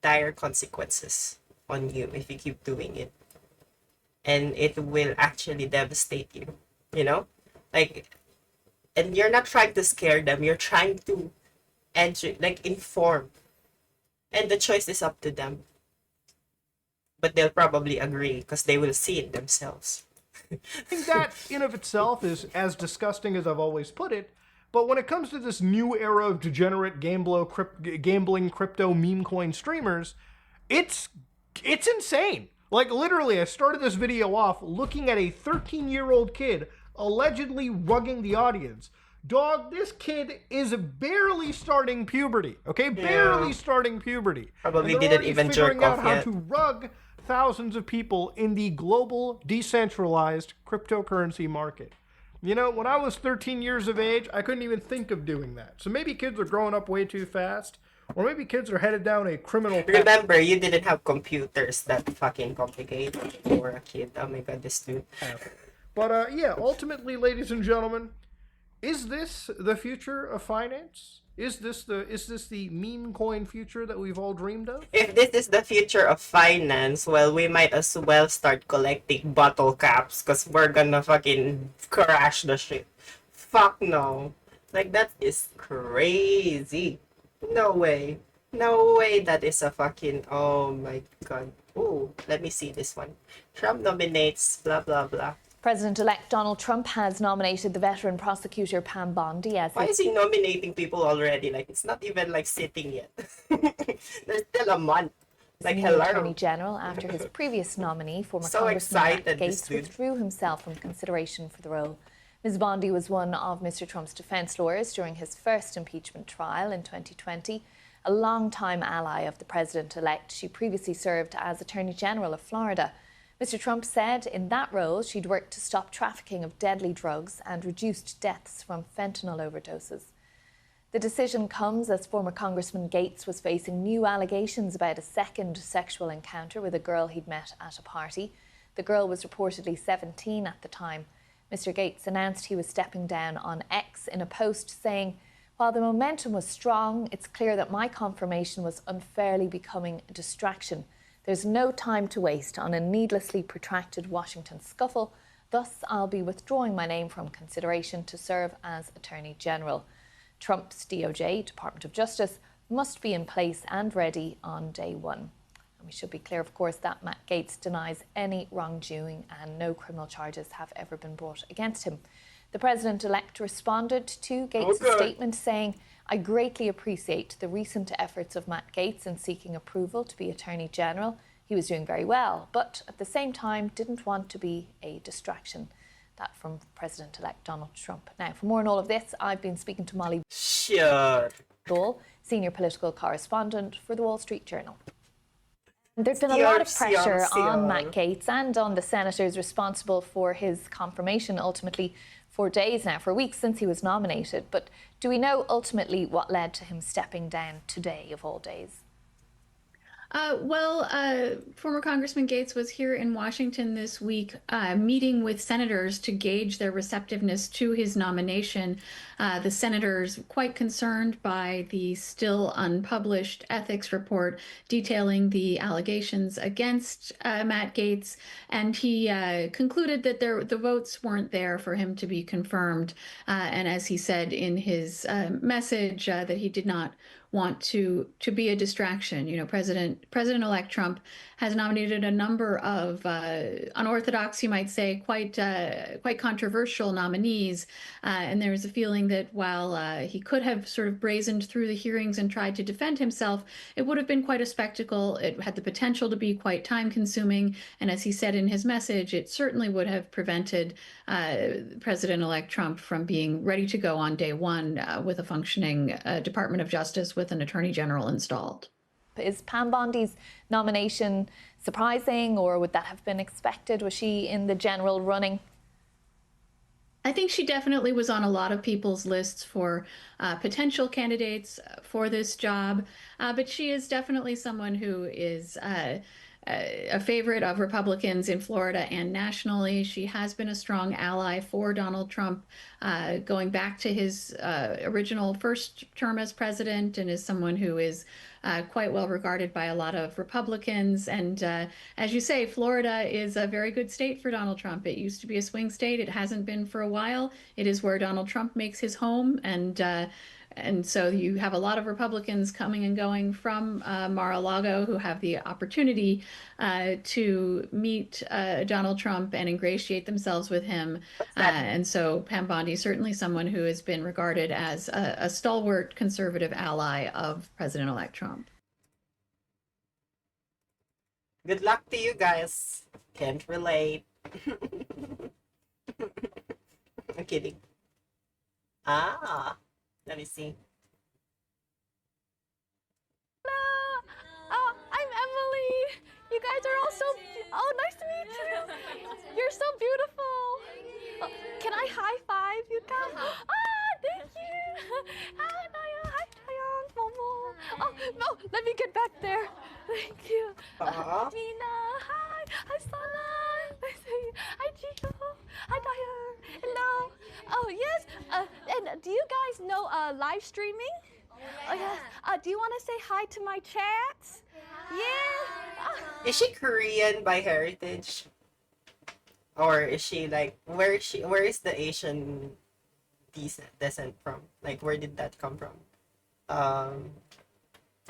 dire consequences on you if you keep doing it, and it will actually devastate you, you know, like, and you're not trying to scare them, you're trying to inform, and the choice is up to them, but they'll probably agree because they will see it themselves. I think that in of itself is as disgusting as I've always put it. But when it comes to this new era of degenerate gambling crypto meme coin streamers, it's insane. Like, literally, I started this video off looking at a 13-year-old kid allegedly rugging the audience. Dog, this kid is barely starting puberty, okay? Barely starting puberty. Probably And they're didn't already even figuring jerk out off how yet. to rug thousands of people in the global decentralized cryptocurrency market. You know, when I was 13 years of age, I couldn't even think of doing that. So maybe kids are growing up way too fast, or maybe kids are headed down a criminal path. Remember, you didn't have computers that fucking complicated for a kid. Oh my god, this dude. But yeah, ultimately, ladies and gentlemen, is this the future of finance? Is this the meme coin future that we've all dreamed of? If this is the future of finance, well, we might as well start collecting bottle caps because we're gonna fucking crash the shit. Fuck no. Like, that is crazy. No way. No way that is a fucking... Oh my god. Ooh, let me see this one. Trump nominates blah blah blah. President-elect Donald Trump has nominated the veteran prosecutor Pam Bondi as Why is he nominating people already? Like, it's not even like sitting yet. There's still a month. Like, new hello. Attorney General after his previous nominee, former So Congressman Matt excited, this Gaetz, dude. withdrew himself from consideration for the role. Ms. Bondi was one of Mr. Trump's defense lawyers during his first impeachment trial in 2020. A long-time ally of the president-elect, she previously served as Attorney General of Florida. Mr. Trump said in that role she'd worked to stop trafficking of deadly drugs and reduced deaths from fentanyl overdoses. The decision comes as former Congressman Gaetz was facing new allegations about a second sexual encounter with a girl he'd met at a party. The girl was reportedly 17 at the time. Mr. Gaetz announced he was stepping down on X in a post saying, "While the momentum was strong, it's clear that my confirmation was unfairly becoming a distraction. There's no time to waste on a needlessly protracted Washington scuffle. Thus, I'll be withdrawing my name from consideration to serve as Attorney General." Trump's DOJ, Department of Justice, must be in place and ready on day one. And we should be clear, of course, that Matt Gaetz denies any wrongdoing and no criminal charges have ever been brought against him. The president-elect responded to Gaetz' statement saying, "I greatly appreciate the recent efforts of Matt Gaetz in seeking approval to be Attorney General. He was doing very well, but at the same time didn't want to be a distraction." That from President-elect Donald Trump. Now, for more on all of this, I've been speaking to Molly Dole, senior political correspondent for the Wall Street Journal. There's been a lot of pressure on Matt Gaetz and on the senators responsible for his confirmation ultimately for days now, for weeks since he was nominated. But do we know ultimately what led to him stepping down today of all days? Former Congressman Gaetz was here in Washington this week meeting with senators to gauge their receptiveness to his nomination. The senators quite concerned by the still unpublished ethics report detailing the allegations against Matt Gaetz, and he concluded that the votes weren't there for him to be confirmed. And as he said in his message, that he did not want to be a distraction. You know, President-elect Trump has nominated a number of unorthodox, you might say, quite controversial nominees, and there is a feeling that while he could have sort of brazened through the hearings and tried to defend himself, it would have been quite a spectacle. It had the potential to be quite time-consuming, and as he said in his message, it certainly would have prevented President-elect Trump from being ready to go on day one with a functioning Department of Justice with an Attorney General installed. Is Pam Bondi's nomination surprising, or would that have been expected? Was she in the general running? I think she definitely was on a lot of people's lists for potential candidates for this job, but she is definitely someone who is a favorite of Republicans in Florida and nationally. She has been a strong ally for Donald Trump going back to his original first term as president, and is someone who is quite well regarded by a lot of Republicans. And as you say, Florida is a very good state for Donald Trump. It used to be a swing state. It hasn't been for a while. It is where Donald Trump makes his home. And so you have a lot of Republicans coming and going from Mar-a-Lago who have the opportunity to meet Donald Trump and ingratiate themselves with him. And so Pam Bondi is certainly someone who has been regarded as a stalwart conservative ally of President-elect Trump. Good luck to you guys. Can't relate. I'm kidding. Ah, let me see. Oh, I'm Emily. You guys are all so. Oh, nice to meet you. You're so beautiful. Oh, can I high five you guys? Ah, thank you. Hi, Naya. Hi, Taeyong. Momo. Oh, no, let me get back there. Thank you. Mina. Hi. Hi, Sana. Nice to meet you. Hi, Chico. Hi, Taeyong. Hello. Oh, yes. And do you guys know live streaming? Oh, yes. Do you want to say hi to my chats? Yeah. Is she Korean by heritage? Or is she like, where is the Asian descent from? Like, where did that come from? I'm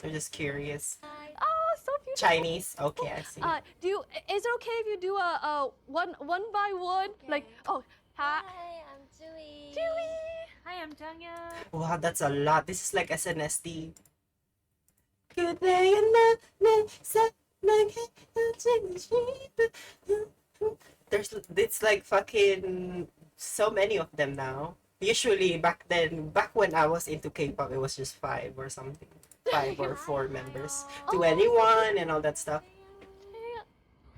just curious. Oh, so beautiful. Chinese? Okay, I see. Is it okay if you do a one by one? Like, oh, hi. I'm Chewy. Chewy. Hi, I'm Jungyeon. Wow, that's a lot. This is like SNSD. Good day and it's like fucking so many of them now. Usually back when I was into K-pop, it was just 5 or something. 5 or 4 members. To anyone and all that stuff.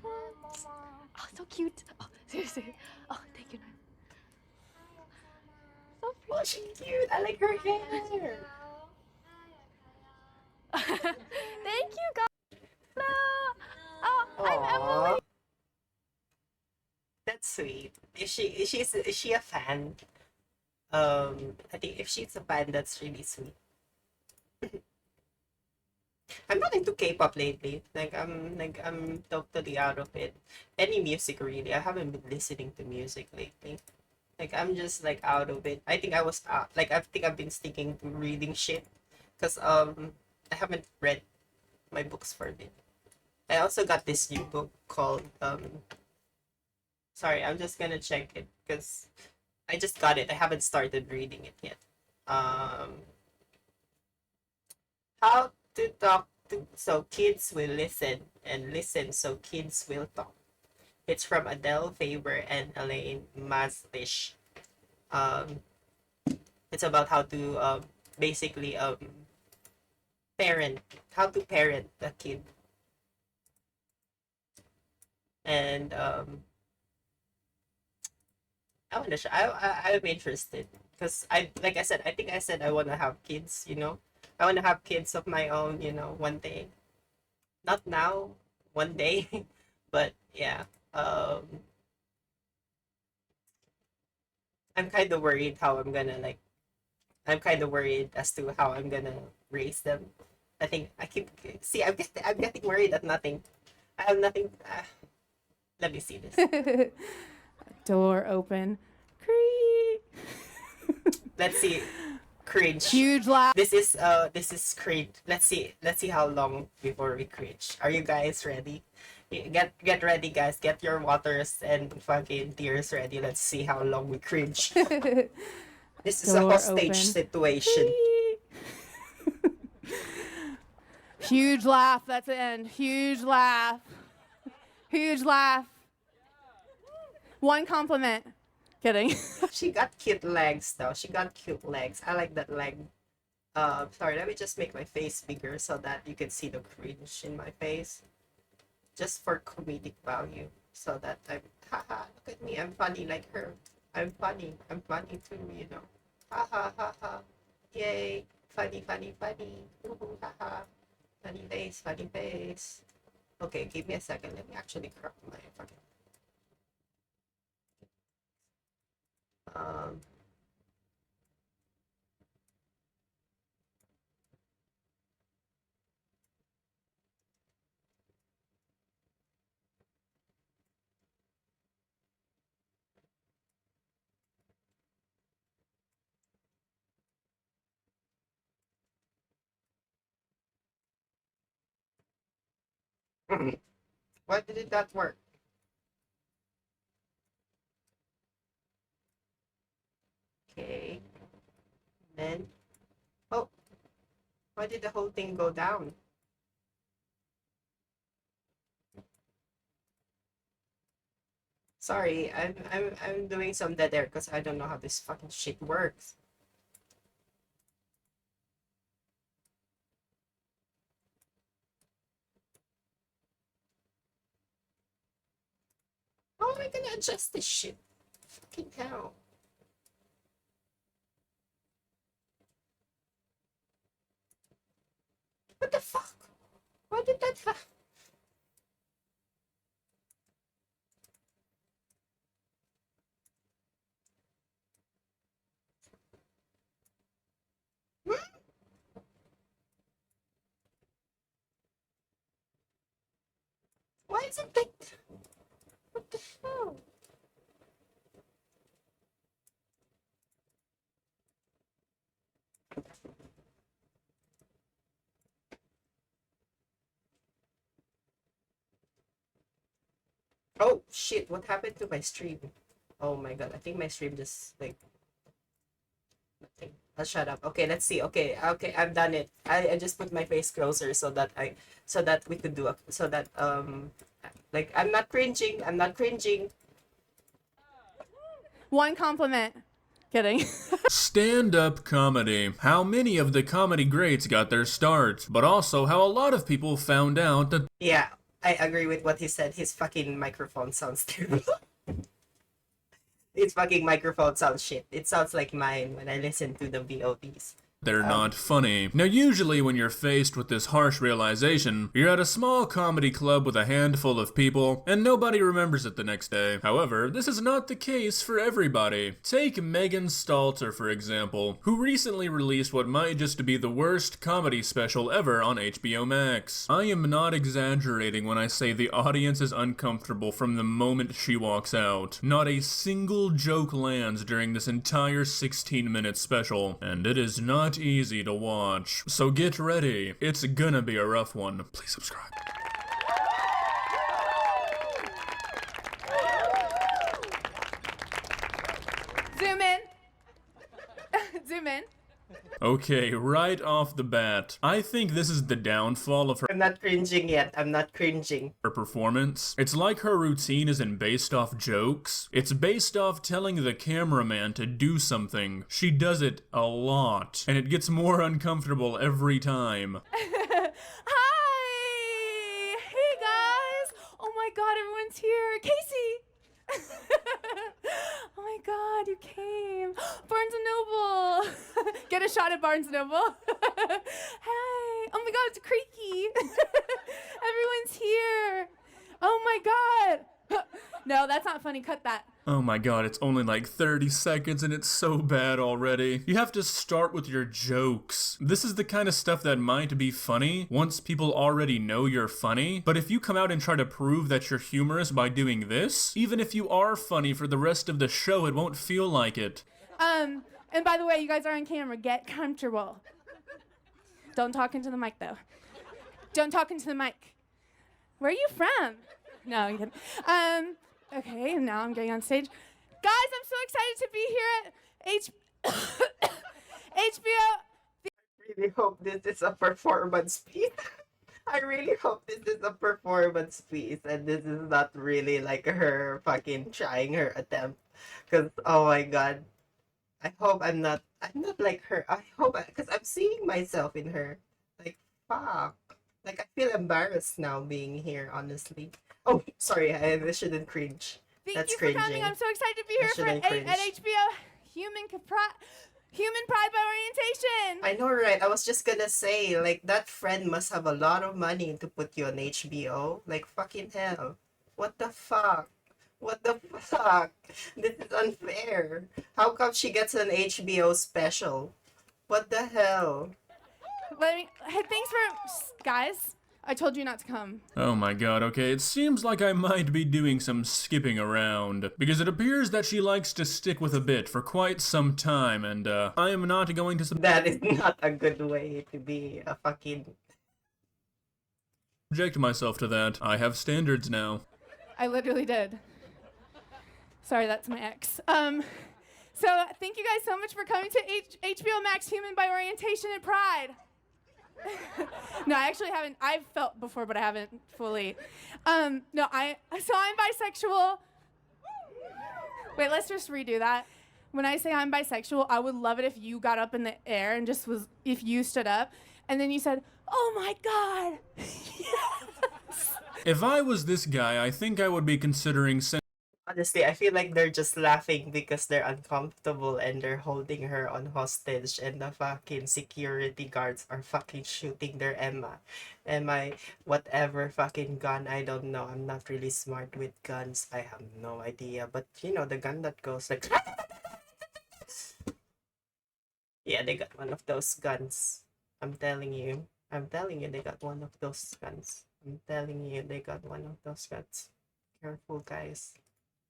Oh, so cute. Oh, seriously. Oh, thank you. So pretty. Oh, she's cute. I like her hair. Thank you, guys. Hello. Oh, I'm Emily. That's sweet. Is she a fan? I think if she's a fan, that's really sweet. I'm not into K-pop lately. I'm totally out of it. Any music really. I haven't been listening to music lately. Like I'm just like out of it. I think I was like I think I've been sticking to reading shit, cause I haven't read my books for it. I also got this new book called Sorry, I'm just gonna check it because I just got it. I haven't started reading it yet. How to talk to so kids will listen and listen so kids will talk. It's from Adele Faber and Elaine Maslish. It's about how to basically how to parent a kid. And I'm interested because like I said, I think I said I want to have kids, you know. I want to have kids of my own, you know, one day. Not now, one day. But yeah, I'm kind of worried how I'm kind of worried as to how I'm gonna raise them. I think I'm getting worried at nothing. I have nothing. Let me see this. Door open. Let's see. Cringe. Huge laugh. This is cringe. Let's see how long before we cringe. Are you guys ready? Get ready, guys. Get your waters and fucking tears ready. Let's see how long we cringe. This is Door a hostage open. situation. Huge laugh. That's the end. Huge laugh. Huge laugh. One compliment. Kidding. She got cute legs though. She got cute legs. I like that leg. Sorry, let me just make my face bigger so that you can see the cringe in my face. Just for comedic value. So that I'm, haha, look at me, I'm funny like her. I'm funny. I'm funny too, you know. Ha ha ha ha. Yay. Funny, funny, funny. Ooh, ha ha. Funny face, funny face. Okay, give me a second. Let me actually crop my fucking. Um. Why did that work? Okay. Then. Oh. Why did the whole thing go down? Sorry, I'm doing some dead air because I don't know how this fucking shit works. How am I gonna adjust this shit? Fucking hell. What the fuck? Why did that happen? Why is it like... What the hell? Oh shit, what happened to my stream? Oh my god, I think my stream just like nothing. I'll shut up. Okay, let's see. Okay, okay, I've done it. I just put my face closer so that we could do a so that like I'm not cringing. I'm not cringing. One compliment. Kidding. Stand-up comedy. How many of the comedy greats got their start, but also how a lot of people found out that Yeah, I agree with what he said. His fucking microphone sounds terrible. His fucking microphone sounds shit. It sounds like mine when I listen to the VODs. they're not funny. Now usually when you're faced with this harsh realization, you're at a small comedy club with a handful of people, and nobody remembers it the next day. However, this is not the case for everybody. Take Megan Stalter, for example, who recently released what might just be the worst comedy special ever on HBO Max. I am not exaggerating when I say the audience is uncomfortable from the moment she walks out. Not a single joke lands during this entire 16-minute special, and it is not easy to watch. So get ready. It's gonna be a rough one. Please subscribe. Zoom in. Zoom in. Okay, right off the bat, I think this is the downfall of her. I'm not cringing yet. I'm not cringing. Her performance. It's like her routine isn't based off jokes. It's based off telling the cameraman to do something. She does it a lot, and it gets more uncomfortable every time. Hi! Hey guys! Oh my god, everyone's here. Casey! Oh my god, you came. Barnes & Noble. Get a shot at Barnes & Noble. Hi. Oh my god, it's creaky. Everyone's here. Oh my god. No, that's not funny. Cut that. Oh my god, it's only like 30 seconds and it's so bad already. You have to start with your jokes. This is the kind of stuff that might be funny once people already know you're funny, but if you come out and try to prove that you're humorous by doing this, even if you are funny for the rest of the show, it won't feel like it. And by the way, you guys are on camera. Get comfortable. Don't talk into the mic, though. Don't talk into the mic. Where are you from? No, I'm kidding. Okay, now I'm getting on stage. Guys, I'm so excited to be here at HBO. I really hope this is a performance piece. I really hope this is a performance piece and this is not really like her fucking trying her attempt. Because, oh my god. I hope I'm not like her. I hope, because I'm seeing myself in her. Like, fuck. Like, I feel embarrassed now being here, honestly. Oh, sorry, I shouldn't cringe. Thank you for coming. I'm so excited to be here at HBO Human Pride by Orientation. I know, right? I was just gonna say, like, that friend must have a lot of money to put you on HBO. Like, fucking hell. What the fuck? What the fuck? This is unfair. How come she gets an HBO special? What the hell? Hey, thanks for guys. I told you not to come. Oh my god, okay, it seems like I might be doing some skipping around, because it appears that she likes to stick with a bit for quite some time, and I am not going to... That is not a good way to be a fucking... subject myself to that. I have standards now. I literally did. Sorry, that's my ex. So thank you guys so much for coming to HBO Max Human by Orientation and Pride. No, I actually haven't. I've felt before, but I haven't fully. I'm bisexual. Wait, let's just redo that. When I say I'm bisexual, I would love it if you got up in the air and if you stood up and then you said, "Oh my God." Yes. If I was this guy, I think I would be considering... Honestly, I feel like they're just laughing because they're uncomfortable and they're holding her on hostage and the fucking security guards are fucking shooting their whatever fucking gun. I don't know. I'm not really smart with guns. I have no idea. But you know, the gun that goes like... Yeah, they got one of those guns. I'm telling you. They got one of those guns. I'm telling you, they got one of those guns. Careful, guys.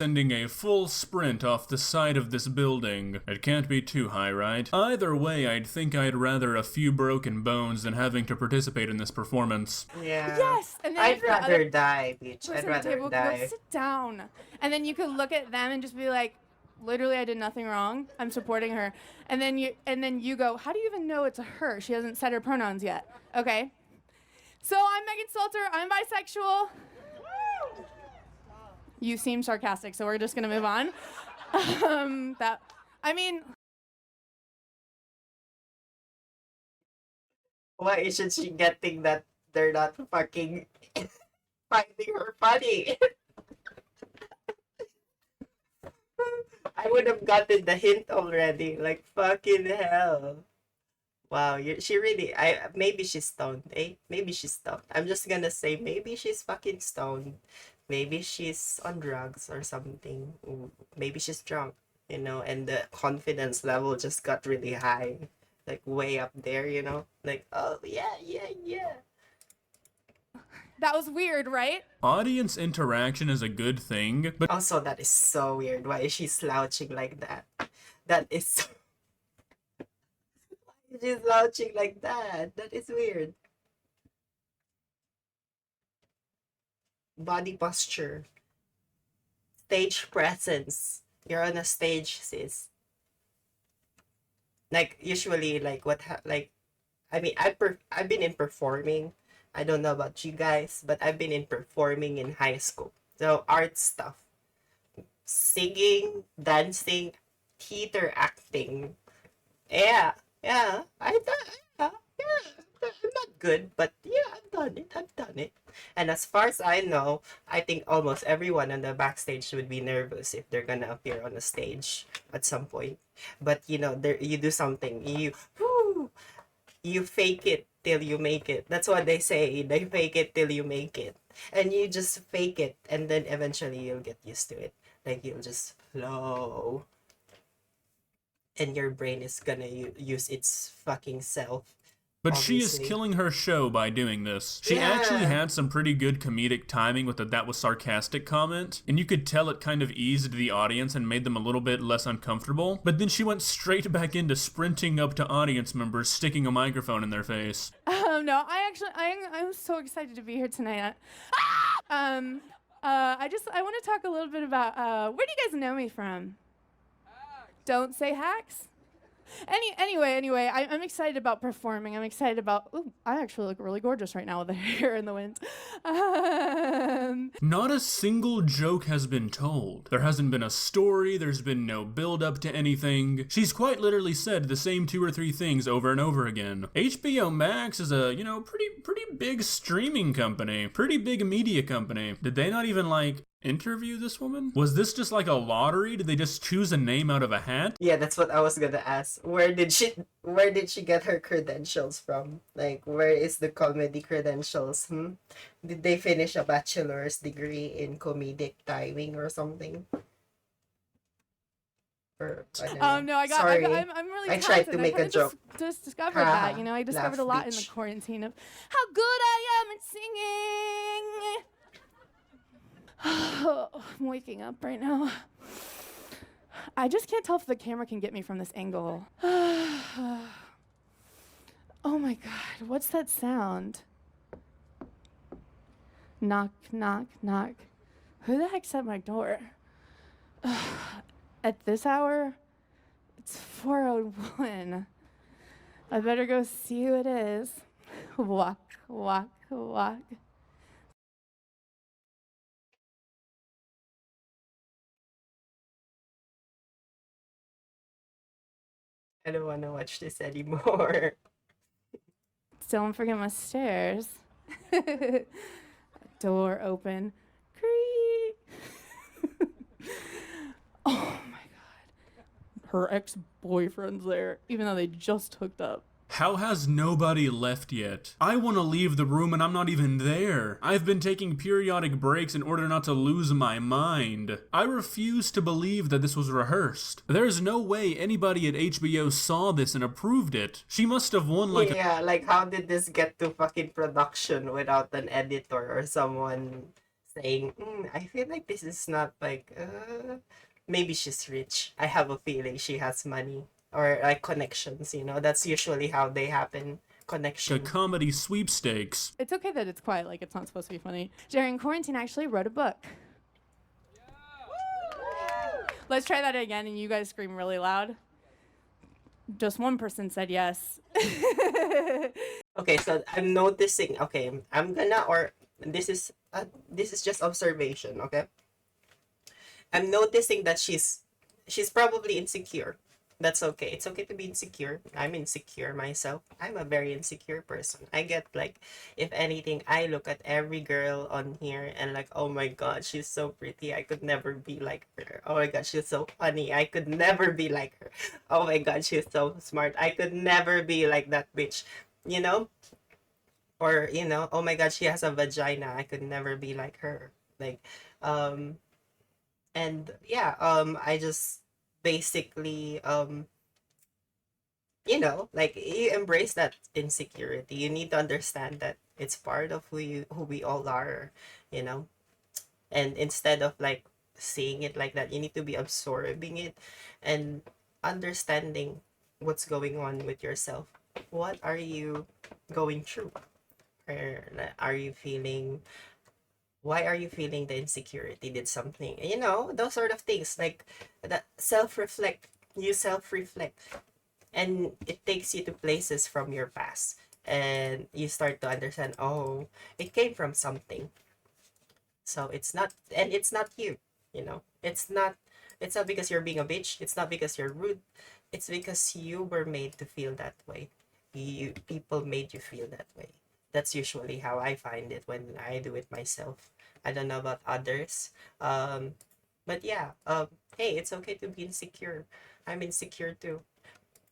Sending a full sprint off the side of this building. It can't be too high, right? Either way, I'd think I'd rather a few broken bones than having to participate in this performance. Yeah. Yes. And then I'd rather die, bitch. I'd rather die. Go sit down. And then you could look at them and just be like, literally, I did nothing wrong. I'm supporting her. And then you go, how do you even know it's a her? She hasn't said her pronouns yet. Okay. So I'm Megan Salter. I'm bisexual. You seem sarcastic, so we're just gonna move on. Why isn't she getting that they're not fucking finding her funny? I would have gotten the hint already. Like, fucking hell. Wow, she really... maybe she's stoned, eh? Maybe she's stoned. I'm just gonna say, maybe she's fucking stoned. Maybe she's on drugs or something. Maybe she's drunk, you know, and the confidence level just got really high. Like, way up there, you know? Like, oh, yeah. That was weird, right? Audience interaction is a good thing, but... Also, that is so weird. Why is she slouching like that? That is so... Why is she slouching like that? That is weird. Body posture, stage presence. You're on a stage, sis. Like, usually, like, I mean, I've been in performing. I don't know about you guys, but I've been in performing in high school. So art stuff, singing, dancing, theater acting. Yeah. I'm not good, but yeah, I've done it. And as far as I know, I think almost everyone on the backstage would be nervous if they're gonna appear on a stage at some point. But you know, you do something, you fake it till you make it. That's what they say. They fake it till you make it. And you just fake it, and then eventually you'll get used to it. Like, you'll just flow. And your brain is gonna use its fucking self. But Obviously. She is killing her show by doing this. She actually had some pretty good comedic timing with the "that was sarcastic" comment, and you could tell it kind of eased the audience and made them a little bit less uncomfortable. But then she went straight back into sprinting up to audience members, sticking a microphone in their face. No, I'm so excited to be here tonight. I want to talk a little bit about where do you guys know me from? Don't say Hacks. Anyway, I'm excited about performing. I'm excited about... Ooh, I actually look really gorgeous right now with the hair in the wind. Not a single joke has been told. There hasn't been a story, there's been no build-up to anything. She's quite literally said the same 2 or 3 things over and over again. HBO Max is a, pretty big streaming company. Pretty big media company. Did they not even, interview this woman? Was this just like a lottery? Did they just choose a name out of a hat? Yeah, that's what I was gonna ask. Where did she get her credentials from? Like, where is the comedy credentials? Did they finish a bachelor's degree in comedic timing or something? Or I don't know. No, Sorry. I'm really I talented. tried to make I a joke. Just discovered that, you know, I discovered a Laugh, lot in the bitch. quarantine of how good I am at singing. I'm waking up right now. I just can't tell if the camera can get me from this angle. Oh my God, what's that sound? Knock, knock, knock. Who the heck's at my door? At this hour? It's 4:01. I better go see who it is. Walk, walk, walk. I don't want to watch this anymore. Don't forget my stairs. Door open. Creak. Oh my God. Her ex-boyfriend's there, even though they just hooked up. How has nobody left yet? I want to leave the room and I'm not even there. I've been taking periodic breaks in order not to lose my mind. I refuse to believe that this was rehearsed. There's no way anybody at HBO saw this and approved it. She must have won like Yeah, like how did this get to fucking production without an editor or someone saying, I feel like this is not like, maybe she's rich. I have a feeling she has money. Or like connections, you know, that's usually how they happen. Connection. a comedy sweepstakes. It's okay that it's quiet, like it's not supposed to be funny. During quarantine, I actually wrote a book. Let's try that again, and you guys scream really loud. Just one person said yes. Okay, so I'm noticing. Okay, I'm gonna this is just observation. Okay, I'm noticing that she's probably insecure. That's okay. It's okay to be insecure. I'm insecure myself. I'm a very insecure person. I get like, if anything, I look at every girl on here and like, oh my God, she's so pretty. I could never be like her. Oh my God, she's so funny. I could never be like her. Oh my God, she's so smart. I could never be like that bitch. You know? Or, you know, oh my God, she has a vagina. I could never be like her. Like, and yeah, I just basically you know, like you embrace that insecurity. You need to understand that it's part of who we all are, you know. And instead of like seeing it like that, you need to be absorbing it and understanding what's going on with yourself. What are you going through? Or are you feeling, why are you feeling the insecurity? Did something, you know, those sort of things, like that. Self-reflect. You self-reflect, and it takes you to places from your past, and you start to understand, oh, it came from something. So it's not, and it's not you, you know, it's not because you're being a bitch. It's not because you're rude. It's because you were made to feel that way. People made you feel that way. That's usually how I find it when I do it myself. I don't know about others. But yeah, hey, it's okay to be insecure. I'm insecure too.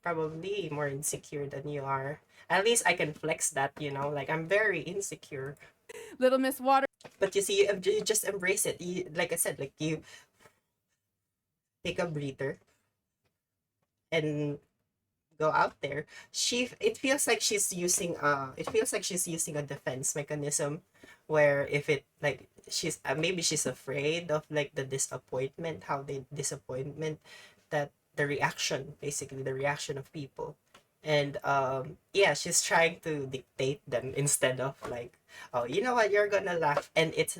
Probably more insecure than you are. At least I can flex that, you know, like I'm very insecure. Little Miss Water. But you see, you just embrace it. You, like I said, like you take a breather and go out there. It feels like she's using a defense mechanism, where if it like she's maybe she's afraid of like the disappointment, that the reaction, basically the reaction of people. And yeah, she's trying to dictate them instead of like, oh, you know what, you're gonna laugh. And it's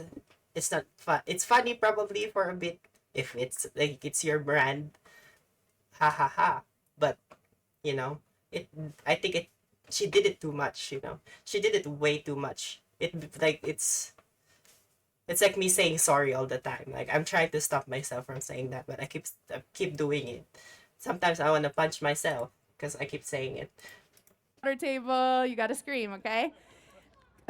not fun. It's funny probably for a bit if it's like it's your brand, ha ha ha. But you know, it I think it she did it too much, you know. She did it way too much. It's like me saying sorry all the time. Like I'm trying to stop myself from saying that, but I keep doing it. Sometimes I want to punch myself because I keep saying it. Water table, you gotta scream, okay?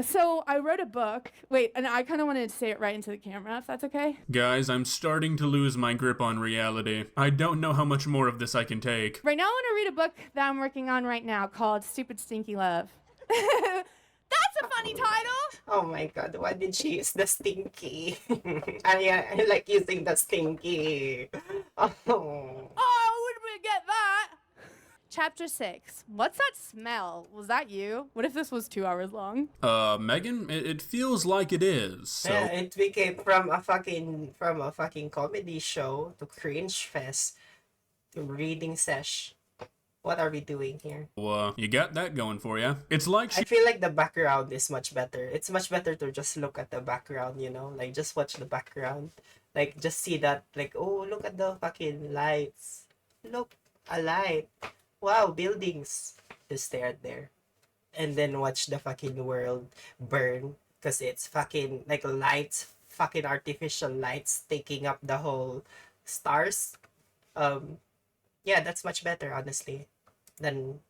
So I wrote a book. Wait, and I kind of wanted to say it right into the camera, if that's okay. Guys, I'm starting to lose my grip on reality. I don't know how much more of this I can take. Right now, I want to read a book that I'm working on right now called Stupid Stinky Love. That's a funny title. Oh my god, why did she use the stinky? I like using the stinky. Oh. Oh, where did we get that? Chapter 6. What's that smell? Was that you? What if this was 2 hours long? Megan, it feels like it is. So Yeah, it became from a fucking comedy show to cringe fest to reading sesh. What are we doing here? you got that going for you. It's like I feel like the background is much better. It's much better to just look at the background, you know? Like, just watch the background. Like, just see that, like, oh, look at the fucking lights. Look, a light. Wow, buildings. Just stare there. And then watch the fucking world burn. Because it's fucking, like, lights, fucking artificial lights taking up the whole stars. Yeah, that's much better, honestly, than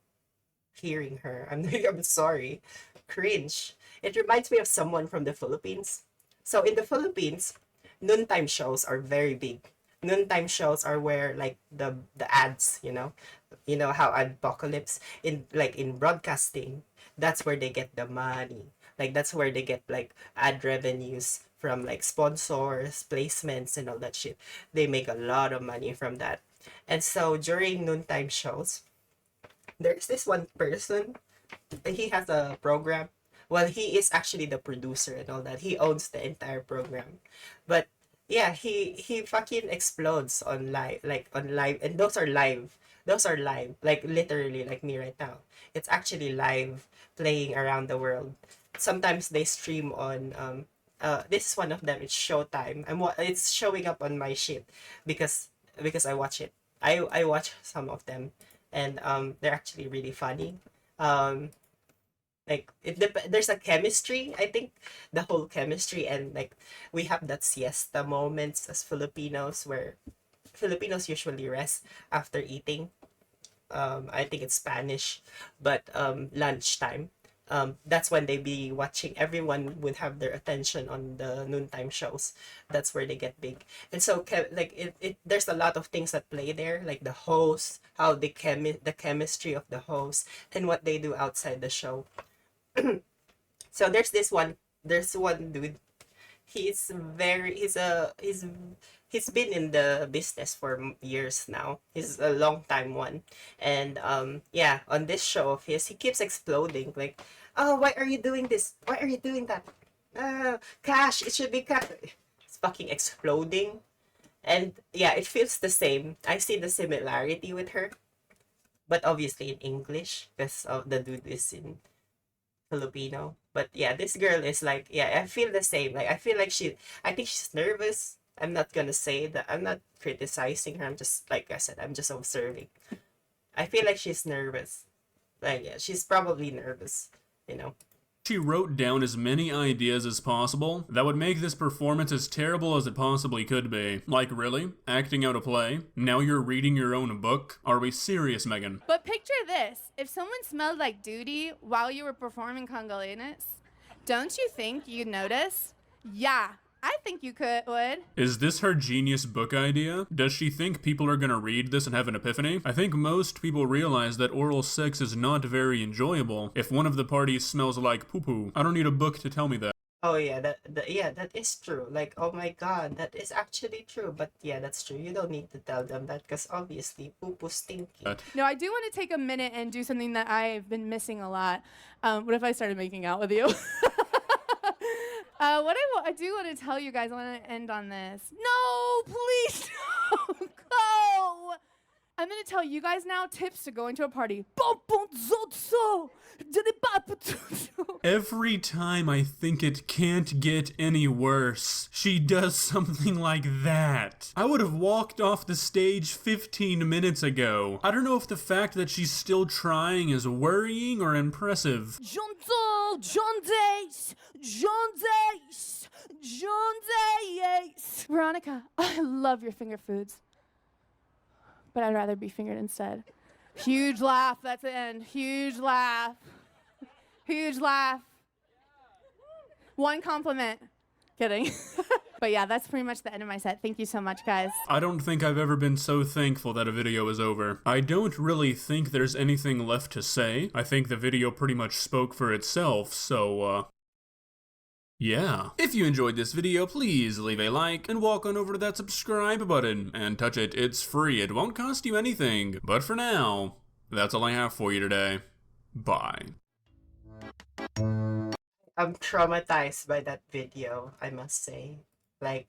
hearing her. I'm sorry. Cringe. It reminds me of someone from the Philippines. So in the Philippines, noontime shows are very big. Noontime shows are where like the ads, you know how apocalypse in like in broadcasting, that's where they get the money. Like that's where they get like ad revenues from like sponsors, placements and all that shit. They make a lot of money from that. And so during noontime shows, there's this one person, he has a program. Well, he is actually the producer and all that. He owns the entire program. But yeah, he fucking explodes on live, and those are live. Those are live, like literally like me right now. It's actually live playing around the world. Sometimes they stream on this is one of them. It's Showtime. It's showing up on my shit because I watch it. I watch some of them, and they're actually really funny. Um, there's a chemistry. I think the whole chemistry, and like we have that siesta moments as Filipinos where Filipinos usually rest after eating. I think it's Spanish, but lunchtime. That's when they be watching. Everyone would have their attention on the noontime shows. That's where they get big. And so there's a lot of things that play there, like the host, how the chemistry of the host, and what they do outside the show. So there's one dude. He's been in the business for years now. He's a long time one. And yeah, on this show of his, he keeps exploding like, oh, why are you doing this? Why are you doing that? Cash, it should be cash. It's fucking exploding. And yeah, it feels the same. I see the similarity with her, but obviously in English because the dude is in Filipino. But yeah, this girl is like, yeah, I feel the same. Like I feel like I think she's nervous. I'm not gonna say that. I'm not criticizing her. I'm just, like I said, I'm just observing. I feel like she's nervous. Like yeah, she's probably nervous, you know. she wrote down as many ideas as possible that would make this performance as terrible as it possibly could be. Like, really? Acting out a play? Now you're reading your own book? Are we serious, Megan? But picture this. If someone smelled like duty while you were performing Congolese, don't you think you'd notice? Yeah, I think you would. Is this her genius book idea? Does she think people are gonna read this and have an epiphany? I think most people realize that oral sex is not very enjoyable if one of the parties smells like poo-poo. I don't need a book to tell me that. Oh yeah, that is true. Like, oh my god, that is actually true. But yeah, that's true. You don't need to tell them that because obviously poo-poo stinky. No, I do want to take a minute and do something that I've been missing a lot. What if I started making out with you? What I do want to tell you guys, I want to end on this. No, please don't go. I'm going to tell you guys now tips to going to a party. Every time I think it can't get any worse, she does something like that. I would have walked off the stage 15 minutes ago. I don't know if the fact that she's still trying is worrying or impressive. Veronica, I love your finger foods, but I'd rather be fingered instead. Huge laugh, that's the end. Huge laugh. Huge laugh. One compliment. Kidding. But yeah, that's pretty much the end of my set. Thank you so much, guys. I don't think I've ever been so thankful that a video is over. I don't really think there's anything left to say. I think the video pretty much spoke for itself, so, yeah. If you enjoyed this video, please leave a like and walk on over to that subscribe button and touch it. It's free. It won't cost you anything. But for now, that's all I have for you today. Bye. I'm traumatized by that video, I must say. Like,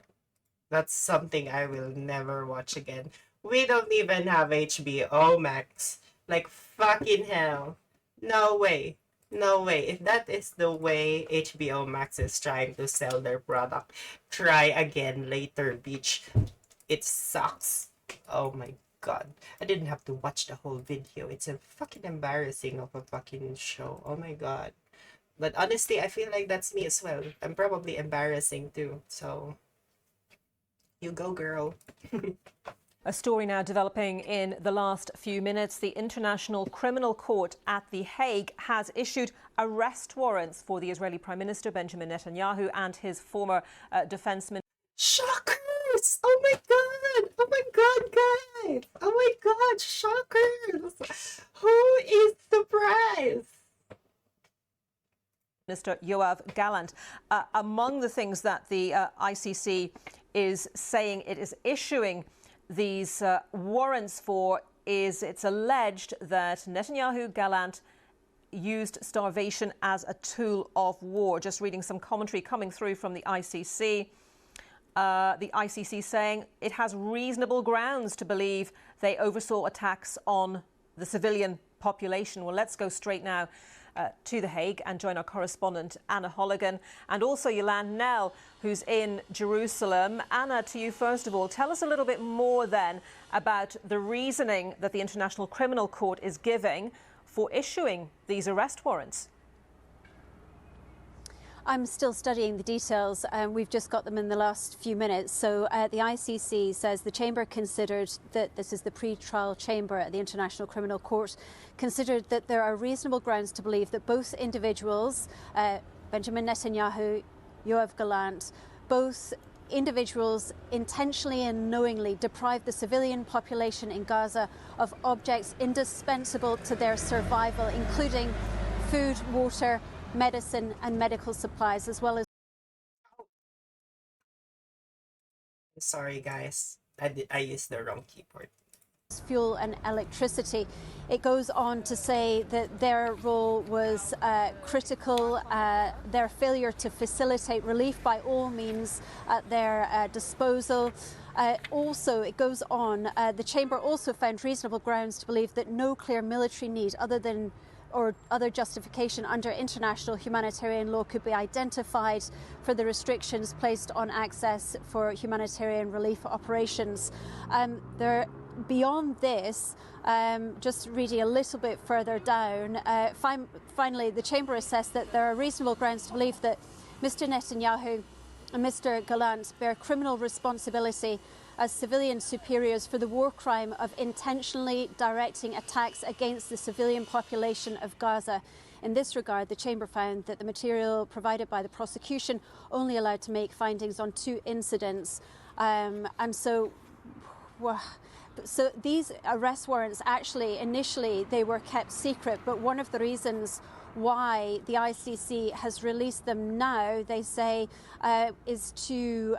that's something I will never watch again. We don't even have HBO Max. Like, fucking hell. No way. No way. If that is the way HBO Max is trying to sell their product, try again later, bitch. It sucks. Oh my god. I didn't have to watch the whole video. It's a fucking embarrassing of a fucking show. Oh my god. But honestly, I feel like that's me as well. I'm probably embarrassing too, so you go, girl. A story now developing in the last few minutes. The International Criminal Court at The Hague has issued arrest warrants for the Israeli Prime Minister Benjamin Netanyahu and his former defense minister. Shockers! Oh my god! Oh my god, guys! Oh my god, shockers! Who is surprised? Minister Yoav Gallant. Among the things that the ICC is saying it is issuing these warrants for is it's alleged that Netanyahu Gallant used starvation as a tool of war. Just reading some commentary coming through from the ICC. The ICC saying it has reasonable grounds to believe they oversaw attacks on the civilian population. Well, let's go straight now to The Hague and join our correspondent Anna Holligan and also Yolande Nell, who's in Jerusalem. Anna, to you first of all, tell us a little bit more then about the reasoning that the International Criminal Court is giving for issuing these arrest warrants. I'm still studying the details, and we've just got them in the last few minutes. So the ICC says the chamber considered that this is the pre-trial chamber at the International Criminal Court, considered that there are reasonable grounds to believe that both individuals, Benjamin Netanyahu, Yoav Gallant, both individuals intentionally and knowingly deprived the civilian population in Gaza of objects indispensable to their survival, including food, water, medicine and medical supplies, as well as... Sorry guys, I used the wrong keyboard. Fuel and electricity. It goes on to say that their role was critical, their failure to facilitate relief by all means at their disposal. Also, it goes on, the chamber also found reasonable grounds to believe that no clear military need or other justification under international humanitarian law could be identified for the restrictions placed on access for humanitarian relief operations. Beyond this, just reading a little bit further down, finally the chamber assessed that there are reasonable grounds to believe that Mr. Netanyahu and Mr. Gallant bear criminal responsibility as civilian superiors for the war crime of intentionally directing attacks against the civilian population of Gaza. In this regard, the chamber found that the material provided by the prosecution only allowed to make findings on 2 incidents. So these arrest warrants, actually, initially, they were kept secret, but one of the reasons why the ICC has released them now, they say, is to...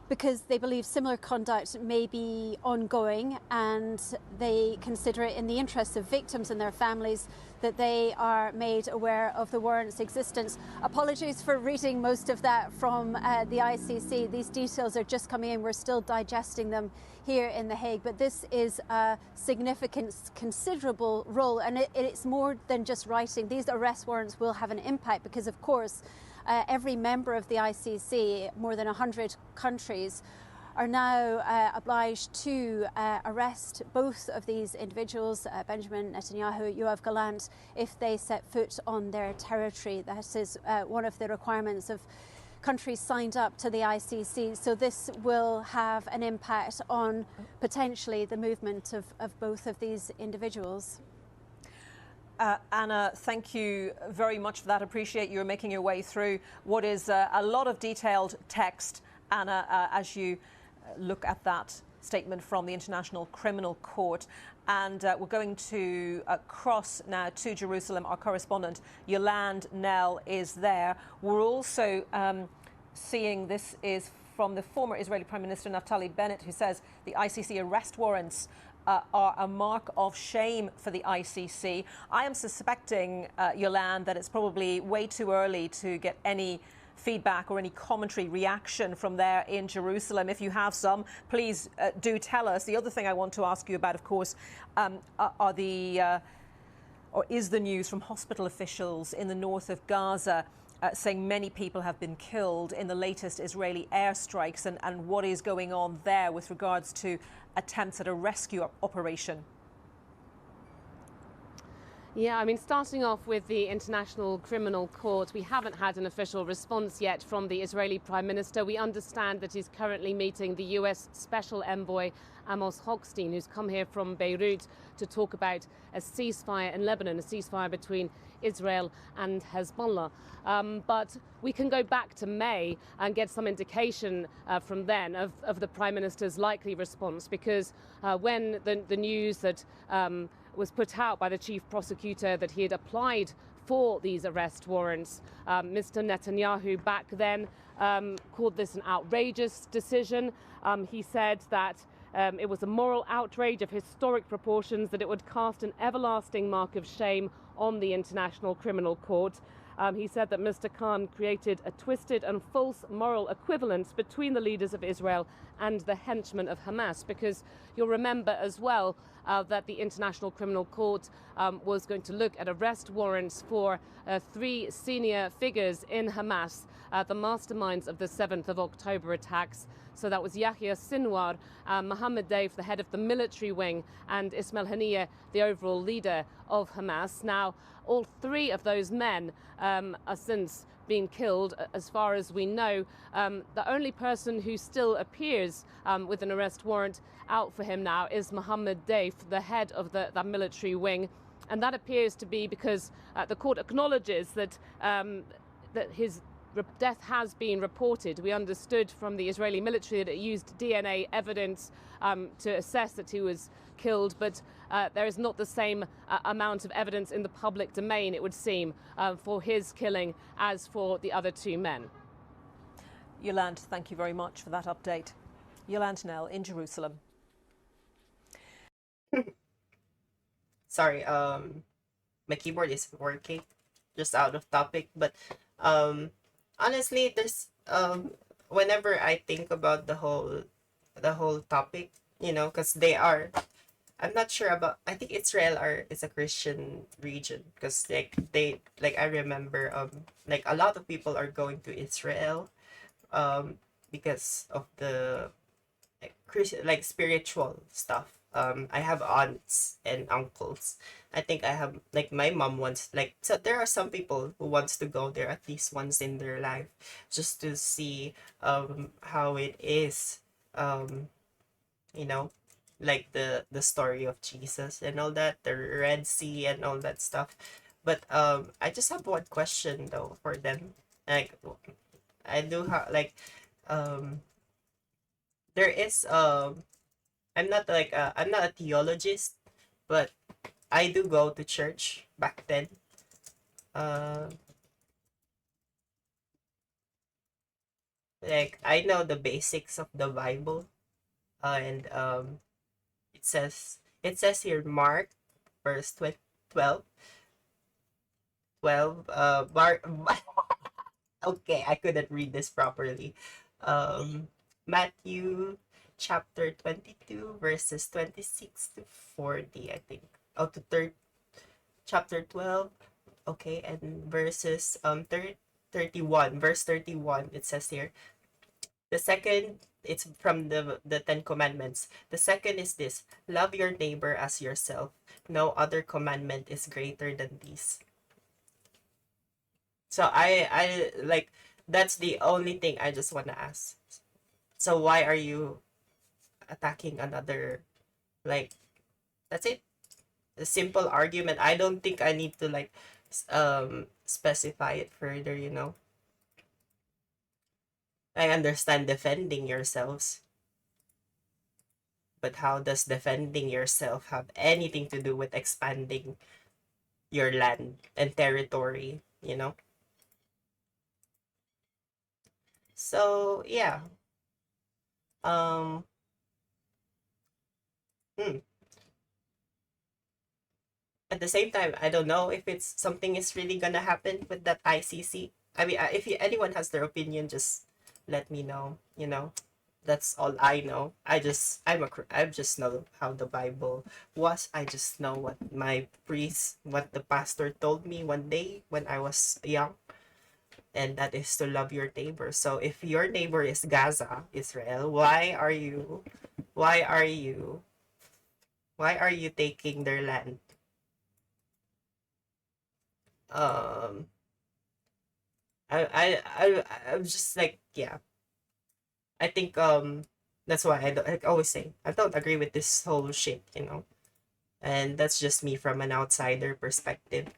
because they believe similar conduct may be ongoing, and they consider it in the interests of victims and their families that they are made aware of the warrant's existence. Apologies for reading most of that from the ICC. These details are just coming in. We're still digesting them here in The Hague, but this is a significant, considerable role, and it's more than just writing. These arrest warrants will have an impact because, of course, every member of the ICC, more than 100 countries, are now obliged to arrest both of these individuals, Benjamin Netanyahu, Yoav Gallant, if they set foot on their territory. That is one of the requirements of countries signed up to the ICC. So this will have an impact on potentially the movement of both of these individuals. Anna, thank you very much for that. Appreciate you making your way through what is a lot of detailed text, Anna, as you look at that statement from the International Criminal Court. And we're going to cross now to Jerusalem. Our correspondent, Yolande Nell, is there. We're also seeing, this is from the former Israeli Prime Minister Naftali Bennett, who says the ICC arrest warrants are a mark of shame for the ICC. I am suspecting, Yolande, that it's probably way too early to get any feedback or any commentary reaction from there in Jerusalem. If you have some, please do tell us. The other thing I want to ask you about, of course, is the news from hospital officials in the north of Gaza saying many people have been killed in the latest Israeli airstrikes, and what is going on there with regards to attempts at a rescue operation. Yeah, I mean, starting off with the International Criminal Court, we haven't had an official response yet from the Israeli Prime Minister. We understand that he's currently meeting the US Special Envoy Amos Hochstein, who's come here from Beirut to talk about a ceasefire in Lebanon, a ceasefire between Israel and Hezbollah. But we can go back to May and get some indication from then of the Prime Minister's likely response, because when the news that was put out by the chief prosecutor that he had applied for these arrest warrants, Mr. Netanyahu back then called this an outrageous decision. He said that it was a moral outrage of historic proportions, that it would cast an everlasting mark of shame on the International Criminal Court. He said that Mr. Khan created a twisted and false moral equivalence between the leaders of Israel and the henchmen of Hamas, because you'll remember as well that the International Criminal Court was going to look at arrest warrants for 3 senior figures in Hamas, the masterminds of the 7th of October attacks. So that was Yahya Sinwar, Mohammed Deif, the head of the military wing, and Ismail Haniyeh, the overall leader of Hamas. Now, all 3 of those men are since been killed, as far as we know. The only person who still appears with an arrest warrant out for him now is Mohammed Deif, the head of the military wing. And that appears to be because the court acknowledges that his death has been reported. We understood from the Israeli military that it used DNA evidence to assess that he was killed, but there is not the same amount of evidence in the public domain, it would seem, for his killing as for the other 2 men. Yolande, thank you very much for that update. Yolande Nell in Jerusalem. Sorry, my keyboard is working, just out of topic, but honestly, there's whenever I think about the whole topic, you know, because I'm not sure about, I think Israel is a Christian region, because I remember like a lot of people are going to Israel because of the like spiritual stuff. I have aunts and uncles. I think I have, like, my mom wants, like, so there are some people who wants to go there at least once in their life just to see how it is, you know, like the story of Jesus and all that, the Red Sea and all that stuff. But I just have one question though for them. Like, I do have, like, there is I'm not a theologist, but I do go to church back then. Like, I know the basics of the Bible, and it says here, Mark verse 12 Mark. Okay, I couldn't read this properly. Matthew chapter 22 verses 26 to 40, I think. Oh, to chapter 12. Okay, and verses 31, verse 31, it says here. The second, it's from the 10 commandments. The second is this: love your neighbor as yourself. No other commandment is greater than these. So I like, that's the only thing I just want to ask. So why are you attacking another, like, that's it? a simple argument. I don't think I need to like specify it further, you know. I understand defending yourselves, but how does defending yourself have anything to do with expanding your land and territory, you know? So, yeah. Um, hmm. At the same time, I don't know if it's something is really gonna happen with that ICC. I mean, if anyone has their opinion, just let me know, you know? That's all I know. I just know how the Bible was. I just know what my priest, what the pastor told me one day when I was young, and that is to love your neighbor. So if your neighbor is Gaza, Israel, why are you, why are you taking their land? Um, I'm just like, yeah. I think that's why I always say I don't agree with this whole shit, you know. And that's just me from an outsider perspective.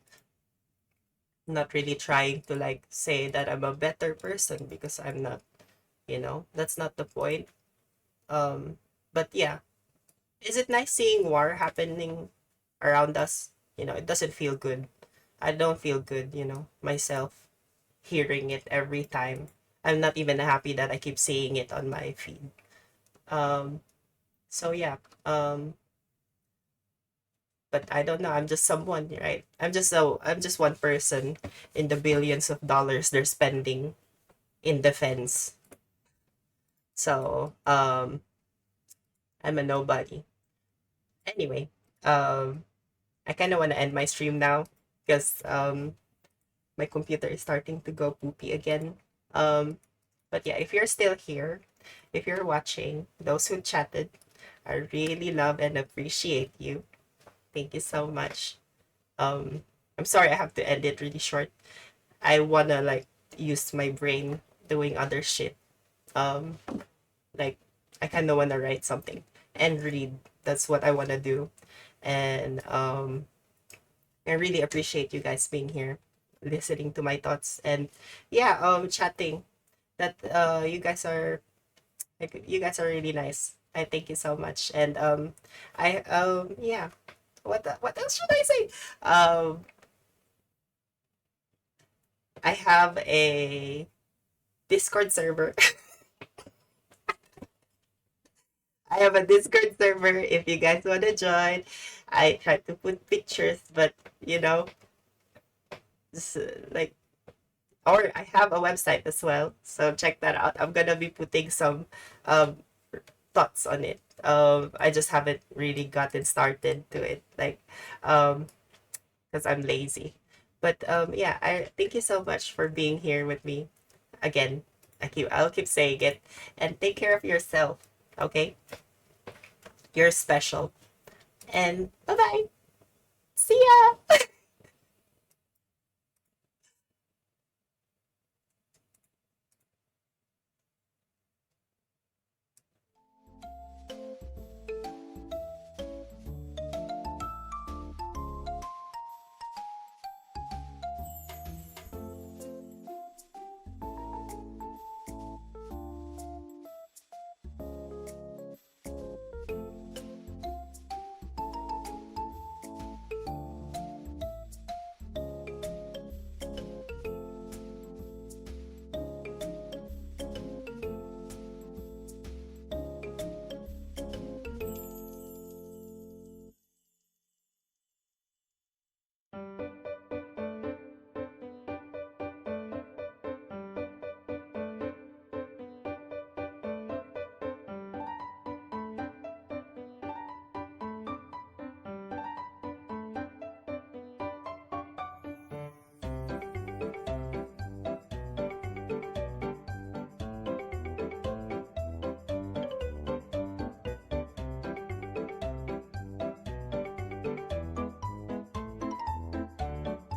Not really trying to like say that I'm a better person because I'm not, you know. That's not the point. But yeah, is it nice seeing war happening around us? You know, it doesn't feel good. I don't feel good, you know, myself hearing it every time. I'm not even happy that I keep seeing it on my feed. Um, so yeah. But I don't know. I'm just someone, right? I'm just one person in the billions of dollars they're spending in defense. So, I'm a nobody. Anyway, I kind of want to end my stream now because my computer is starting to go poopy again. Um, but yeah, if you're still here, if you're watching, those who chatted, I really love and appreciate you. Thank you so much. I'm sorry I have to end it really short. I wanna like use my brain doing other shit. Um, like I kind of wanna write something and read. That's what I wanna do, and I really appreciate you guys being here, listening to my thoughts, and yeah, chatting. That you guys are like you guys are really nice. I thank you so much, and I yeah. What else should I say? I have a Discord server. I have a Discord server if you guys want to join. I try to put pictures, but you know, just, like, or I have a website as well. So check that out. I'm gonna be putting some um thoughts on it. I just haven't really gotten started to it, like, because I'm lazy. But yeah, I thank you so much for being here with me again. I'll keep saying it, and take care of yourself. Okay, you're special. And bye bye. See ya.